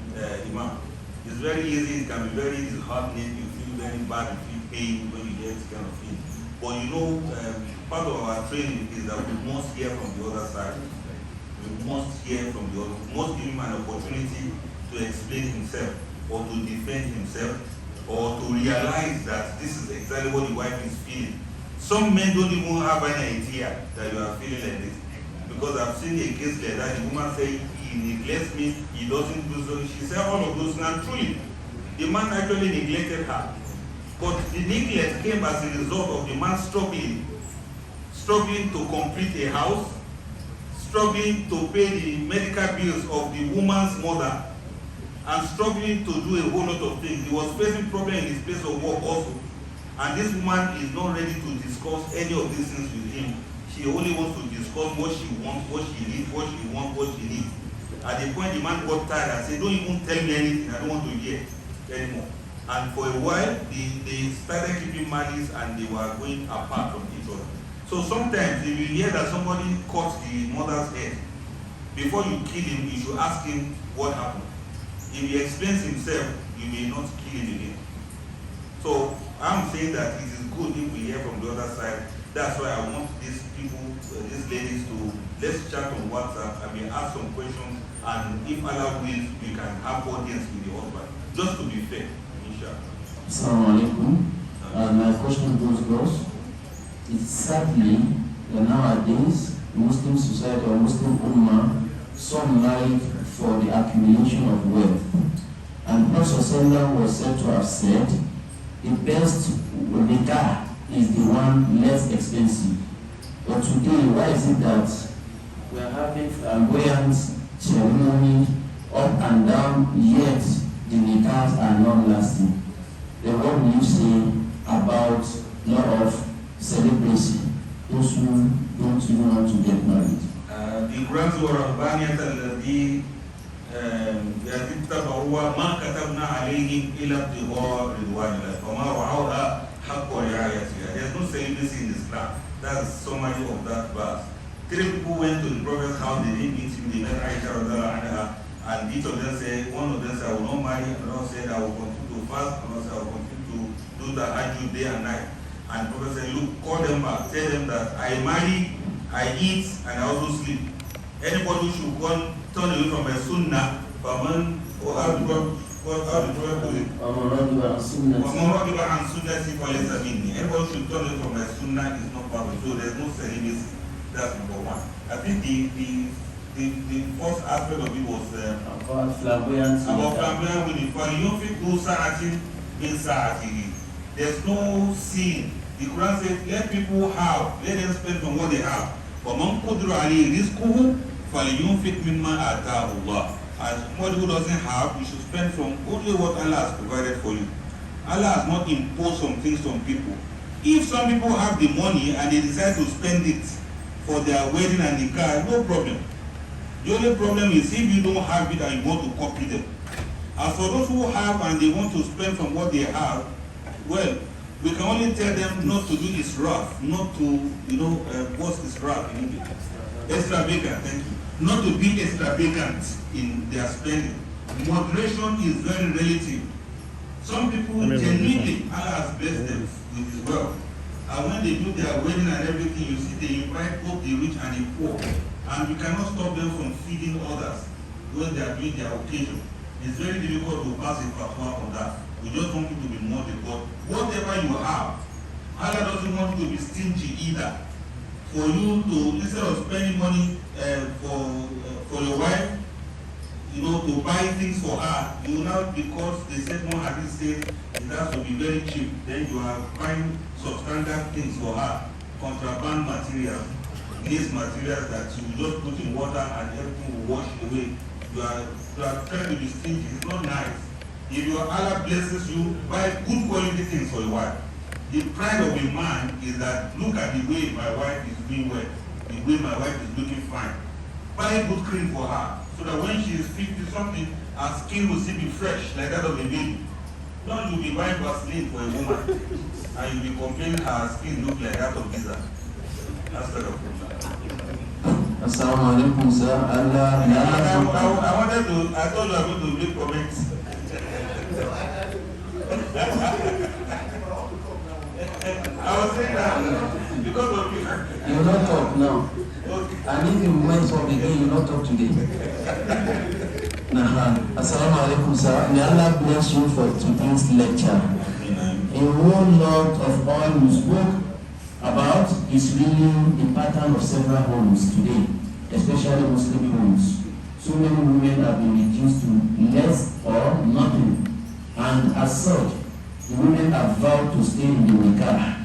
Imam. It's very easy, it can be very disheartening, you feel very bad, you feel pain when you hear this kind of thing. But you know, part of our training is that we must hear from the other side. We must hear from the other, we must give him an opportunity to explain himself or to defend himself or to realize that this is exactly what the wife is feeling. Some men don't even have any idea that you are feeling like this. Because I've seen a case like that, the woman say he neglects me, he doesn't do so. She said all of those things, and truly, the man actually neglected her. But the neglect came as a result of the man struggling to complete a house, struggling to pay the medical bills of the woman's mother, and struggling to do a whole lot of things. He was facing problems in his place of work also. And this woman is not ready to discuss any of these things with him. She only wants to discuss what she wants, what she needs, what she wants, what she needs. At the point the man got tired and said, don't even tell me anything, I don't want to hear anymore. And for a while, they started keeping malice and they were going apart from each other. So sometimes if you hear that somebody cut the mother's head, before you kill him, you should ask him what happened. If he explains himself, you may not kill him again. So I'm saying that it is good if we hear from the other side. That's why I want these people, these ladies to, let's chat on WhatsApp and we ask some questions, and if Allah wills, we can have audience with the husband. Just to be fair, inshallah. Assalamu alaikum. My question goes, it's sadly that nowadays, Muslim society or Muslim Ummah, some marry for the accumulation of wealth. And Prophet was said to have said, the best nikah is the one less expensive. But today, why is it that we are having flamboyant ceremony up and down, yet the nikahs are not lasting? The what will you say about law of celibacy, those who don't even want to get married? The grants were Rabbaniyat al-Ladhi يتبعوا ما كتبنا عليهم إلى ابتغاء رضوان الله فما رعوها حق رعايتها. There's no celibacy in Islam. That's summary of that verse. 3 people went to the Prophet's house, they didn't meet him, they met Aisha anha, and each of them said, one of them said, I will not marry, another said, I will continue to fast, another said, I will continue to do the hajj day and night. And the Prophet said, look, call them back, tell them that I marry, I eat, and I also sleep. Anybody who should turn away from a sunnah, or how the Prophet put it? Anybody should turn away from a sunnah is not part of it. So there's no celibacy. That's number one. I think the first aspect of it was About flamboyance. about flamboyant with the فَلْيُنْفِقْ سَاعَةٍ مِنْ سَاعَتِهِ. There's no sin. The Quran says, let people have, let them spend from what they have. وَمَنْ قُدْرَ عَلَيْهِ رِزْقُهُ فَلْيُنْفِقْ مِمَّا آتَاهُ اللَّهُ. And somebody who doesn't have, you should spend from only what Allah has provided for you. Allah has not imposed some things on people. If some people have the money and they decide to spend it for their wedding and the car, no problem. The only problem is if you don't have it and you want to copy them. As for those who have and they want to spend from what they have, well, we can only tell them not to do israf, not to, what's israf in English? Extravagant, thank you. Not to be extravagant in their spending. Moderation is very relative. Some people genuinely, Allah has blessed them with His wealth. And when they do their wedding and everything, you see they invite both the rich and the poor. And we cannot stop them from feeding others when they are doing their occasion. It's very difficult to pass a fatwa on that. We just want you to be moderate. But whatever you have, Allah doesn't want you to be stingy either. For you to, instead of spending money for your wife, to buy things for her, you now, because they said one hadith says it has to be very cheap, then you are buying substandard things for her, contraband material, these materials that you just put in water and everything will wash away. You are trying to be stingy. It's not nice. If your Allah blesses you, buy good quality things for your wife. The pride of a man is that, look at the way my wife is doing well, the way my wife is looking fine. Buy good cream for her, so that when she is 50 something, her skin will still be fresh, like that of a baby. Now you'll be buying Vaseline for a woman and you'll be complaining her skin look like that of Giza. That's not a problem. Assalamu alaikum, sir. Allah, I told you I was going to make comments. I was saying that because of you. You will not talk now. Okay. And if you went up again, you will not talk today. Assalamu alaikum, sir. May Allah bless you for today's lecture. A whole lot of all you spoke about is really the pattern of several homes today, especially Muslim homes. So many women have been reduced to less or nothing, and as such, the women have vowed to stay in the nikah,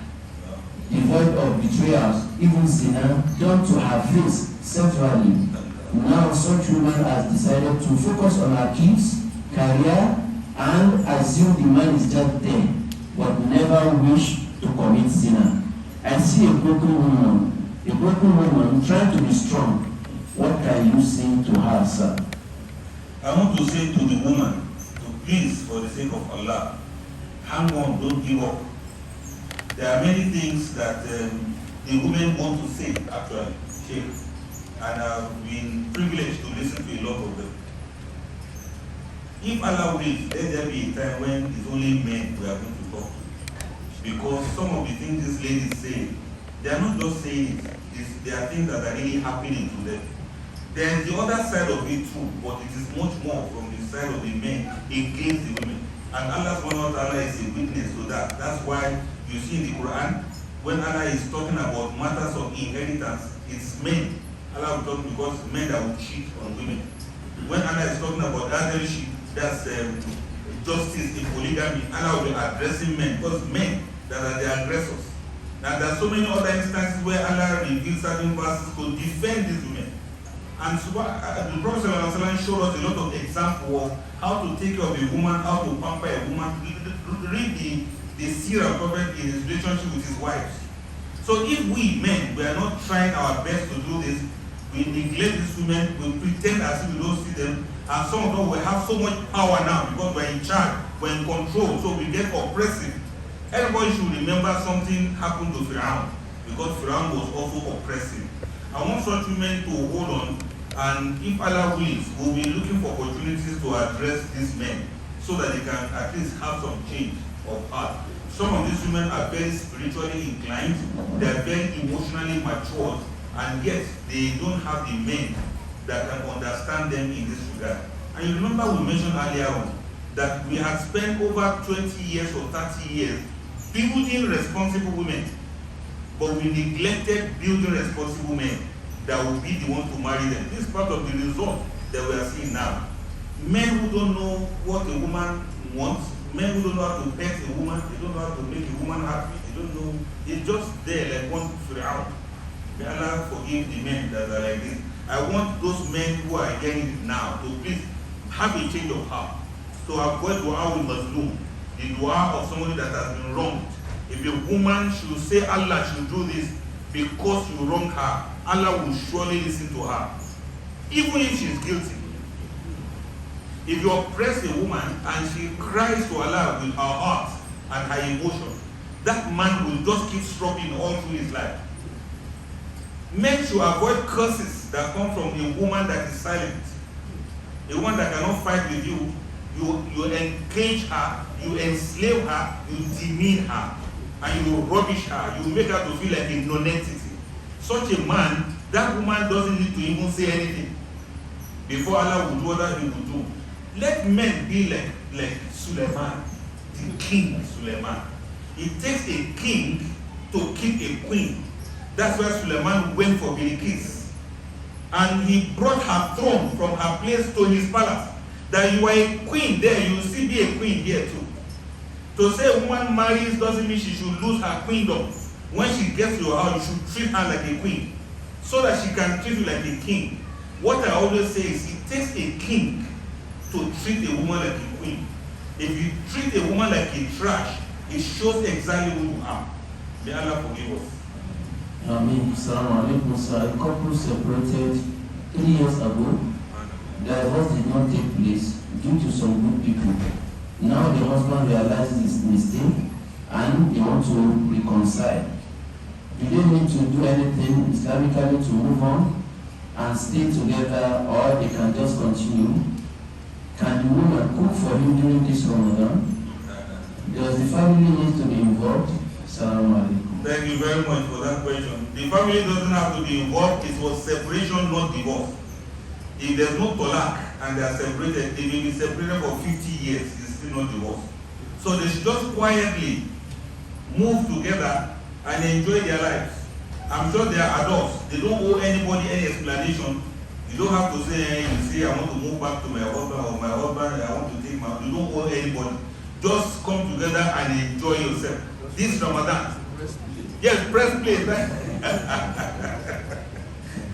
devoid of betrayals, even sinner, done to her face sexually. Now such woman has decided to focus on her kids, career, and assume the man is just there, but never wish to commit sinner. I see a broken woman trying to be strong. What can you say to her, sir? I want to say to the woman, to please, for the sake of Allah, hang on, don't give up. There are many things that the women want to say, actually, Sheikh, and I've been privileged to listen to a lot of them. If Allah wills, let there be a time when it's only men we are going to talk to. Because some of the things these ladies say, they are not just saying it, they are things that are really happening to them. There is the other side of it too, but it is much more from the side of the men against the women. And Allah subhanahu wa ta'ala is a witness to that. That's why you see in the Quran, when Allah is talking about matters of inheritance, it's men. Allah will talk because men that will cheat on women. When Allah is talking about adultery, that's justice in polygamy, Allah will be addressing men because men that are the aggressors. Now there are so many other instances where Allah reveals certain verses to defend these women. And so, the Prophet ﷺ showed us a lot of examples of how to take care of a woman, how to pamper a woman. Read the Sirah Prophet in his relationship with his wives. So if we men, we are not trying our best to do this, we neglect these women, we pretend as if we don't see them, and some of them will have so much power now because we're in charge, we're in control, so we get oppressive. Everybody should remember something happened to Firaun, because Firaun was also oppressive. I want such women to hold on, and if Allah wills, we'll be looking for opportunities to address these men so that they can at least have some change of heart. Some of these women are very spiritually inclined, they are very emotionally matured, and yet they don't have the men that can understand them in this regard. And you remember we mentioned earlier on that we had spent over 20 years or 30 years building responsible women, but we neglected building responsible men that will be the one to marry them. This is part of the result that we are seeing now. Men who don't know what a woman wants, men who don't know how to pet a woman, they don't know how to make a woman happy, they don't know, it's just there like one Firaun. May Allah forgive the men that are like this. I want those men who are hearing it now to please have a change of heart, to avoid dua with Muslim, the dua of somebody that has been wronged. If a woman should say Allah should do this because you wrong her, Allah will surely listen to her, even if she is guilty. If you oppress a woman and she cries to Allah with her heart and her emotion, that man will just keep struggling all through his life. Men should avoid curses that come from a woman that is silent. A woman that cannot fight with you, you engage her, you enslave her, you demean her, and you rubbish her, you make her to feel like a non-entity. Such a man, that woman doesn't need to even say anything before Allah will do what he will do. Let men be like Suleiman, the king Suleiman. It takes a king to keep a queen. That's why Suleiman went for Bilqis. And he brought her throne from her place to his palace. That you are a queen there, you will still be a queen here too. To say a woman marries doesn't mean she should lose her queendom. When she gets to your house, you should treat her like a queen, so that she can treat you like a king. What I always say is, it takes a king to treat a woman like a queen. If you treat a woman like a trash, it shows exactly who you are. May Allah forgive us. Assalamu alaikum, sir. A couple separated 3 years ago. Divorce did not take place due to some good people Now the husband realizes his mistake and they want to reconcile. Do they need to do anything Islamically to move on and stay together, or they can just continue? Can the woman cook for him during this Ramadan? Does the family need to be involved? Assalamu alaikum. Thank you very much for that question. The family doesn't have to be involved. It was separation, not divorce. If there's no talaq and they are separated, they may be separated for 50 years. It's still not divorce. So they should just quietly move together and enjoy their lives. I'm sure they are adults. They don't owe anybody any explanation. You don't have to say, hey, you see, I want to move back to my husband, or my husband, I want to take my... You don't owe anybody. Just come together and enjoy yourself. This Ramadan. Yes, press play. Right?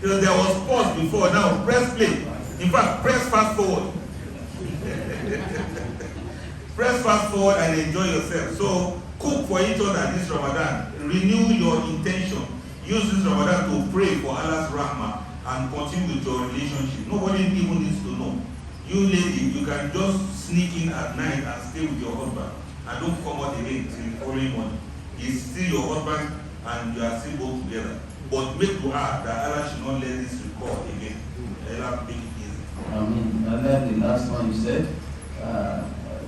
There was pause before, now press play. In fact, press fast forward. Press fast forward and enjoy yourself. So, cook for each other this Ramadan. Renew your intention. Use this Ramadan to pray for Allah's rahmah and continue with your relationship. Nobody even needs to know. You lady, you can just sneak in at night and stay with your husband and don't come out again till the following morning. He's still your husband and you are still both together. But make dua that Allah should not let this record again. Allah make it easy. And then the last one you said,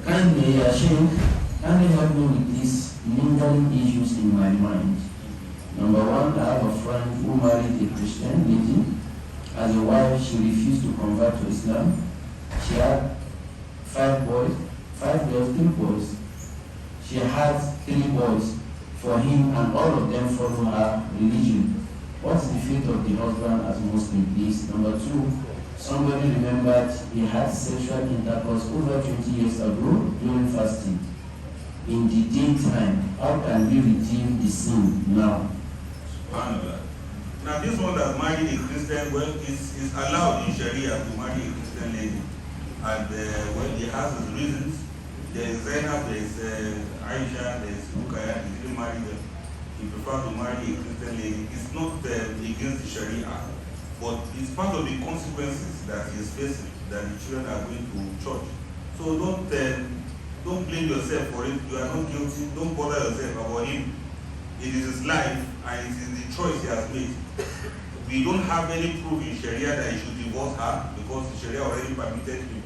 can they help me with these lingering issues in my mind? Number one, I have a friend who married a Christian lady. As a wife, she refused to convert to Islam. She had 5 girls, 3 boys. She had 3 boys for him, and all of them follow her religion. What's the fate of the husband as Muslim, please? Number 2, somebody remembered he had sexual intercourse over 20 years ago during fasting. In the daytime, how can we redeem the sin now? Now this one that married a Christian, well, it's allowed in Sharia to marry a Christian lady. And well, he has his reasons. There is Zainab, there is Aisha, there is Rukaya. He didn't marry them. He preferred to marry a Christian lady. It's not against the Sharia, but it's part of the consequences that he is facing, that the children are going to church. So don't blame yourself for it. You are not guilty. Don't bother yourself about him. It is his life and it is the choice he has made. We don't have any proof in Sharia that he should divorce her because the Sharia already permitted people.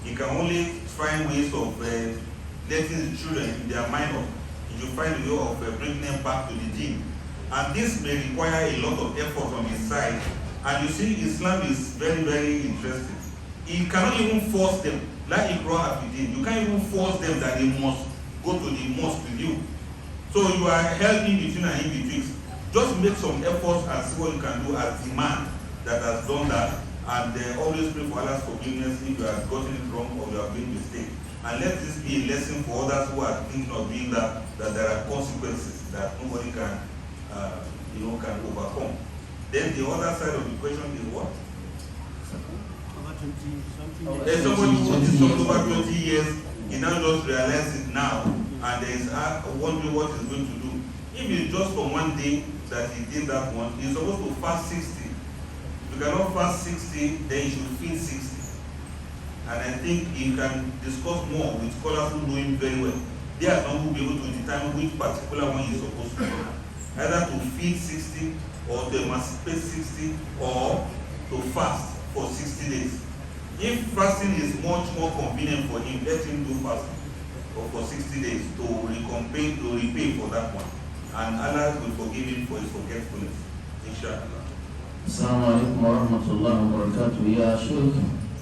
He can only find ways of letting the children, in their minor, he should find a way of bringing them back to the deen. And this may require a lot of effort on his side. And you see, Islam is very, very interesting. You cannot even force them, like Iqra Abidin. You can't even force them that they must go to the mosque with you. So you are held in between and in between. Just make some efforts and see what you can do as the man that has done that. And always pray for Allah's forgiveness if you have gotten it wrong or you have made a mistake. And let this be a lesson for others who are thinking of doing that, that there are consequences that nobody can, can overcome. Then the other side of the question is what? There's somebody who did something over 20 years, he now just realizes it now, and there is wondering what he's going to do. If it's just for one day that he did that one, he's supposed to fast 60. If you cannot fast 60, then you should feed 60. And I think you can discuss more with scholars who know him very well. They are not going to be able to determine which particular one he's supposed to do. Either to feed 60, or to emancipate 60, or to fast for 60 days. If fasting is much more convenient for him, let him do fasting for 60 days to repay for that one. And Allah will forgive him for his forgetfulness. Inshallah. Assalamu alaikum wa rahmatullahi wa barakatuh. Ya Shaykh,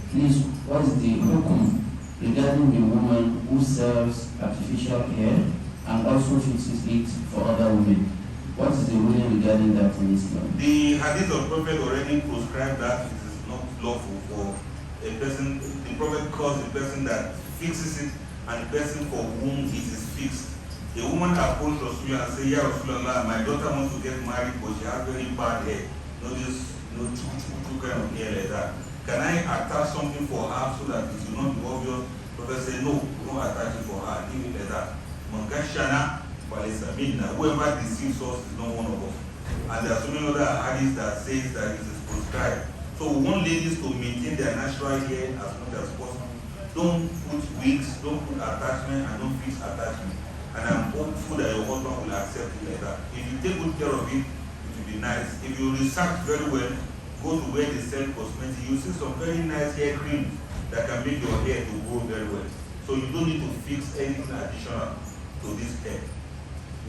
please, what is the hukum regarding the woman who sells artificial hair and also fixes it for other women? What is the ruling regarding that in Islam? The hadith of Prophet already prescribed that it is not lawful for a person. The Prophet calls a person that fixes it and a person for whom it is fixed. A woman approached Rasulullah and said, Ya Rasulullah, my daughter wants to get married, but she has very bad hair. Chuku kind of hair like that. Can I attach something for her so that it will not be obvious? Prophet said, no, don't attach it for her. Leave it like that. Mangashana, whoever deceives us is not one of us. And there are so many other hadiths that says that it is prescribed. So we want ladies to maintain their natural hair as much as possible. Don't put wigs, don't put attachment, and don't fix attachment. And I'm hopeful that your husband will accept it like that. If you take good care of it, it will be nice. If you research very well, go to where they sell cosmetics, you see some very nice hair creams that can make your hair to grow very well. So you don't need to fix anything additional to this hair.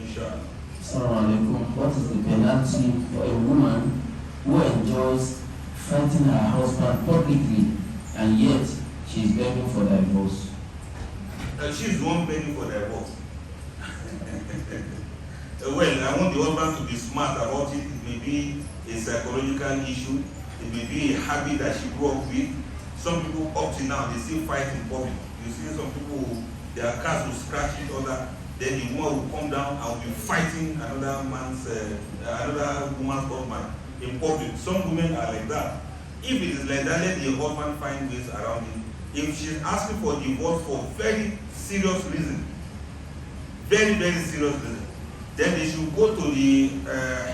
Inshallah. Assalamu alaikum. What is the penalty for a woman who enjoys fighting her husband publicly and yet she is begging for divorce? She's the one begging for divorce. Well, I want the husband to be smart about it. It may be a psychological issue. It may be a habit that she grew up with. Some people up to now, they still fight in public. You see some people, their cars will scratch each other. Then the woman will come down and will be fighting another woman's husband in public. Some women are like that. If it is like that, let the husband find ways around it. If she's asking for divorce for very serious reason, very, very serious reason, then they should go to the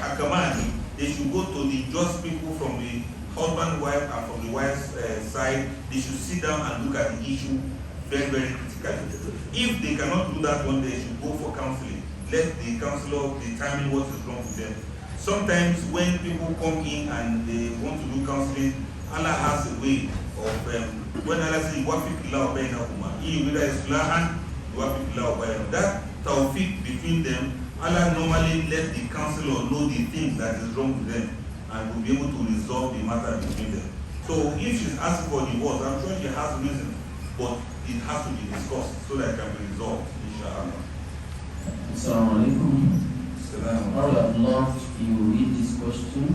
Hakamani, they should go to the just people from the husband, wife, and from the wife's side. They should sit down and look at the issue very, very critically. If they cannot do that one, they should go for counseling. Let the counselor determine what is wrong with them. Sometimes when people come in and they want to do counseling, Allah has a way of, when Allah says, "Wafiqillahu bainahuma," whether it's Fulahan, Wafiqillahu bainahuma, that tawfiq between them, Allah normally let the counselor know the things that is wrong with them and will be able to resolve the matter between them. So if she's asking for divorce, I'm sure she has reason, but it has to be discussed so that it can be resolved, inshallah. Assalamu alaikum. I would have loved you read this question.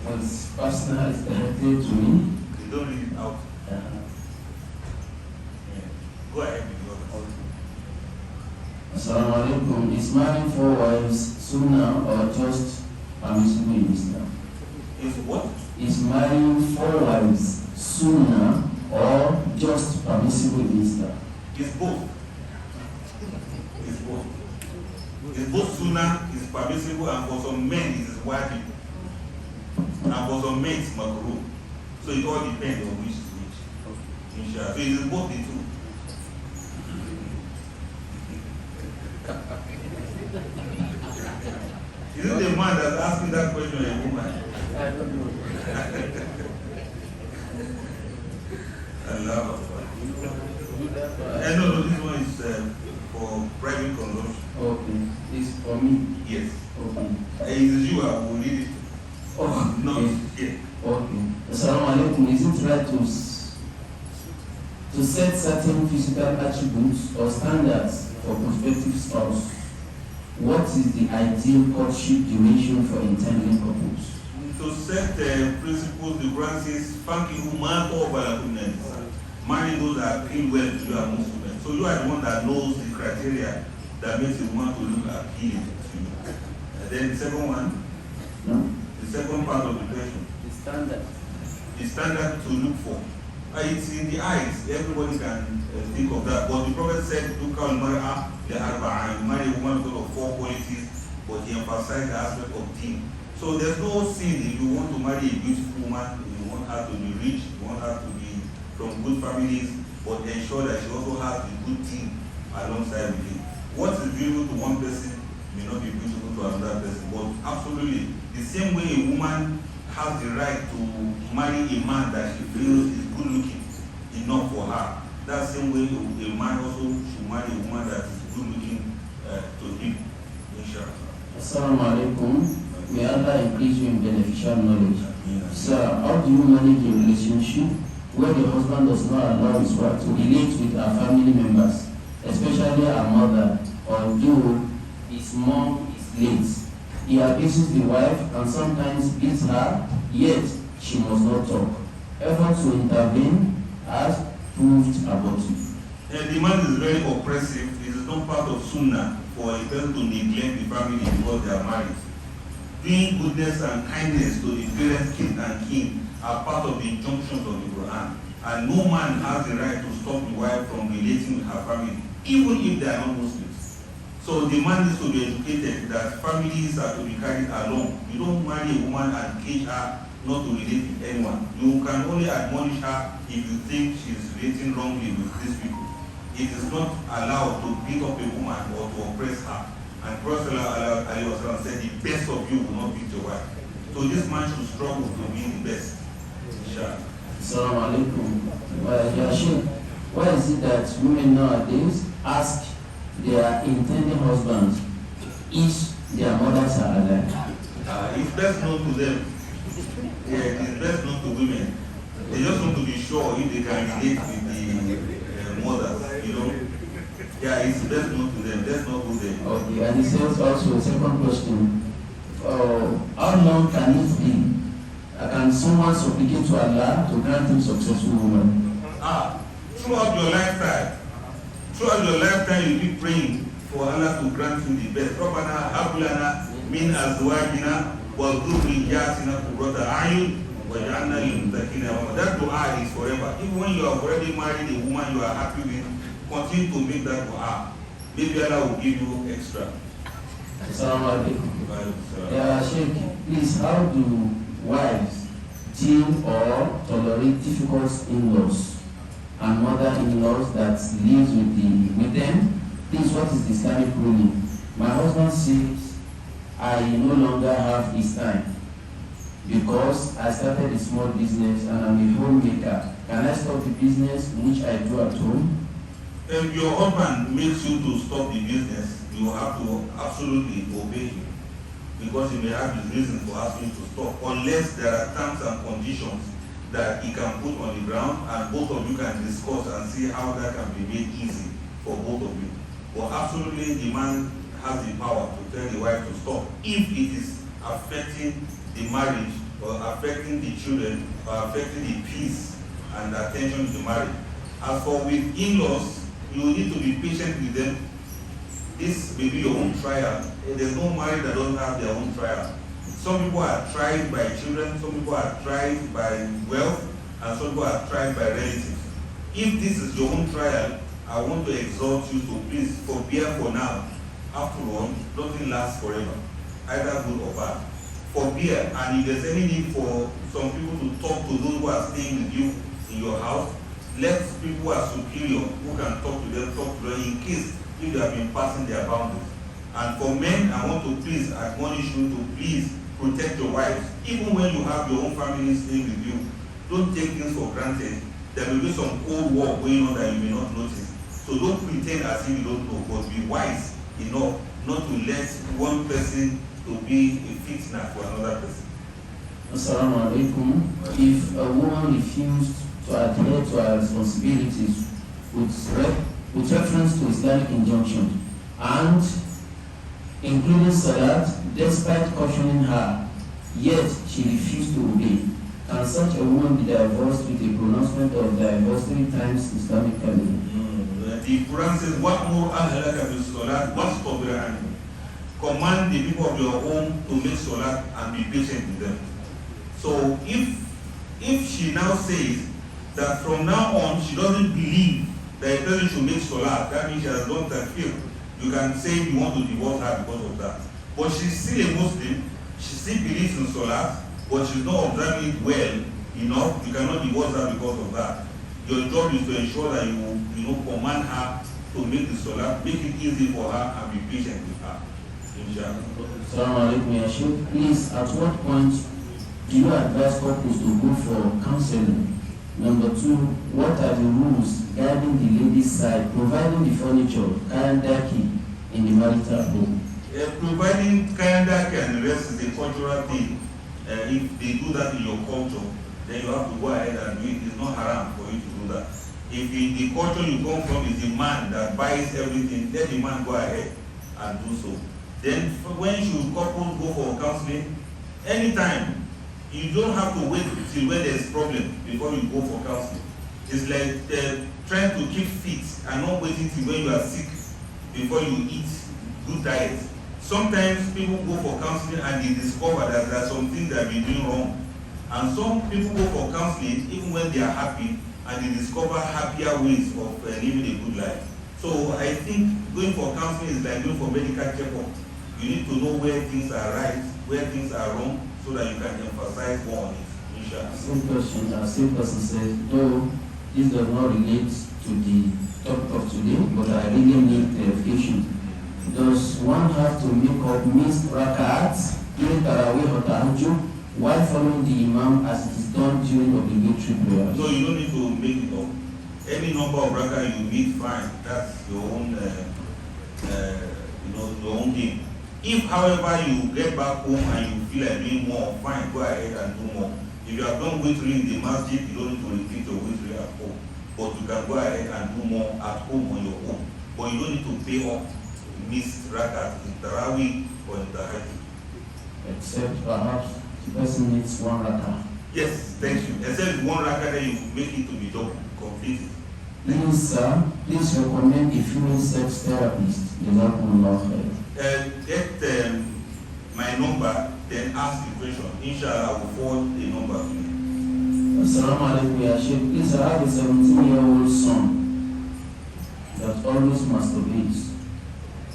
It's personal, it's directed to me. You don't read it out. Yeah. Go ahead with your other. Assalamu alaikum. Is marrying 4 wives sunnah or just permissible in Islam? Is what? Is marrying 4 wives sunnah or just permissible in Islam? It's both. It's both. It's both sunnah, is permissible, and for some men it is wajib. And for some men it's makruh. So it all depends on which is which. Inshallah. So it is both the two. Is it the man that's asking that question or a woman? I don't know. Allah. No, this one is for private consumption. Okay. It's for me. Yes. Okay. It is you, I will read it. Oh, Not okay. here. Okay. Assalamu alaikum. Is it right to set certain physical attributes or standards for prospective spouse? What is the ideal courtship duration for intending couples? To set principles, the Quran says, "Fankihu ma tawaba lakum min an-nisa." Marry those that appeal well to you amongst women. So you are the one that knows the criteria that makes a woman to look appealing to you. And then the second one, No? the second part of the question, The standard. the standard to look for. It's in the eyes. Everybody can think of that. But the Prophet said, "Look al mar'a li arba'a." Marry a woman because of 4 qualities, but he emphasized the aspect of deen. So there's no sin if you want to marry a beautiful woman, if you want her to be rich, you want her to be from good families, but ensure that she also has the good deen alongside with it. What is beautiful to one person may not be beautiful to another person, but absolutely the same way a woman has the right to marry a man that she feels is good looking enough for her. That same way a man also should marry a woman that is good looking to him. Inshallah. Assalamu alaikum. May Allah increase you in beneficial knowledge. Sir, how do you manage a relationship where the husband does not allow his wife to relate with her family members, especially her mother, although his mom is late? He abuses the wife and sometimes beats her, yet she must not talk. Effort to intervene has proved abortive. The man is very oppressive. It is not part of sunnah for a person to neglect the family because they are married. Doing goodness and kindness to the parents, kin and kin are part of the injunctions of the Quran. And no man has the right to stop the wife from relating with her family, even if they are not Muslims. So the man needs to be educated that families are to be carried along. You don't marry a woman and cage her not to relate with anyone. You can only admonish her if you think she's relating wrongly with these people. It is not allowed to beat up a woman or to oppress her. And Prophet ﷺ said, the best of you will not beat your wife. So this man should struggle to be the best. Inshallah. Assalamu alaikum. Why is it that women nowadays ask their intended husbands if their mothers are alive? It's best known to them. Yeah, it's best known to women. They just want to be sure if they can relate with the mothers, you know. Yeah, it's best known to them. Let's not go there. Okay, and he says also, second question, how long can it be? Can someone supplicate to Allah to grant him successful woman? Throughout your lifetime, you be praying for Allah to grant you the best. Rabbana hab lana min azwajina wa dhurriyyatina qurrata a'yun waj'alna lil muttaqina imama. That dua is forever. Even when you have already married a woman you are happy with, continue to make that dua. Maybe Allah will give you extra. Assalamu alaikum. Yeah, Sheikh, please, how do wives deal or tolerate difficult in-laws and mother-in-laws that lives with them? Please, what is the Islamic ruling? My husband says I no longer have his time because I started a small business and I'm a homemaker. Can I stop the business which I do at home? If your husband makes you to stop the business, you have to absolutely obey him, because he may have his reasons for asking you to stop, unless there are terms and conditions that he can put on the ground and both of you can discuss and see how that can be made easy for both of you. But absolutely the man has the power to tell the wife to stop if it is affecting the marriage or affecting the children or affecting the peace and attention to the marriage. As for with in-laws, you need to be patient with them. This may be your own trial. There's no marriage that doesn't have their own trial. Some people are tried by children, some people are tried by wealth, and some people are tried by relatives. If this is your own trial, I want to exhort you to please forbear for now. After all, nothing lasts forever, either good or bad. Forbear, and if there's any need for some people to talk to those who are staying with you in your house, let people who are superior, who can talk to them in case if they have been passing their boundaries. And for men, I want to please admonish you to please protect your wives. Even when you have your own family staying with you, don't take things for granted. There will be some cold war going on that you may not notice. So don't pretend as if you don't know, but be wise enough not to let one person to be a fitna for another person. Assalamu alaikum. If a woman refused to adhere to her responsibilities with reference to Islamic injunction and including salat, despite cautioning her, yet she refused to obey, can such a woman be divorced with a pronouncement of divorce 3 times Islamically? The Quran says, "Wa'mur ahlaka bis-salat wastabir anhum." Command the people of your home to make salat and be patient with them. So if she now says that from now on she doesn't believe that a person should make salat, that means she has done takfir. You can say you want to divorce her because of that. But she's still a Muslim, she still believes in salat, but she's not observing it well enough. You cannot divorce her because of that. Your job is to ensure that you command her to make the salat, make it easy for her, and be patient with her. Inshallah. Assalamu alaikum, ya Sheikh. Please, at what point do you advise couples to go for counseling? Number 2, what are the rules guiding the lady's side, providing the furniture, kayandaki in the marital home? Providing kayandaki and the rest is a cultural thing. If they do that in your culture, then you have to go ahead and do it. It's not haram for you to do that. If in the culture you come from is the man that buys everything, let the man go ahead and do so. Then when should couples go for counseling? Anytime. You don't have to wait till when there's problem before you go for counseling. It's like trying to keep fit and not waiting till when you are sick before you eat good diet. Sometimes people go for counseling and they discover that there are some things that have been doing wrong. And some people go for counseling even when they are happy and they discover happier ways of living a good life. So I think going for counseling is like going for medical checkup. You need to know where things are right, where things are wrong, so that you can emphasize more on it. inshallah. Same question, same person says, though this does not relate to the topic of today, but I really need clarification. Does one have to make up missed rakats during Tarawih or Tahajjud while following the Imam as it is done during obligatory prayers? No, you don't need to make it up. Any number of rakah you meet, fine. That's your own, your own thing. If, however, you get back home and you feel like doing more, fine, go ahead and do more. If you have done witri in the masjid, you don't need to repeat your witri at home. But you can go ahead and do more at home on your own. But you don't need to pay up missed rakat in Tarawih or in Tahajjud. Except perhaps the person needs one rakah. Yes, thank you. Except one rakat, then you make it to be done, completed. Please, sir, please recommend a female sex therapist. Get my number, then ask the question. Inshallah, I will forward the number to you. Assalamu alaikum, ya Sheikh. Please, I have a 17-year-old son that always masturbates.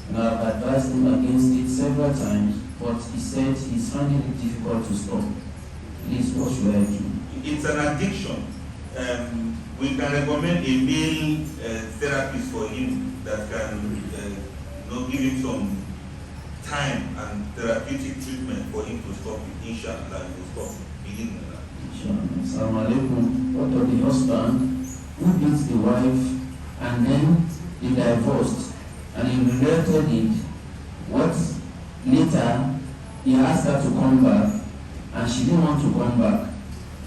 And I've advised him against it several times, but he said he's finding it difficult to stop. Please, what should I do? It's an addiction. We can recommend a male therapist for him that can give him some time and therapeutic treatment for him to stop it. Inshallah, he will stop. Begin with that. Assalamu alaikum. What of the husband who beats the wife and then they divorced and he regretted it? What later he asked her to come back and she didn't want to come back,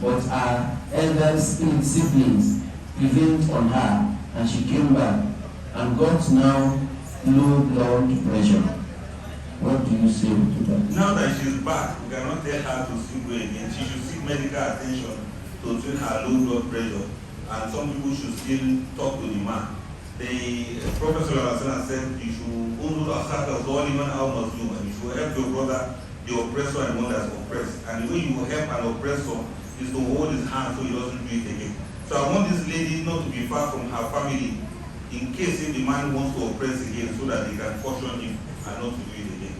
but her elder siblings prevailed on her and she came back and got now low blood pressure. What do you say to that? Now that she's back, we cannot tell her to still go again. She should seek medical attention to treat her low blood pressure, and some people should still talk to the man. The Prophet said you should only attack us all even how much you, and you should help your brother, the oppressor and one that's oppressed. And the way you will help an oppressor is to hold his hand so he doesn't do it again. So I want this lady not to be far from her family in case if the man wants to oppress again, so that they can caution him and not to do it again.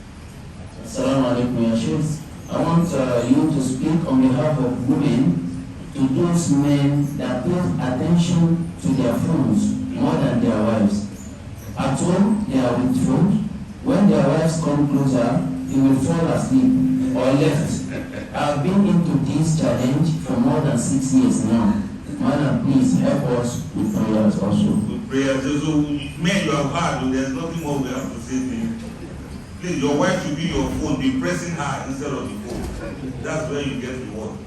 Assalamu alaikum, ya Sheikh. I want you to speak on behalf of women to those men that pay attention to their phones more than their wives. At home, they are with phone. When their wives come closer, they will fall asleep or left. I have been into this challenge for more than 6 years now. Madam, please help us with prayers also. With prayers, so men you have heard, there's nothing more we have to say to you. Please, your wife should be your phone, be pressing her instead of the phone. That's where you get reward.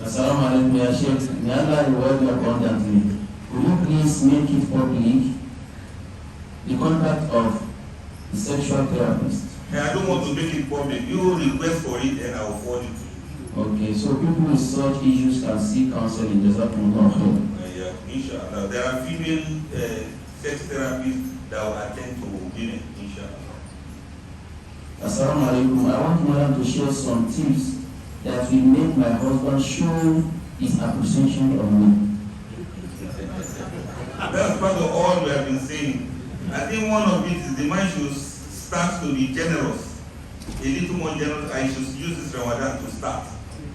Assalamu alaikum, ya Sheikh. May Allah reward you abundantly. Will you please make it public the contact of the sexual therapist? I don't want to make it public. You request for it and I will forward it to you. Okay, so people with such issues can seek counseling. Jazakumullah khair. Yeah, inshallah. There are female sex therapists that will attend to women, inshallah. Assalamu alaikum. I want Madam to share some tips that will make my husband show his appreciation of me. That's part of all we have been saying. I think one of it is the man should start to be generous, a little more generous. I should use this Ramadan to start,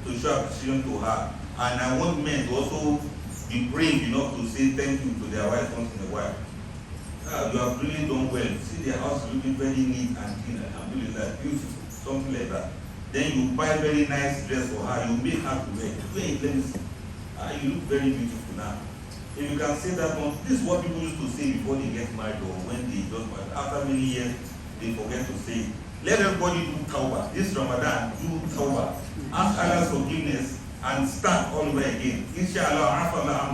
to show appreciation to her. And I want men to also be brave enough to say thank you to their wife once in a while. You have really done well. See their house looking very neat and clean, alhamdulillah, beautiful, something like that. Then you buy very nice dress for her, you make her to wear. Wait, let me see. You look very beautiful now. If you can say that one, this is what people used to say before they get married or when they just married. After many years, they forget to say it. Let everybody do tawbah. This Ramadan, do tawbah. Ask Allah's forgiveness and start all over again. Inshallah, Allah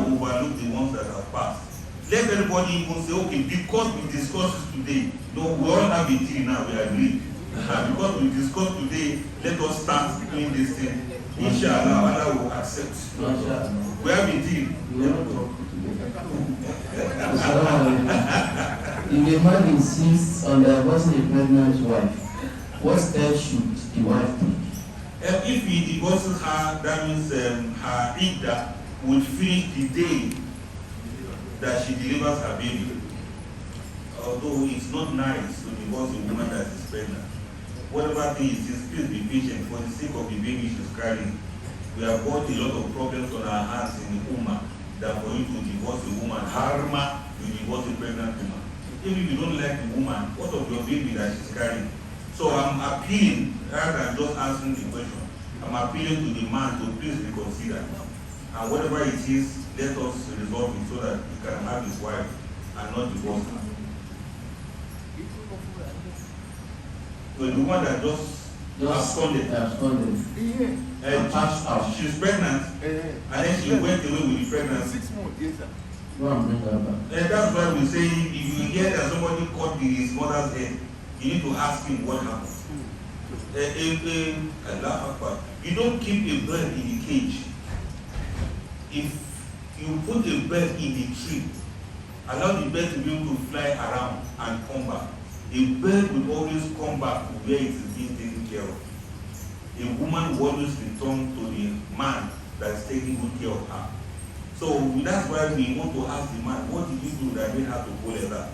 will overlook the ones that have passed. Let everybody even say, okay, because we discussed this today, no, we all have a deal now, we agree. Because we discussed today, let us start doing this thing. Inshallah, Allah will accept. We have a deal. If a man insists on divorcing a pregnant wife, what steps should the wife take? If he divorces her, that means her iddah will finish the day that she delivers her baby. Although it's not nice to divorce a woman that is pregnant. whatever thing it is, please be patient for the sake of the baby she's carrying. We have got a lot of problems on our hands in the woman that for you to divorce a woman, harma, you divorce a pregnant woman. Even if you don't like the woman, what of your baby that she's carrying? So I'm appealing, rather than just answering the question, I'm appealing to the man to please reconsider. And whatever it is, let us resolve it so that he can have his wife and not divorce her. So the woman that just absconded. And she's pregnant, and then she went away with the pregnancy. 6 months, yes, sir. And that's why we say if you hear that somebody cut his mother's head, you need to ask him what happened. You don't keep a bird in the cage. If you put a bird in the tree, allow the bird to be able to fly around and come back. A bird will always come back to where it is being taken care of. A woman will always return to the man that is taking good care of her. So that's why we want to ask the man, what did you do that made her to go like that?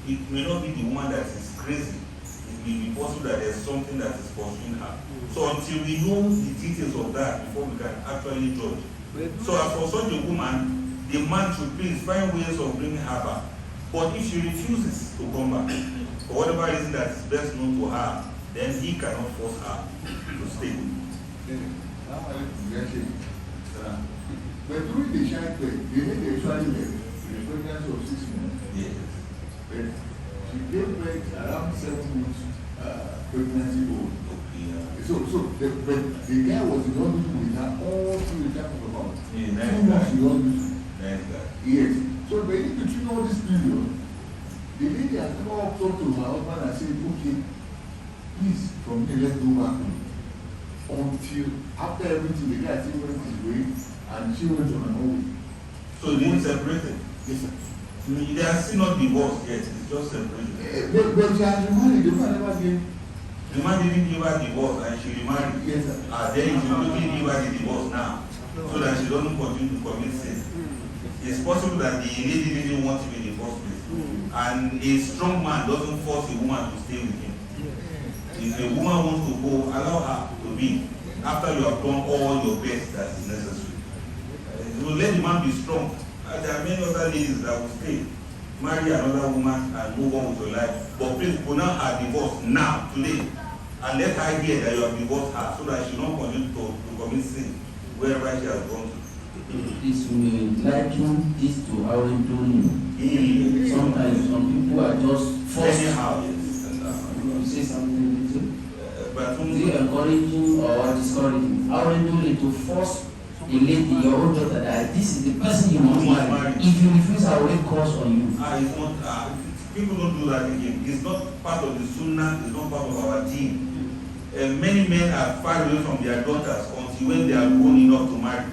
It may not be the woman that is crazy. It may be possible that there's something that is pursuing her. So until we know the details of that before we can actually judge. So as for such a woman, the man should please find ways of bringing her back. But if she refuses to come back, for whatever reason that is best known to her, then he cannot force her to stay. But during the child play, they made the actually the pregnancy of 6 months. Yes. But she gave birth around 7 months pregnancy old. But the guy was in hospital with her all through the time of about 2 months in hospital. Yes. So but in between all this period, the lady has come up to her husband and said, okay, please, from here, let's go back home. Until after everything, the guy still went his way and she went on her own way. So they separated? Yes, sir. They are still not divorced yet, it's just separated. But she has remarried, the man never gave. The man didn't give her divorce and she remarried. Yes, sir. Then you should quickly give her the divorce now, so that she doesn't continue to commit sin. It's possible that the lady didn't want him in the first place. And a strong man doesn't force a woman to stay with him. If a woman wants to go, allow her to be after you have done all your best that is necessary. So let the man be strong. There are many other ladies that will stay, marry another woman and move on with your life. But please pronounce her divorce now, today, and let her hear that you have divorced her so that she don't continue to commit sin wherever she has gone to. This may liken this to how we do. Sometimes some people are just forced. Anyhow, yes. You say something little. But Is it encouraging or discouraging? How are you doing to force a lady, your own daughter, that this is the person you must marry? If you refuse, I will cause on you. It's not, people don't do that again. It's not part of the sunnah, it's not part of our deen. Many men are far away from their daughters until when they are grown enough to marry.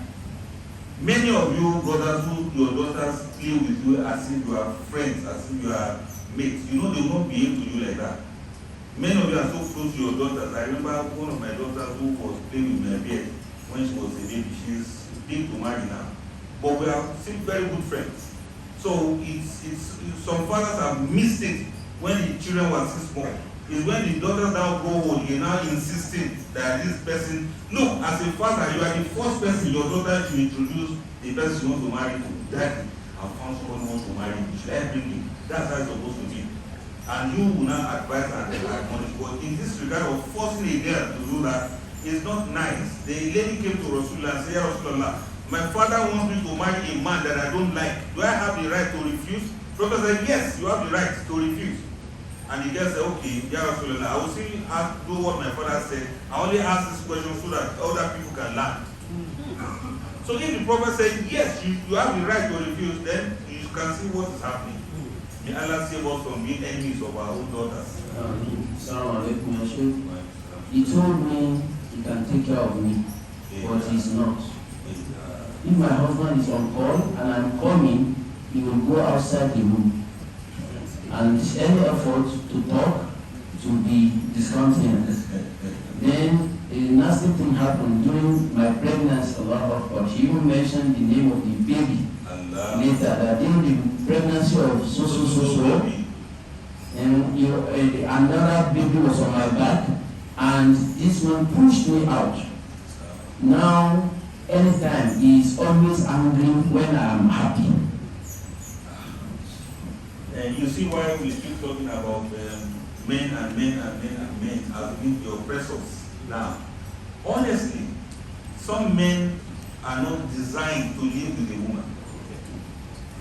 Many of you brothers who your daughters play with you as if you are friends, as if you are mates, you know they will not behave to you like that. Many of you are so close to your daughters. I remember one of my daughters who was playing with my beard when she was a baby. She's big to marry now. But we are still very good friends. So it's some fathers have missed it when the children were still small. It's when the daughters now grow old, you're now insisting that this person, look, as a father, you are the first person your daughter to introduce the person she wants to marry to. Daddy, I found someone who wants to marry you. Should I bring you? That's how it's supposed to be. And you will not advise and admonish. But in this regard of forcing a girl to do that, it's not nice. The lady came to Rasulullah and said, Ya Rasulullah, my father wants me to marry a man that I don't like. Do I have the right to refuse? Prophet said, yes, you have the right to refuse. And the girl said, okay, Ya Rasulullah, I will still do what my father said. I only ask this question so that other people can learn. So if the Prophet said, yes, you have the right to refuse, then you can see what is happening. May Allah save us from being enemies of our own daughters. He told me he can take care of me, but he's not. If my husband is on call and I'm coming, he will go outside the room. And any effort to talk to be discountenanced. Then a nasty thing happened during my pregnancy. She even mentioned the name of the baby. Later, that during the pregnancy of so, and another baby was on my back. and this man pushed me out. Now, anytime he is always angry when I am happy. And you see why we keep talking about men and men and men and men as being the oppressors now. Honestly, some men are not designed to live with a woman.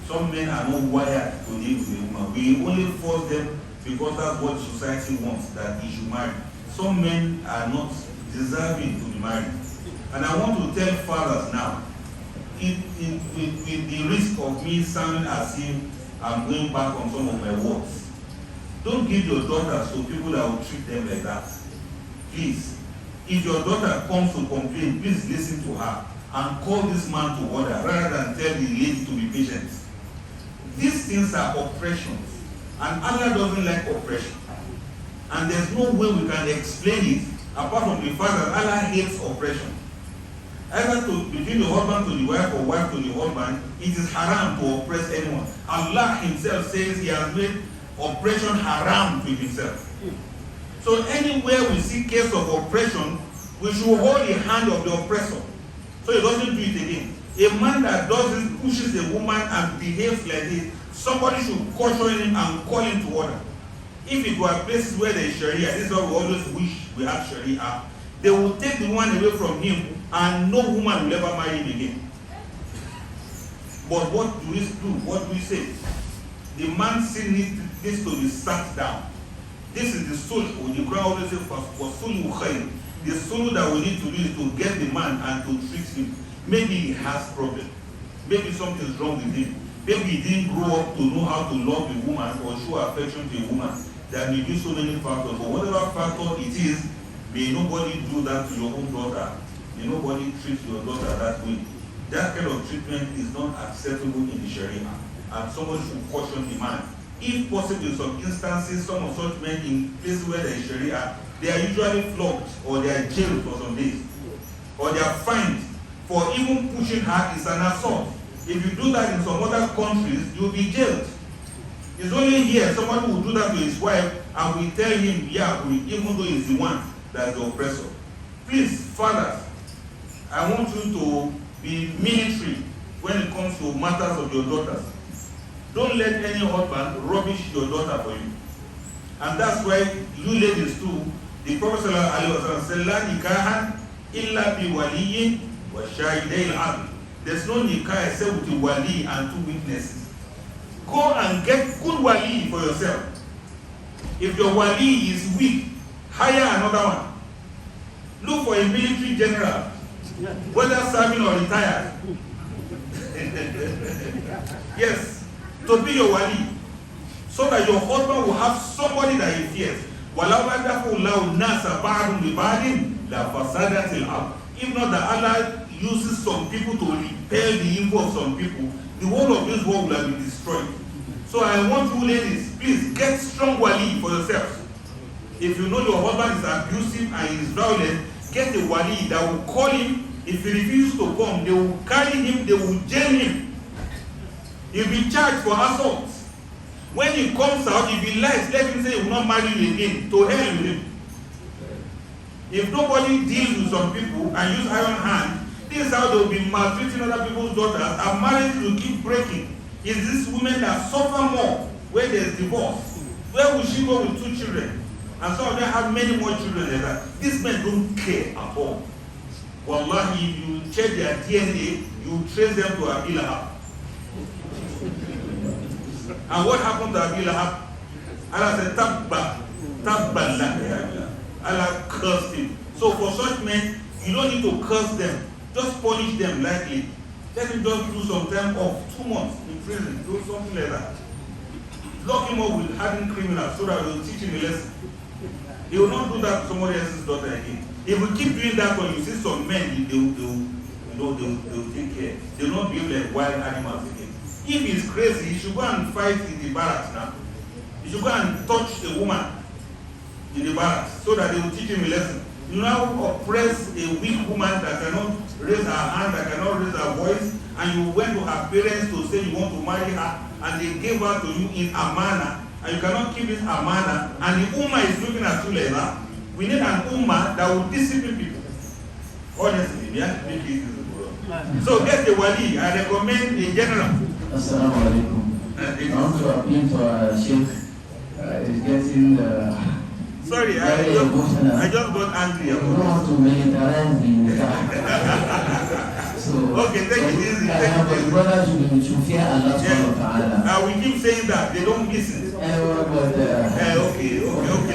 Some men are not wired to live with a woman. We only force them because that's what society wants, that he should marry. Some men are not deserving to be married. And I want to tell fathers now, with the risk of me sounding as if I'm going back on some of my words, don't give your daughters to people that will treat them like that. Please, if your daughter comes to complain, please listen to her and call this man to order rather than tell the lady to be patient. These things are oppressions, and Allah doesn't like oppression. And there's no way we can explain it apart from the fact that Allah hates oppression. Either between the husband to the wife or wife to the husband, it is haram to oppress anyone. Allah himself says he has made oppression haram to himself. So anywhere we see case of oppression, we should hold the hand of the oppressor so he doesn't do it again. A man that does this, pushes a woman and behaves like this, somebody should caution him and call him to order. If it were places where there is Sharia, this is what we always wish we had Sharia, they will take the woman away from him and no woman will ever marry him again. But what do we do? What do we say? The man still needs to be sat down. This is the sulh. The Quran always says, for sulh khair. The sulh that we need to do is to get the man and to treat him. Maybe he has problem. Maybe something's wrong with him. Maybe he didn't grow up to know how to love a woman or show affection to a woman. There may be so many factors. But whatever factor it is, may nobody do that to your own daughter. May nobody treat your daughter that way. That kind of treatment is not acceptable in the Sharia. And somebody should caution the man. If possible, in some instances, some of such men in places where there is Sharia, they are usually flogged or they are jailed for some days. Or they are fined for even pushing her is an assault. If you do that in some other countries, you will be jailed. It's only here somebody will do that to his wife and we tell him, yeah, even though he's the one that's the oppressor. Please, fathers, I want you to be military when it comes to matters of your daughters. Don't let any husband rubbish your daughter for you. And that's why you ladies too, the Prophet said, La nikahan illa bi waliyin wa shahidayil adl. There's no nikah except with a wali and two witnesses. Go and get good wali for yourself. If your wali is weak, hire another one. Look for a military general, whether serving or retired. Yes, to be your wali, so that your husband will have somebody that he fears. If not that Allah uses some people to repel the evil of some people, the whole of this world will have been destroyed. So I want you ladies, please get strong wali for yourselves. If you know your husband is abusive and is violent, get a wali that will call him. If he refuses to come, they will carry him, they will jail him. He'll be charged for assault. When he comes out, if he lies, let him say he will not marry you again. To hell with him. If nobody deals with some people and use iron hand, this is how they will be maltreating other people's daughters, and marriage will keep breaking. It's these women that suffer more when there's divorce. Where will she go with 2 children? And some of them have many more children than that. These men don't care at all. Wallahi, if you check their DNA, you trace them to Abi Lahab. And what happened to Abi Lahab? Allah said, Tabba lak. Allah cursed him. So for such men, you don't need to curse them. Just punish them lightly. Let him just do some time off, 2 months in prison, do something like that. Lock him up with hardened criminals so that we'll teach him a lesson. He will not do that to somebody else's daughter again. If we keep doing that when you see some men, they'll take care. They will not behave like wild animals again. If he's crazy, he should go and fight in the barracks now. He should go and touch a woman in the barracks so that they will teach him a lesson. You now oppress a weak woman that cannot raise her hand, that cannot raise her voice, and you went to her parents to say you want to marry her, and they gave her to you in amana, and you cannot keep this amana, and the woman is looking at you like that. We need an ummah that will discipline people. Honestly, we have to make it easy. So get the wali. I recommend a general. Assalamu alaikum. I want to appeal to our sheikh. He's getting sorry, very emotional. I just got angry. I don't want to militarize the so, okay, take it easy. But brothers should fear Allah subhanahu wa ta'ala. We keep saying that, they don't listen. Okay,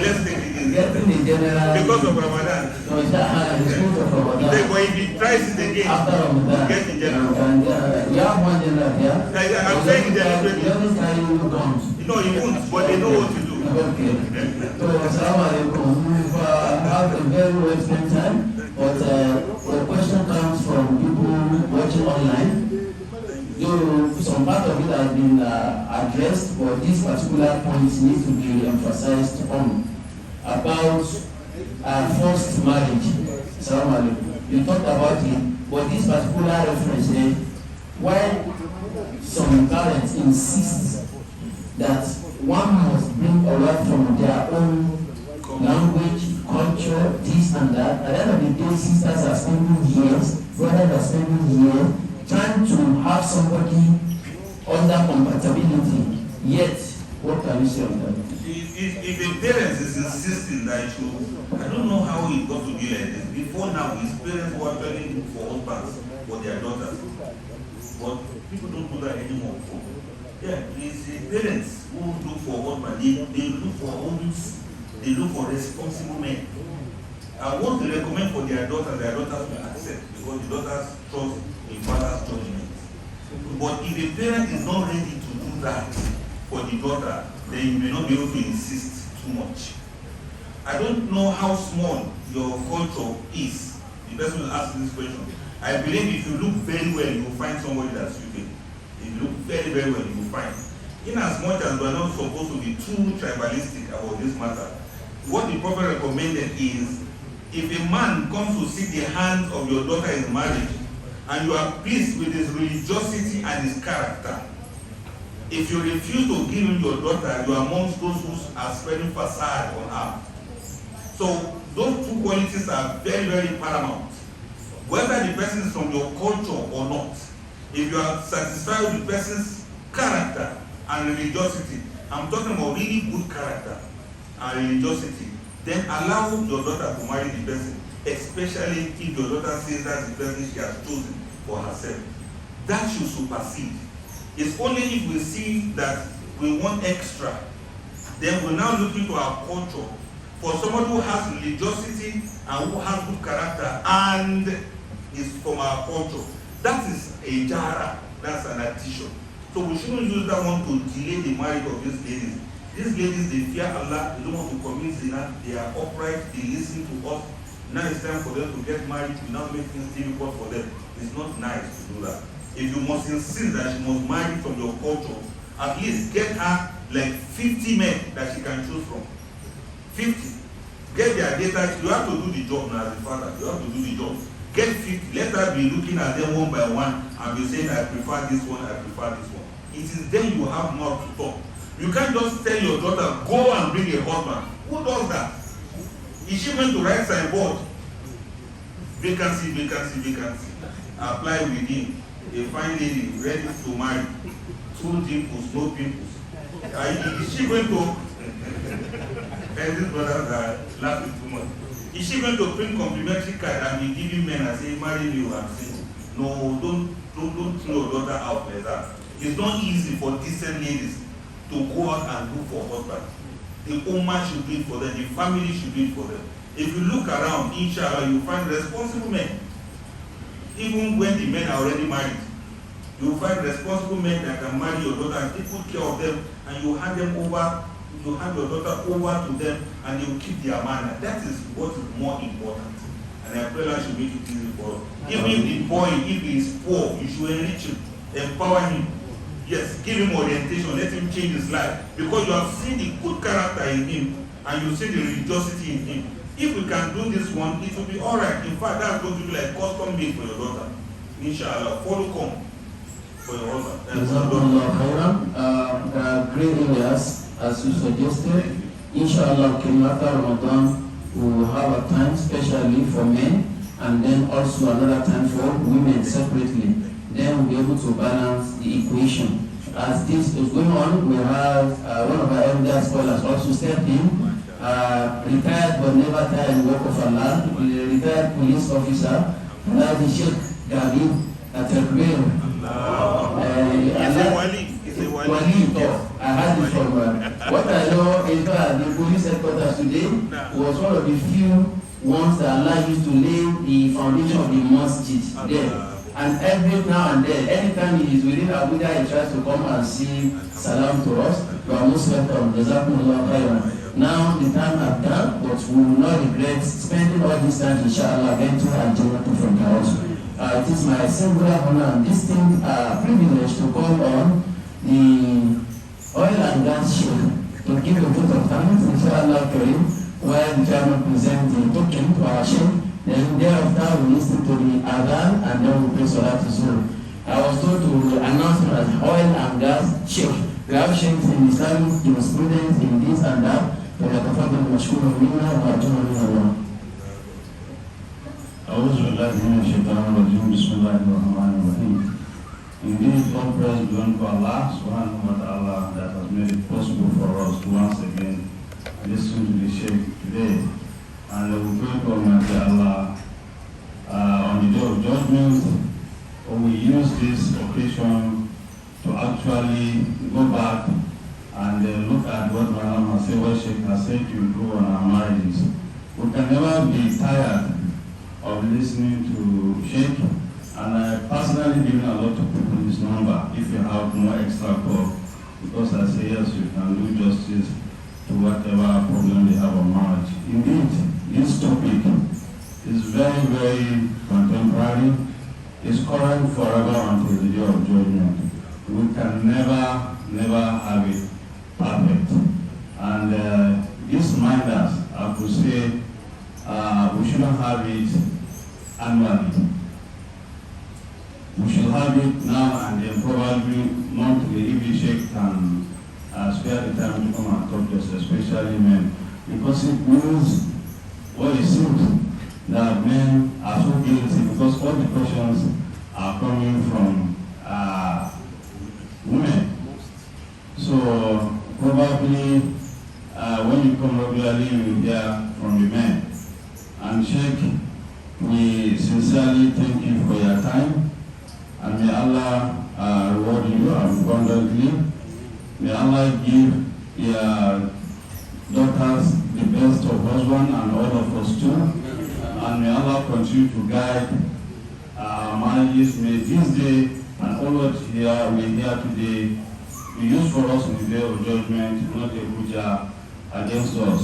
let's take it easy. Getting the general. Because of Ramadan. No, it's not the school of Ramadan. But if he tries it again, after Ramadan, get the general. You have one general here. I'm saying general. He doesn't carry you guns. No, he won't, but they know what to do. Okay. So, assalamu alaikum. We've had a very well spent time, but the question comes from people watching online. Some part of it has been addressed, but this particular point needs to be emphasized on about forced marriage. Assalamu alaikum. You talked about it, but this particular reference here, while some parents insist that one must bring a lot from their own language, culture, this and that. At the end of the day, sisters are spending years, brothers are spending years, trying to have somebody under compatibility. Yet, what can you say on that? If a parent is insisting that you, I don't know how it got to be like this. Before now, his parents were telling him for husbands for their daughters. But people don't do that anymore. Yeah, it's the parents who look for husband. They look for homes. They look for responsible men. And what they recommend for their daughters will accept because the daughters trust in father's judgment. But if a parent is not ready to do that for the daughter, then you may not be able to insist too much. I don't know how small your culture is. The person will ask this question. I believe if you look very well, you will find somebody that's suited. If you look very, very well, you will find. In as much as we are not supposed to be too tribalistic about this matter, what the Prophet recommended is, if a man comes to seek the hand of your daughter in marriage, and you are pleased with his religiosity and his character, if you refuse to give him your daughter, you are amongst those who are spreading facade on her. So those two qualities are very, very paramount. Whether the person is from your culture or not, if you are satisfied with the person's character and religiosity, I'm talking about really good character and religiosity, then allow your daughter to marry the person, especially if your daughter says that's the person she has chosen for herself. That should supersede. It's only if we see that we want extra, then we're now looking to our culture for someone who has religiosity and who has good character and is from our culture. That is a jara, that's an addition. So we shouldn't use that one to delay the marriage of these ladies. These ladies, they fear Allah, they don't want to commit zina, they are upright, they listen to us. Now it's time for them to get married, we now make things difficult for them. It's not nice to do that. If you must insist that she must marry from your culture, at least get her like 50 men that she can choose from. 50. Get their data, you have to do the job now as a father, you have to do the job. Get 50, let her be looking at them one by one and be saying, I prefer this one, I prefer this one. It is then you have more to talk. You can't just tell your daughter, go and bring a husband. Who does that? Is she going to write signboard? Vacancy, vacancy, vacancy. Apply within. A fine lady ready to marry. 2 dimples, no pimples. Is she going to... and these brothers are laughing too much. Is she going to print complimentary card and be giving men and say, marry me, I'm single? No, don't throw your daughter out like that. It's not easy for decent ladies to go out and look for husband. The ummah should do it for them, the family should do it for them. If you look around, inshallah, you find responsible men. Even when the men are already married, you find responsible men that can marry your daughter and take good care of them, and you hand them over, you hand your daughter over to them, and they will keep their manner. That is what is more important. And I pray Allah should make it easy for us. Even the boy, if he is poor, you should enrich him, empower him. Yes, give him orientation, let him change his life. Because you have seen the good character in him, and you see the religiosity in him. If we can do this one, it will be alright. In fact, that's going to be like custom made for your daughter. Inshallah, follow come for your husband. Great areas, as you suggested. Inshallah, after Ramadan, we will have a time specially for men, and then also another time for women separately. Then we'll be able to balance the equation. As this is going on, we have one of our elder scholars also stepped in, retired but never tired in the work of Allah, retired police officer, the Sheikh Gabi Atakbir. I had it from what I know is that the police headquarters today was one of the few ones that Allah used to lay the foundation of the masjid there. And every now and then, anytime he is within Abuja, he tries to come and say salam to us. You are most welcome. Jazakumullah khairan. Now the time has come, but we will not regret spending all this time, inshallah, going to Al-Jannah from house. It is my singular honor and distinct privilege to call on the oil and gas sheikh to give a vote of thanks, inshallah, Karim, while the chairman presents the token to our sheikh. Then thereafter we listen to the adhan and then we pray salat to Zuhr. I was told to announce him as oil and gas sheikh. We have sheikhs in Islamic jurisprudence in this and that. فليتفضل مشكور منا وأجرنا من الله. أعوذ بالله من الشيطان الرجيم بسم الله الرحمن الرحيم. Indeed, all praise be unto Allah subhanahu wa ta'ala that has made it possible for us to once again listen to the Sheikh today. And we pray to Almighty Allah on the day of judgment, we use this occasion to actually go back and look at what Malam has said, what Sheikh has said to improve on our marriages. We can never be tired of listening to Sheikh, and I personally given a lot of people his number if you have no extra call, because I say yes, you can do justice to whatever problem they have on marriage. Indeed, this topic is very, very contemporary. It's current forever until the day of judgment. We can never have it perfect. And this reminds us, I could say, we shouldn't have it annually. We should have it now and then, probably monthly, if the Sheikh can spare the time to come and talk to us, especially men. Because it means what it seems that men are so guilty, because all the questions are coming from women. So probably when you come regularly, you hear from the men. And Sheikh, we sincerely thank you for your time, and may Allah reward you abundantly. May Allah give your daughters the best of husband and all of us too. And may Allah continue to guide our marriages. May this day and all what we hear today be used for us in the day of judgment, not a puja against us.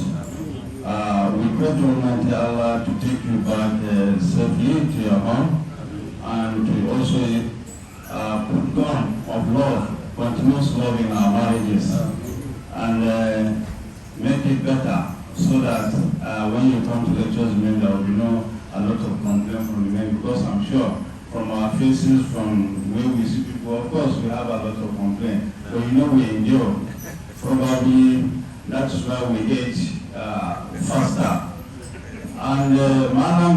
We pray to Almighty Allah to take you back safely to your home, and to also put gun of love, continuous love in our marriages, and make it better, so that when you come to lectures, men, there will be a lot of complaint from the men, because I'm sure from our faces, from where we see people, of course we have a lot of complaint, but we endure. Probably that is why we age faster. And Madam,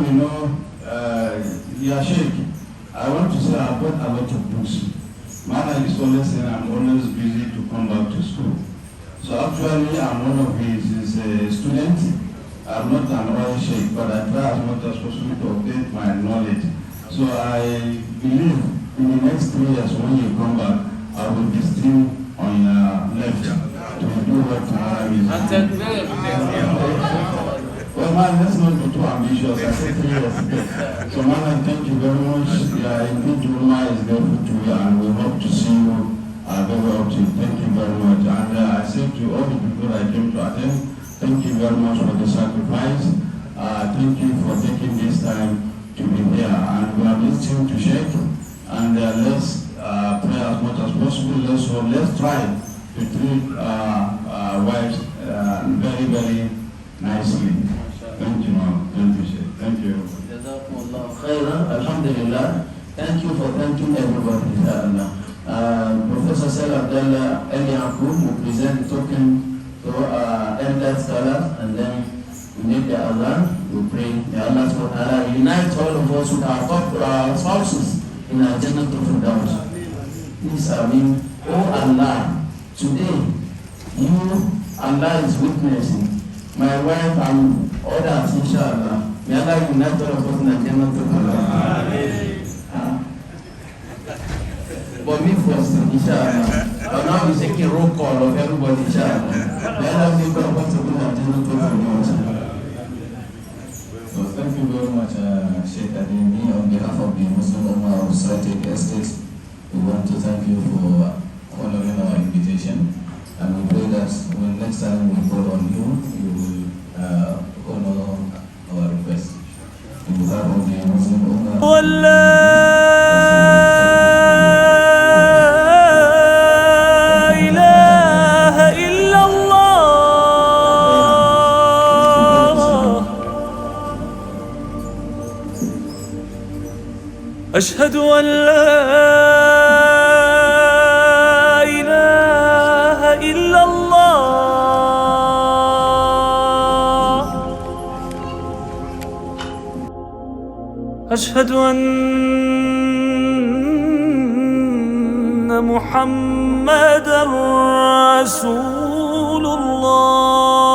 yeah, Sheikh, I want to say I've got a lot of books. Madam is always saying I'm always busy to come back to school. So actually I'm one of his students. I'm not an oil sheikh, but I try as much as possible to update my knowledge. So I believe in the next 3 years when you come back, I will be still on your left to do what I is. Well, man, let's not be too ambitious. I said 3 years. So, man, thank you very much. Yeah, indeed, Roma is grateful to you, and we hope to see you very often. Thank you very much. And I say to all the people that came to attend, thank you very much for the sacrifice. Thank you for taking this time to be here. And we are listening to Sheikh, and let's pray as much as possible. Let's try to treat wives very, very nicely. Thank you, ma'am. Thank you, Sheikh. Thank you. Jazakumullah khairan. Alhamdulillah. Thank you for thanking everybody. Professor Sel Abdullah El Yaqub will present the token to elder scholars, and then We make the Allah, we pray. May Allah SWT unite all of us with our spouses in our Jannatul Firdaus. Please, oh Allah, today, Allah is witnessing. My wife and others, inshallah. May Allah unite all of us in our Jannatul Firdaus. But me first, inshallah. But now we're taking roll call of everybody, inshallah. May Allah make all of us to be in our Jannatul Firdaus. So thank you very much, Sheikh Ademi. On behalf of the Muslim Ummah of Satik Estate, we want to thank you for honoring our invitation, and we pray that when next time we call on you, you will honor our request. On behalf of the Muslim Ummah. أشهد أن لا إله إلا الله أشهد أن محمدًا رسول الله